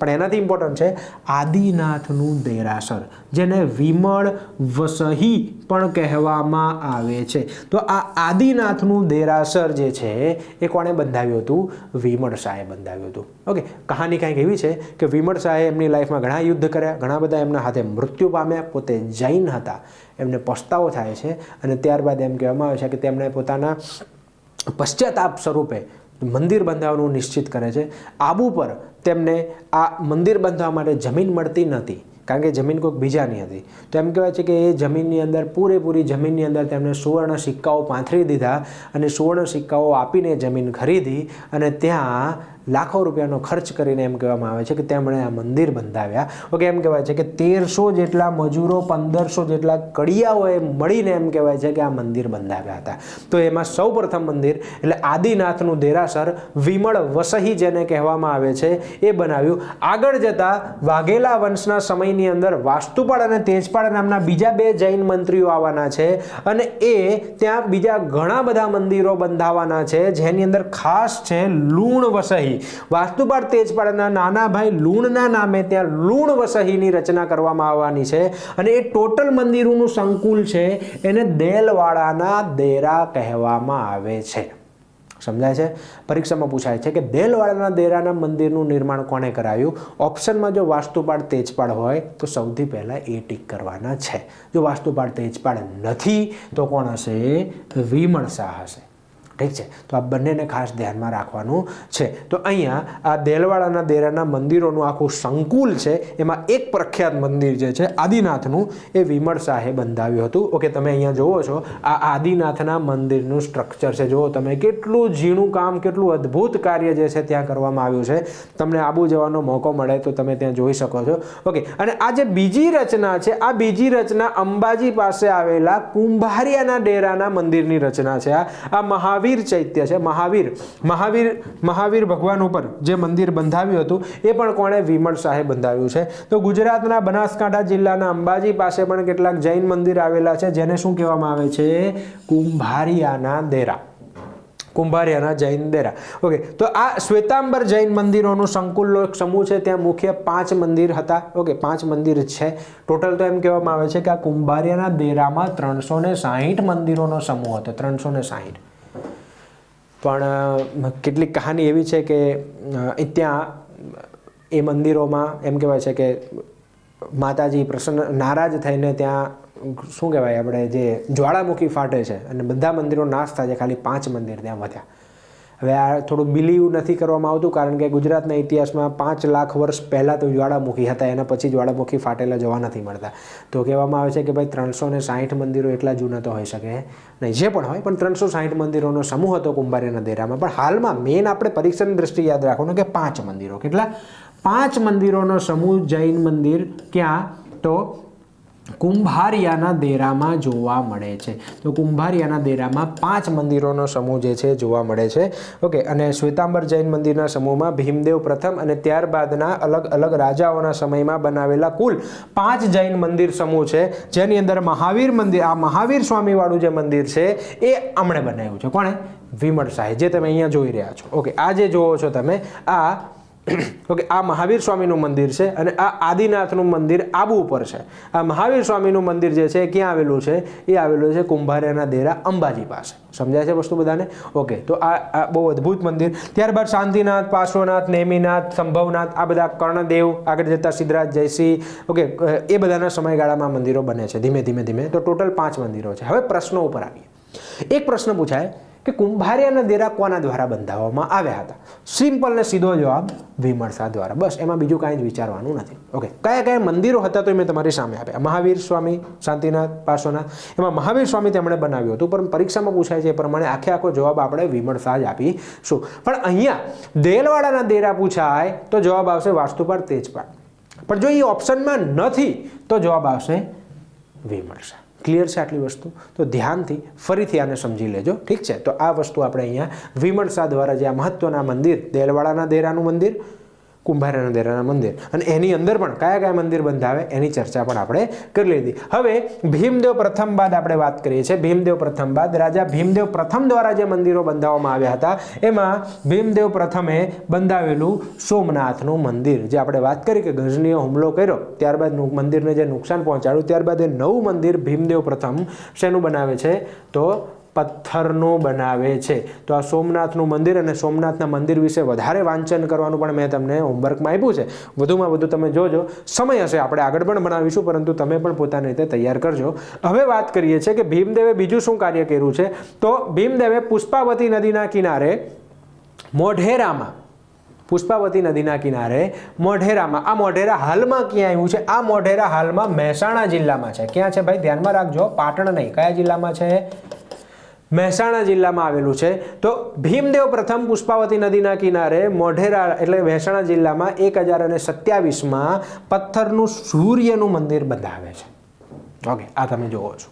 પણ એનાથી ઇમ્પોર્ટન્ટ છે આદિનાથનું દેરાસર, જેને વિમળ વસહી પણ કહેવામાં આવે છે. તો આ આદિનાથનું દેરાસર જે છે એ કોણે બંધાવ્યું હતું? વિમળસાએ બંધાવ્યું હતું. ઓકે, કહાની કંઈક એવી છે કે વિમળસાએ એમની લાઈફમાં ઘણા યુદ્ધ કર્યા, ઘણા બધા એમના હાથે મૃત્યુ પામ્યા, પોતે જૈન હતા, એમને પસ્તાવો થાય છે, અને ત્યારબાદ એમ કહેવામાં આવે છે કે તેમણે પોતાના પશ્ચાતાપ સ્વરૂપે મંદિર બંધાવવાનું નિશ્ચિત કરે છે. આબુ પર તેમને આ મંદિર બાંધવા માટે જમીન મળતી નહોતી, કારણ કે જમીન કોઈક બીજાની હતી. તો એમ કહેવાય છે કે એ જમીનની અંદર, પૂરેપૂરી જમીનની અંદર તેમણે સુવર્ણ સિક્કાઓ પાંથરી દીધા, અને સુવર્ણ સિક્કાઓ આપીને જમીન ખરીદી, અને ત્યાં લાખો રૂપિયાનો ખર્ચ કરીને એમ કહેવામાં આવે છે કે તેમણે આ મંદિર બંધાવ્યા. ઓકે, એમ કહેવાય છે કે 1300 જેટલા મજૂરો, 1500 જેટલા કડિયાઓએ મળીને એમ કહેવાય છે કે આ મંદિર બંધાવ્યા હતા. તો એમાં સૌ પ્રથમ મંદિર એટલે આદિનાથનું દેરાસર વિમળ વસહી જેને કહેવામાં આવે છે એ બનાવ્યું. આગળ જતા વાઘેલા વંશના સમયની અંદર વાસ્તુપાળ અને તેજપાળ નામના બીજા 2 જૈન મંત્રીઓ આવવાના છે, અને એ ત્યાં બીજા ઘણા બધા મંદિરો બંધાવાના છે, જેની અંદર ખાસ છે લુણ વસહી. વાસ્તુપાળ તેજપાળના નાના ભાઈ લુણના નામે ત્યાં લુણ વસહીની રચના કરવામાં આવવાની છે, અને એ ટોટલ મંદિરોનું સંકુલ છે એને દેલવાડાના દેરા કહેવામાં આવે છે. સમજાય છે? પરીક્ષામાં પૂછાય છે કે દેલવાડાના દેરાના મંદિરનું નિર્માણ કોણે કરાવ્યું? ઓપ્શનમાં જો વાસ્તુપાળ તેજપાળ હોય તો સૌથી પહેલાં એ ટીક કરવાના છે. જો વાસ્તુપાળ તેજપાળ નથી તો કોણ હશે? વિમળસા હશે. ઠીક છે, તો આ બંનેને ખાસ ધ્યાનમાં રાખવાનું છે. તો અહીંયા આ દેલવાડાના દેરાના મંદિરોનું આખું સંકુલ છે, એમાં એક પ્રખ્યાત મંદિર જે છે આદિનાથનું, એ વિમળસાએ બંધાવ્યું હતું. ઓકે, તમે અહીંયા જુઓ છો આ આદિનાથના મંદિરનું સ્ટ્રક્ચર છે. જુઓ તમે કેટલું ઝીણું કામ, કેટલું અદ્ભુત કાર્ય જે છે ત્યાં કરવામાં આવ્યું છે. તમને આબુ જવાનો મોકો મળે તો તમે ત્યાં જોઈ શકો છો. ઓકે, અને આ જે બીજી રચના છે, આ બીજી રચના અંબાજી પાસે આવેલા કુંભારિયાના ડેરાના મંદિરની રચના છે. આ મહાવીર ચૈત્ય છે. મહાવીર ભગવાન ઉપર જે મંદિર બંધાવ્યું હતું એ પણ કોણે? વિમળસાએ બંધાવ્યું છે. તો ગુજરાતના બનાસકાંઠા જિલ્લાના અંબાજી પાસે પણ કેટલાક જૈન મંદિર આવેલા છે, જેને શું કહેવામાં આવે છે? કુંભારિયાના દેરા. કુંભારિયાના જૈન દેરા. ઓકે, તો આ શ્વેતાંબર જૈન મંદિરોનું સંકુલનો એક સમૂહ છે. ત્યાં મુખ્ય 5 મંદિર હતા. ઓકે, 5 મંદિર છે ટોટલ. તો એમ કહેવામાં આવે છે કે આ કુંભારિયાના દેરામાં 360 મંદિરોનો સમૂહ હતો. 360. પણ કેટલીક કહાની એવી છે કે ત્યાં એ મંદિરોમાં એમ કહેવાય છે કે માતાજી નારાજ થઈને ત્યાં શું કહેવાય, આપણે જે જ્વાળામુખી ફાટે છે અને બધા મંદિરો નાશ થાય છે, ખાલી 5 મંદિર ત્યાં વધ્યા. હવે આ થોડું બિલીવ નથી કરવામાં આવતું, કારણ કે ગુજરાતના ઇતિહાસમાં 5 લાખ વર્ષ પહેલાં તો જ્વાળામુખી હતા, એના પછી જ્વાળામુખી ફાટેલા જોવા નથી મળતા. તો કહેવામાં આવે છે કે ભાઈ 360 મંદિરો એટલા જૂના તો હોઈ શકે નહીં, જે પણ હોય, પણ 360 મંદિરોનો સમૂહ હતો કુંભારિયાના દેરામાં. પણ હાલમાં મેઇન આપણે પરીક્ષાની દ્રષ્ટિએ યાદ રાખવાનું કે 5 મંદિરો. કેટલા? 5 મંદિરોનો સમૂહ જૈન મંદિર ક્યાં? તો કુંભારિયાના દેરામાં જોવા મળે છે. તો કુંભારિયાના દેરામાં 5 મંદિરોનો સમૂહ જે છે જોવા મળે છે. ઓકે, અને શ્વેતાંબર જૈન મંદિરના સમૂહમાં ભીમદેવ પ્રથમ અને ત્યારબાદના અલગ અલગ રાજાઓના સમયમાં બનાવેલા કુલ 5 જૈન મંદિર સમૂહ છે, જેની અંદર મહાવીર મંદિર, આ મહાવીર સ્વામીવાળું જે મંદિર છે એ હમણે બનાવ્યું છે. કોણે? વિમળ શાહે, જે તમે અહીંયા જોઈ રહ્યા છો. ઓકે, આ જે જોવો છો તમે, આ ઓકે, આ મહાવીર સ્વામીનું મંદિર છે અને આ આદિનાથનું મંદિર આબુ ઉપર છે. આ મહાવીર સ્વામીનું મંદિર જે છે ક્યાં આવેલું છે? એ આવેલું છે કુંભારિયાના દેરા અંબાજી પાસે. સમજાય છે વસ્તુ બધાને? ઓકે, તો આ બહુ અદ્ભુત મંદિર. ત્યારબાદ શાંતિનાથ, પાર્શ્વનાથ, નેમિનાથ, સંભવનાથ, આ બધા કર્ણદેવ, આગળ જતા સિદ્ધરાજ જયસિંહ, ઓકે, એ બધાના સમયગાળામાં મંદિરો બને છે ધીમે ધીમે ધીમે. તો ટોટલ 5 મંદિરો છે. હવે પ્રશ્નો ઉપર આવીએ. એક પ્રશ્ન પૂછાય કે કુંભારિયાના દેરા કોના દ્વારા બંધાવવામાં આવ્યા હતા? સિમ્પલ ને સીધો જવાબ વિમળ શાહ દ્વારા. બસ, એમાં બીજું કાંઈ જ વિચારવાનું નથી. ઓકે, કયા કયા મંદિરો હતા તો મેં તમારી સામે આપ્યા. મહાવીર સ્વામી, શાંતિનાથ, પાર્શ્વનાથ. એમાં મહાવીર સ્વામી તેમણે બનાવ્યું હતું, પણ પરીક્ષામાં પૂછાય છે એ પ્રમાણે આખો જવાબ આપણે વિમળ શાહ જ આપીશું. પણ અહીંયા દેલવાડાના દેરા પૂછાય તો જવાબ આવશે વાસ્તુપાળ, તેજપાળ. પણ જો એ ઓપ્શનમાં નથી તો જવાબ આવશે વિમળ શાહ. ક્લિયર છે આટલી વસ્તુ? તો ધ્યાનથી ફરીથી આને સમજી લેજો. ઠીક છે? તો આ વસ્તુ આપણે અહીંયા વિમળ શાહ દ્વારા જે આ મહત્વના મંદિર, દેલવાડાના દેરાનું મંદિર, કુંભારિયાના દેરાના મંદિર, અને એની અંદર પણ કયા કયા મંદિર બંધાવે એની ચર્ચા પણ આપણે કરી લીધી. હવે ભીમદેવ પ્રથમ બાદ આપણે વાત કરીએ છીએ. ભીમદેવ પ્રથમ બાદ રાજા ભીમદેવ પ્રથમ દ્વારા જે મંદિરો બંધાવવામાં આવ્યા હતા એમાં ભીમદેવ પ્રથમે બંધાવેલું સોમનાથનું મંદિર, જે આપણે વાત કરી કે ગજનીએ હુમલો કર્યો ત્યારબાદ મંદિરને જે નુકસાન પહોંચાડ્યું, ત્યારબાદ એ નવું મંદિર ભીમદેવ પ્રથમ શેનું બનાવે છે? તો પથ્થરનું બનાવે છે. તો આ સોમનાથનું મંદિર, અને સોમનાથના મંદિર વિશે વધારે વાંચન કરવાનું પણ મેં તમને હોમવર્કમાં આપ્યું છે. વધુમાં વધુ તમે જોજો, સમય હશે આપણે આગળ પણ બનાવીશું, પરંતુ તમે પણ પોતાની રીતે તૈયાર કરજો. હવે વાત કરીએ છીએ કે ભીમદેવે બીજું શું કાર્ય કર્યું છે. તો ભીમદેવે પુષ્પાવતી નદીના કિનારે મોઢેરામાં, પુષ્પાવતી નદીના કિનારે મોઢેરામાં, આ મોઢેરા હાલમાં ક્યાં આવ્યું છે? આ મોઢેરા હાલમાં મહેસાણા જિલ્લામાં છે. ક્યાં છે ભાઈ? ધ્યાનમાં રાખજો, પાટણ નહીં. કયા જિલ્લામાં છે? મહેસાણા જિલ્લામાં આવેલું છે. તો ભીમદેવ પ્રથમ પુષ્પાવતી નદીના કિનારે મોઢેરા એટલે મહેસાણા જિલ્લામાં 1027માં પથ્થરનું સૂર્યનું મંદિર બંધાવે છે. ઓકે, આ તમે જોવો છો.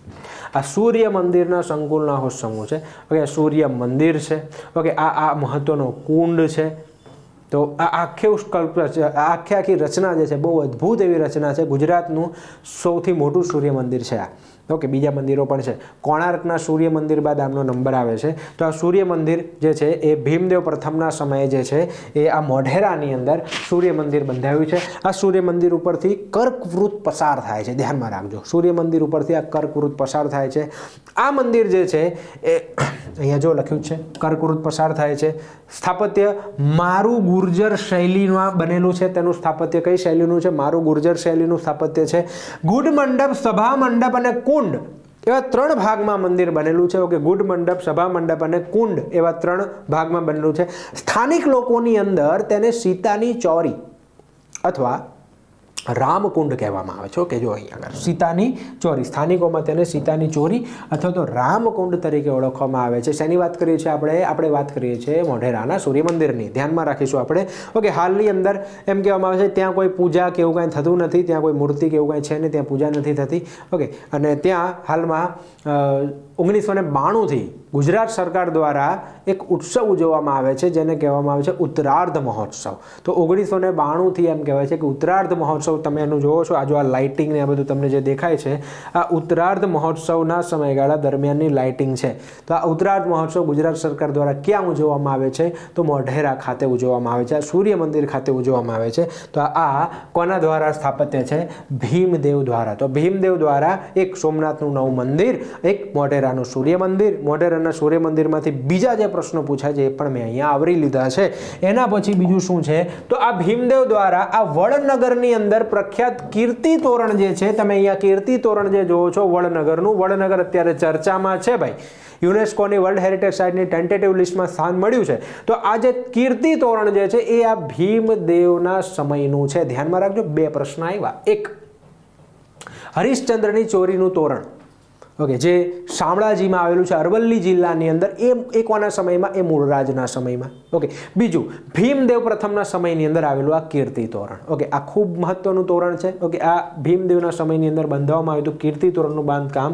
આ સૂર્ય મંદિરના સંકુલના સમૂહ છે. ઓકે, સૂર્ય મંદિર છે. ઓકે, આ મહત્વનો કુંડ છે. તો આ આખી રચના જે છે બહુ અદ્ભુત એવી રચના છે. ગુજરાતનું સૌથી મોટું સૂર્ય મંદિર છે આ. ઓકે, બીજા મંદિરો પણ છે. કોણાર્કના સૂર્ય મંદિર બાદ આમનો નંબર આવે છે. તો આ સૂર્ય મંદિર જે છે એ ભીમદેવ પ્રથમના સમયે જે છે એ આ મોઢેરાની અંદર સૂર્ય મંદિર બંધાવ્યું છે. આ સૂર્ય મંદિર ઉપરથી કર્કવૃત પસાર થાય છે. ધ્યાનમાં રાખજો, સૂર્ય મંદિર ઉપરથી આ કર્કવૃત પસાર થાય છે. આ મંદિર જે છે એ અહીંયા જો લખ્યું છે કર્કવૃત પસાર થાય છે. સ્થાપત્ય મારું ગુર્જર શૈલીમાં બનેલું છે. તેનું સ્થાપત્ય કઈ શૈલીનું છે? મારું ગુર્જર શૈલીનું સ્થાપત્ય છે. ગુડ મંડપ, સભા મંડપ અને કુંડ એવા 3 ભાગમાં મંદિર બનેલું છે. ઓકે, ગુડ મંડપ, સભા મંડપ અને કુંડ એવા 3 ભાગમાં બનેલું છે. સ્થાનિક લોકોની અંદર તેને સીતાની ચોરી અથવા રામકુંડ કહેવામાં આવે છે. ઓકે, જો અહીંયા આગળ સીતાની ચોરી, સ્થાનિકોમાં તેને સીતાની ચોરી અથવા તો રામકુંડ તરીકે ઓળખવામાં આવે છે. શેની વાત કરીએ છીએ આપણે વાત કરીએ છીએ મોઢેરાના સૂર્ય મંદિરની. ધ્યાનમાં રાખીશું આપણે. ઓકે, હાલની અંદર એમ કહેવામાં આવે છે ત્યાં કોઈ પૂજા કે એવું કાંઈ થતું નથી, ત્યાં કોઈ મૂર્તિ કે એવું કાંઈ છે નહીં, ત્યાં પૂજા નથી થતી. ઓકે, અને ત્યાં હાલમાં 1992થી ગુજરાત સરકાર દ્વારા એક ઉત્સવ ઉજવવામાં આવે છે જેને કહેવામાં આવે છે ઉત્તરાર્ધ મહોત્સવ. તો 1992થી એમ કહેવાય છે કે ઉત્તરાર્ધ મહોત્સવ. તમે એનું જોવો છો, આ જો આ લાઇટિંગ ને આ બધું તમને જે દેખાય છે, આ ઉત્તરાર્ધ મહોત્સવના સમયગાળા દરમિયાનની લાઇટિંગ છે. તો આ ઉત્તરાર્ધ મહોત્સવ ગુજરાત સરકાર દ્વારા ક્યાં ઉજવવામાં આવે છે? તો મોઢેરા ખાતે ઉજવવામાં આવે છે. આ સૂર્ય મંદિર ખાતે ઉજવવામાં આવે છે. તો આ કોના દ્વારા સ્થાપત્ય છે? ભીમદેવ દ્વારા. તો ભીમદેવ દ્વારા એક સોમનાથનું નવું મંદિર, એક મોઢેરાનું સૂર્ય મંદિર. મોઢેરાના સૂર્ય મંદિરમાંથી બીજા જે પ્રશ્નો પૂછાય છે એ પણ મેં અહીંયા આવરી લીધા છે. એના પછી બીજું શું છે? તો આ ભીમદેવ દ્વારા આ વડનગરની અંદર પ્રખ્યાત કીર્તિ તોરણ જે છે, તમે અહીંયા કીર્તિ તોરણ જે જોવો છો વડનગરનું, વડનગર અત્યારે ચર્ચામાં છે ભાઈ. યુનેસ્કોની વર્લ્ડ હેરિટેજ સાઇટની ટેન્ટેટિવ લિસ્ટમાં સ્થાન મળ્યું છે. તો આ જે કીર્તિ તોરણ જે છે એ આ ભીમદેવના સમયનું છે. ધ્યાનમાં રાખજો, 2 પ્રશ્ન આવ્યા. એક, હરિશ્ચંદ્રની ચોરીનું તોરણ. ઓકે, જે શામળાજીમાં આવેલું છે અરવલ્લી જિલ્લાની અંદર, એ કોના સમયમાં? એ મૂળરાજના સમયમાં. ઓકે, બીજું ભીમદેવ પ્રથમના સમયની અંદર આવેલું આ કીર્તિ તોરણ. ઓકે, આ ખૂબ મહત્વનું તોરણ છે. ઓકે, આ ભીમદેવના સમયની અંદર બંધાવવામાં આવ્યું હતું. કીર્તિ તોરણનું બાંધકામ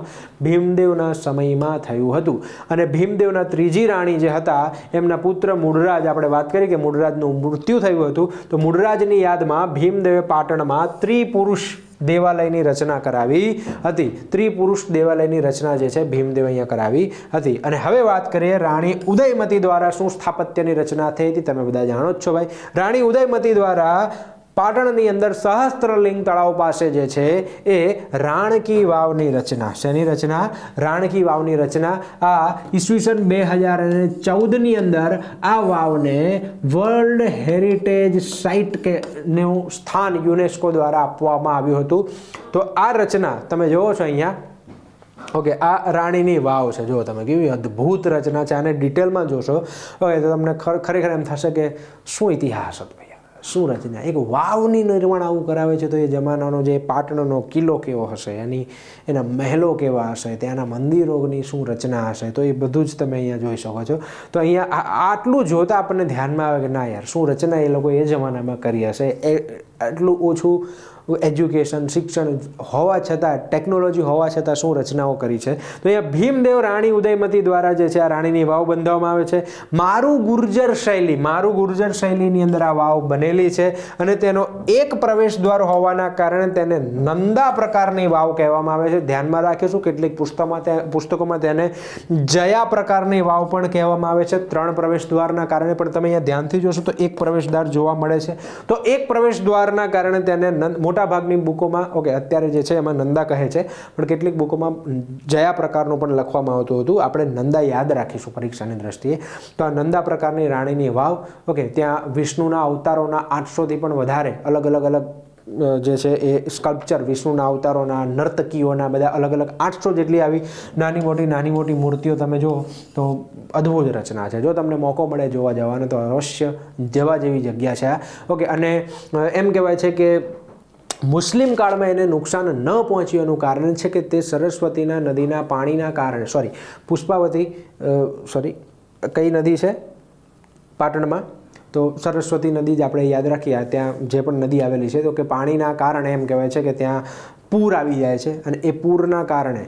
ભીમદેવના સમયમાં થયું હતું. અને ભીમદેવના ત્રીજી રાણી જે હતા એમના પુત્ર મૂળરાજ, આપણે વાત કરી કે મૂળરાજનું મૃત્યુ થયું હતું, તો મૂળરાજની યાદમાં ભીમદેવે પાટણમાં ત્રિપુરુષ દેવાલયની રચના કરાવી હતી. ત્રિપુરુષ દેવાલયની રચના જે છે ભીમદેવ અહીંયા કરાવી હતી. અને હવે વાત કરીએ રાણી ઉદયમતી દ્વારા શું સ્થાપત્યની રચના થઈ હતી. તમે બધા જાણો જ છો ભાઈ, રાણી ઉદયમતી દ્વારા પાટણની અંદર સહસ્ત્રલિંગ તળાવ પાસે જે છે એ રાણકી વાવની રચના. શેની રચના? રાણકી વાવની રચના. આ ઈસવીસન 2014ની અંદર આ વાવને વર્લ્ડ હેરિટેજ સાઇટ કે નું સ્થાન યુનેસ્કો દ્વારા આપવામાં આવ્યું હતું. તો આ રચના તમે જોવો છો અહીંયા. ઓકે, આ રાણીની વાવ છે. જો તમે કેવી અદ્ભુત રચના છે. આને ડિટેલમાં જોશો ઓકે તો તમને ખરેખર એમ થશે કે શું ઇતિહાસ હતો, શું રચના. એક વાવની નિર્માણ આવું કરાવે છે તો એ જમાનાનો જે પાટણનો કિલ્લો કેવો હશે, એના મહેલો કેવા હશે, ત્યાંના મંદિરોની શું રચના હશે, તો એ બધું જ તમે અહીંયા જોઈ શકો છો. તો અહીંયા આટલું જોતા આપણને ધ્યાનમાં આવે કે ના યાર, શું રચના એ લોકો એ જમાનામાં કરી હશે. આટલું ઓછું એજ્યુકેશન, શિક્ષણ હોવા છતાં, ટેકનોલોજી હોવા છતાં શું રચનાઓ કરી છે. તો અહીંયા ભીમદેવ રાણી ઉદયમતી દ્વારા જે છે આ રાણીની વાવ બંધાવવામાં આવે છે. મારું ગુર્જર શૈલીની અંદર આ વાવ બનેલી છે. અને તેનો એક પ્રવેશ દ્વાર હોવાના કારણે તેને નંદા પ્રકારની વાવ કહેવામાં આવે છે. ધ્યાનમાં રાખીશું, કેટલીક પુસ્તકોમાં તેને જયા પ્રકારની વાવ પણ કહેવામાં આવે છે. 3 પ્રવેશ દ્વારના કારણે, પણ તમે અહીંયા ધ્યાનથી જોશો તો એક પ્રવેશ દ્વાર જોવા મળે છે. તો એક પ્રવેશ દ્વારના કારણે તેને મોટા ભાગની બુકોમાં, ઓકે અત્યારે જે છે એમાં નંદા કહે છે, પણ કેટલીક બુકોમાં જયા પ્રકારનું પણ લખવામાં આવતું હતું. આપણે નંદા યાદ રાખીશું પરીક્ષાની દ્રષ્ટિએ. તો આ નંદા પ્રકારની રાણીની વાવ. ઓકે, ત્યાં વિષ્ણુના અવતારોના 800થી પણ વધારે અલગ અલગ જે છે એ સ્કલ્પચર, વિષ્ણુના અવતારોના, નર્તકીઓના બધા અલગ 800 જેટલી આવી નાની મોટી મૂર્તિઓ તમે જુઓ તો અદ્ભુત રચના છે. જો તમને મોકો મળે જોવા જવાનો તો અવશ્ય જવા જેવી જગ્યા છે. ઓકે, અને એમ કહેવાય છે કે મુસ્લિમ કાળમાં એને નુકસાન ન પહોંચ્યું એનું કારણ છે કે તે સરસ્વતીના નદીના પાણીના કારણે, કઈ નદી છે પાટણમાં? તો સરસ્વતી નદી જ આપણે યાદ રાખીએ. ત્યાં જે પણ નદી આવેલી છે તો કે પાણીના કારણે એમ કહેવાય છે કે ત્યાં પૂર આવી જાય છે. અને એ પૂરના કારણે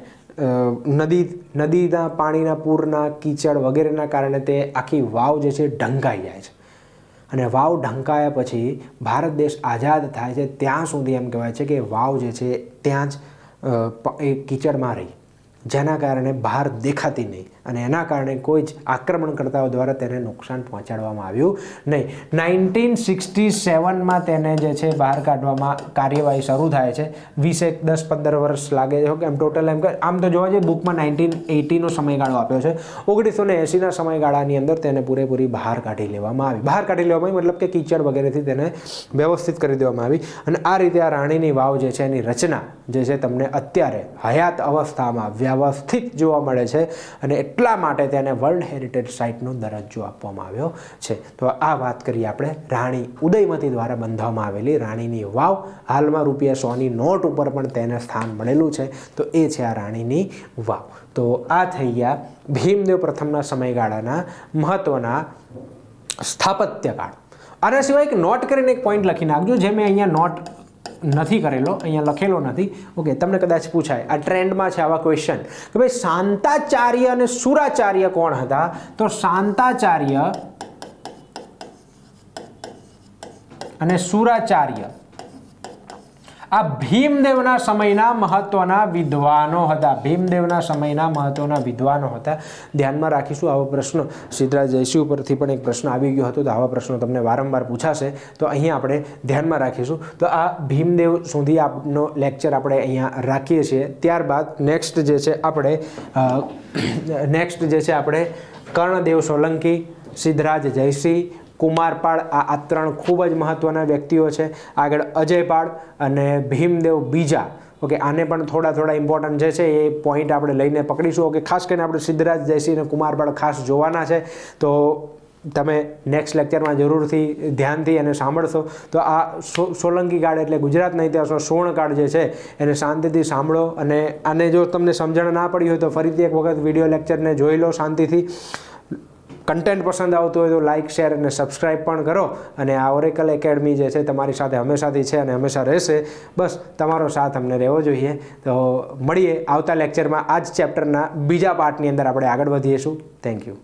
નદીના પાણીના પૂરના કીચડ વગેરેના કારણે તે આખી વાવ જે છે ઢંકાઈ જાય છે. અને વાવ ઢંકાયા પછી ભારત દેશ આઝાદ થાય છે ત્યાં સુધી એમ કહેવાય છે કે વાવ જે છે ત્યાં જ એ કીચડમાં રહી, જેના કારણે બહાર દેખાતી નહીં. અને એના કારણે કોઈ જ આક્રમણકર્તાઓ દ્વારા તેને નુકસાન પહોંચાડવામાં આવ્યું નહીં. 1967માં તેને જે છે બહાર કાઢવામાં કાર્યવાહી શરૂ થાય છે. 10-15 વર્ષ લાગે છે. એમ ટોટલ આમ તો જોવા જઈએ બુકમાં 1980નો સમયગાળો આપ્યો છે. 1980ના સમયગાળાની અંદર તેને પૂરેપૂરી બહાર કાઢી લેવામાં આવી. મતલબ કે કીચડ વગેરેથી તેને વ્યવસ્થિત કરી દેવામાં આવી. અને આ રીતે આ રાણીની વાવ જે છે એની રચના જે છે તમને અત્યારે હયાત અવસ્થામાં વ્યવસ્થિત જોવા મળે છે. અને એટલા માટે તેને વર્લ્ડ હેરિટેજ સાઇટનો દરજ્જો આપવામાં આવ્યો છે. તો આ વાત કરીએ આપણે રાણી ઉદયમતી દ્વારા બંધાવવામાં આવેલી રાણીની વાવ. હાલમાં ₹100ની નોટ ઉપર પણ તેને સ્થાન મળેલું છે. તો એ છે આ રાણીની વાવ. તો આ થઈ ગયા ભીમદેવ પ્રથમના સમયગાળાના મહત્વના સ્થાપત્યકાળ. આના સિવાય એક નોટ કરીને એક પોઈન્ટ લખી નાખજો, જે મેં અહીંયા નોટ નથી કરેલો, અહીંયા લખેલો નથી. ઓકે, તમને કદાચ પૂછાય, આ ટ્રેન્ડમાં છે આવા ક્વેશ્ચન કે ભાઈ શાંતાચાર્ય અને સુરાચાર્ય કોણ હતા? તો શાંતાચાર્ય અને સુરાચાર્ય આ ભીમદેવના સમયના મહત્વના વિદ્વાનો હતા. ધ્યાનમાં રાખીશું. આવો પ્રશ્ન સિદ્ધરાજ જયસિંહ ઉપરથી પણ એક પ્રશ્ન આવી ગયો હતો. તો આવા પ્રશ્નો તમને વારંવાર પૂછાશે, તો અહીંયા આપણે ધ્યાનમાં રાખીશું. તો આ ભીમદેવ સુધી આપનો લેક્ચર આપણે અહીંયા રાખીએ છીએ. ત્યારબાદ નેક્સ્ટ જે છે આપણે કર્ણદેવ સોલંકી, સિદ્ધરાજ જયસિંહ, કુમારપાળ, આ 3 ખૂબ જ મહત્વના વ્યક્તિઓ છે. આગળ અજયપાળ અને ભીમદેવ બીજા. ઓકે, આને પણ થોડા ઇમ્પોર્ટન્ટ જે છે એ પોઈન્ટ આપણે લઈને પકડીશું. ઓકે, ખાસ કરીને આપણે સિદ્ધરાજ જયસિંહ અને કુમારપાળ ખાસ જોવાના છે. તો તમે નેક્સ્ટ લેક્ચરમાં જરૂરથી ધ્યાનથી અને સાંભળશો તો આ સોલંકી કાળ એટલે ગુજરાતના ઇતિહાસનો સુવર્ણકાળ જે છે એને શાંતિથી સાંભળો. અને આને જો તમને સમજણ ના પડી હોય તો ફરીથી એક વખત વિડીયો લેક્ચરને જોઈ લો શાંતિથી. કન્ટેન્ટ પસંદ આવતું હોય તો લાઇક, શેર અને સબસ્ક્રાઈબ પણ કરો. અને આ ઓરેકલ એકેડમી જે છે તમારી સાથે હંમેશાથી છે અને હંમેશા રહેશે. બસ તમારો સાથ અમને રહેવો જોઈએ. તો મળીએ આવતા લેક્ચરમાં આ જ ચેપ્ટરના બીજા પાર્ટની અંદર આપણે આગળ વધીશું. Thank you.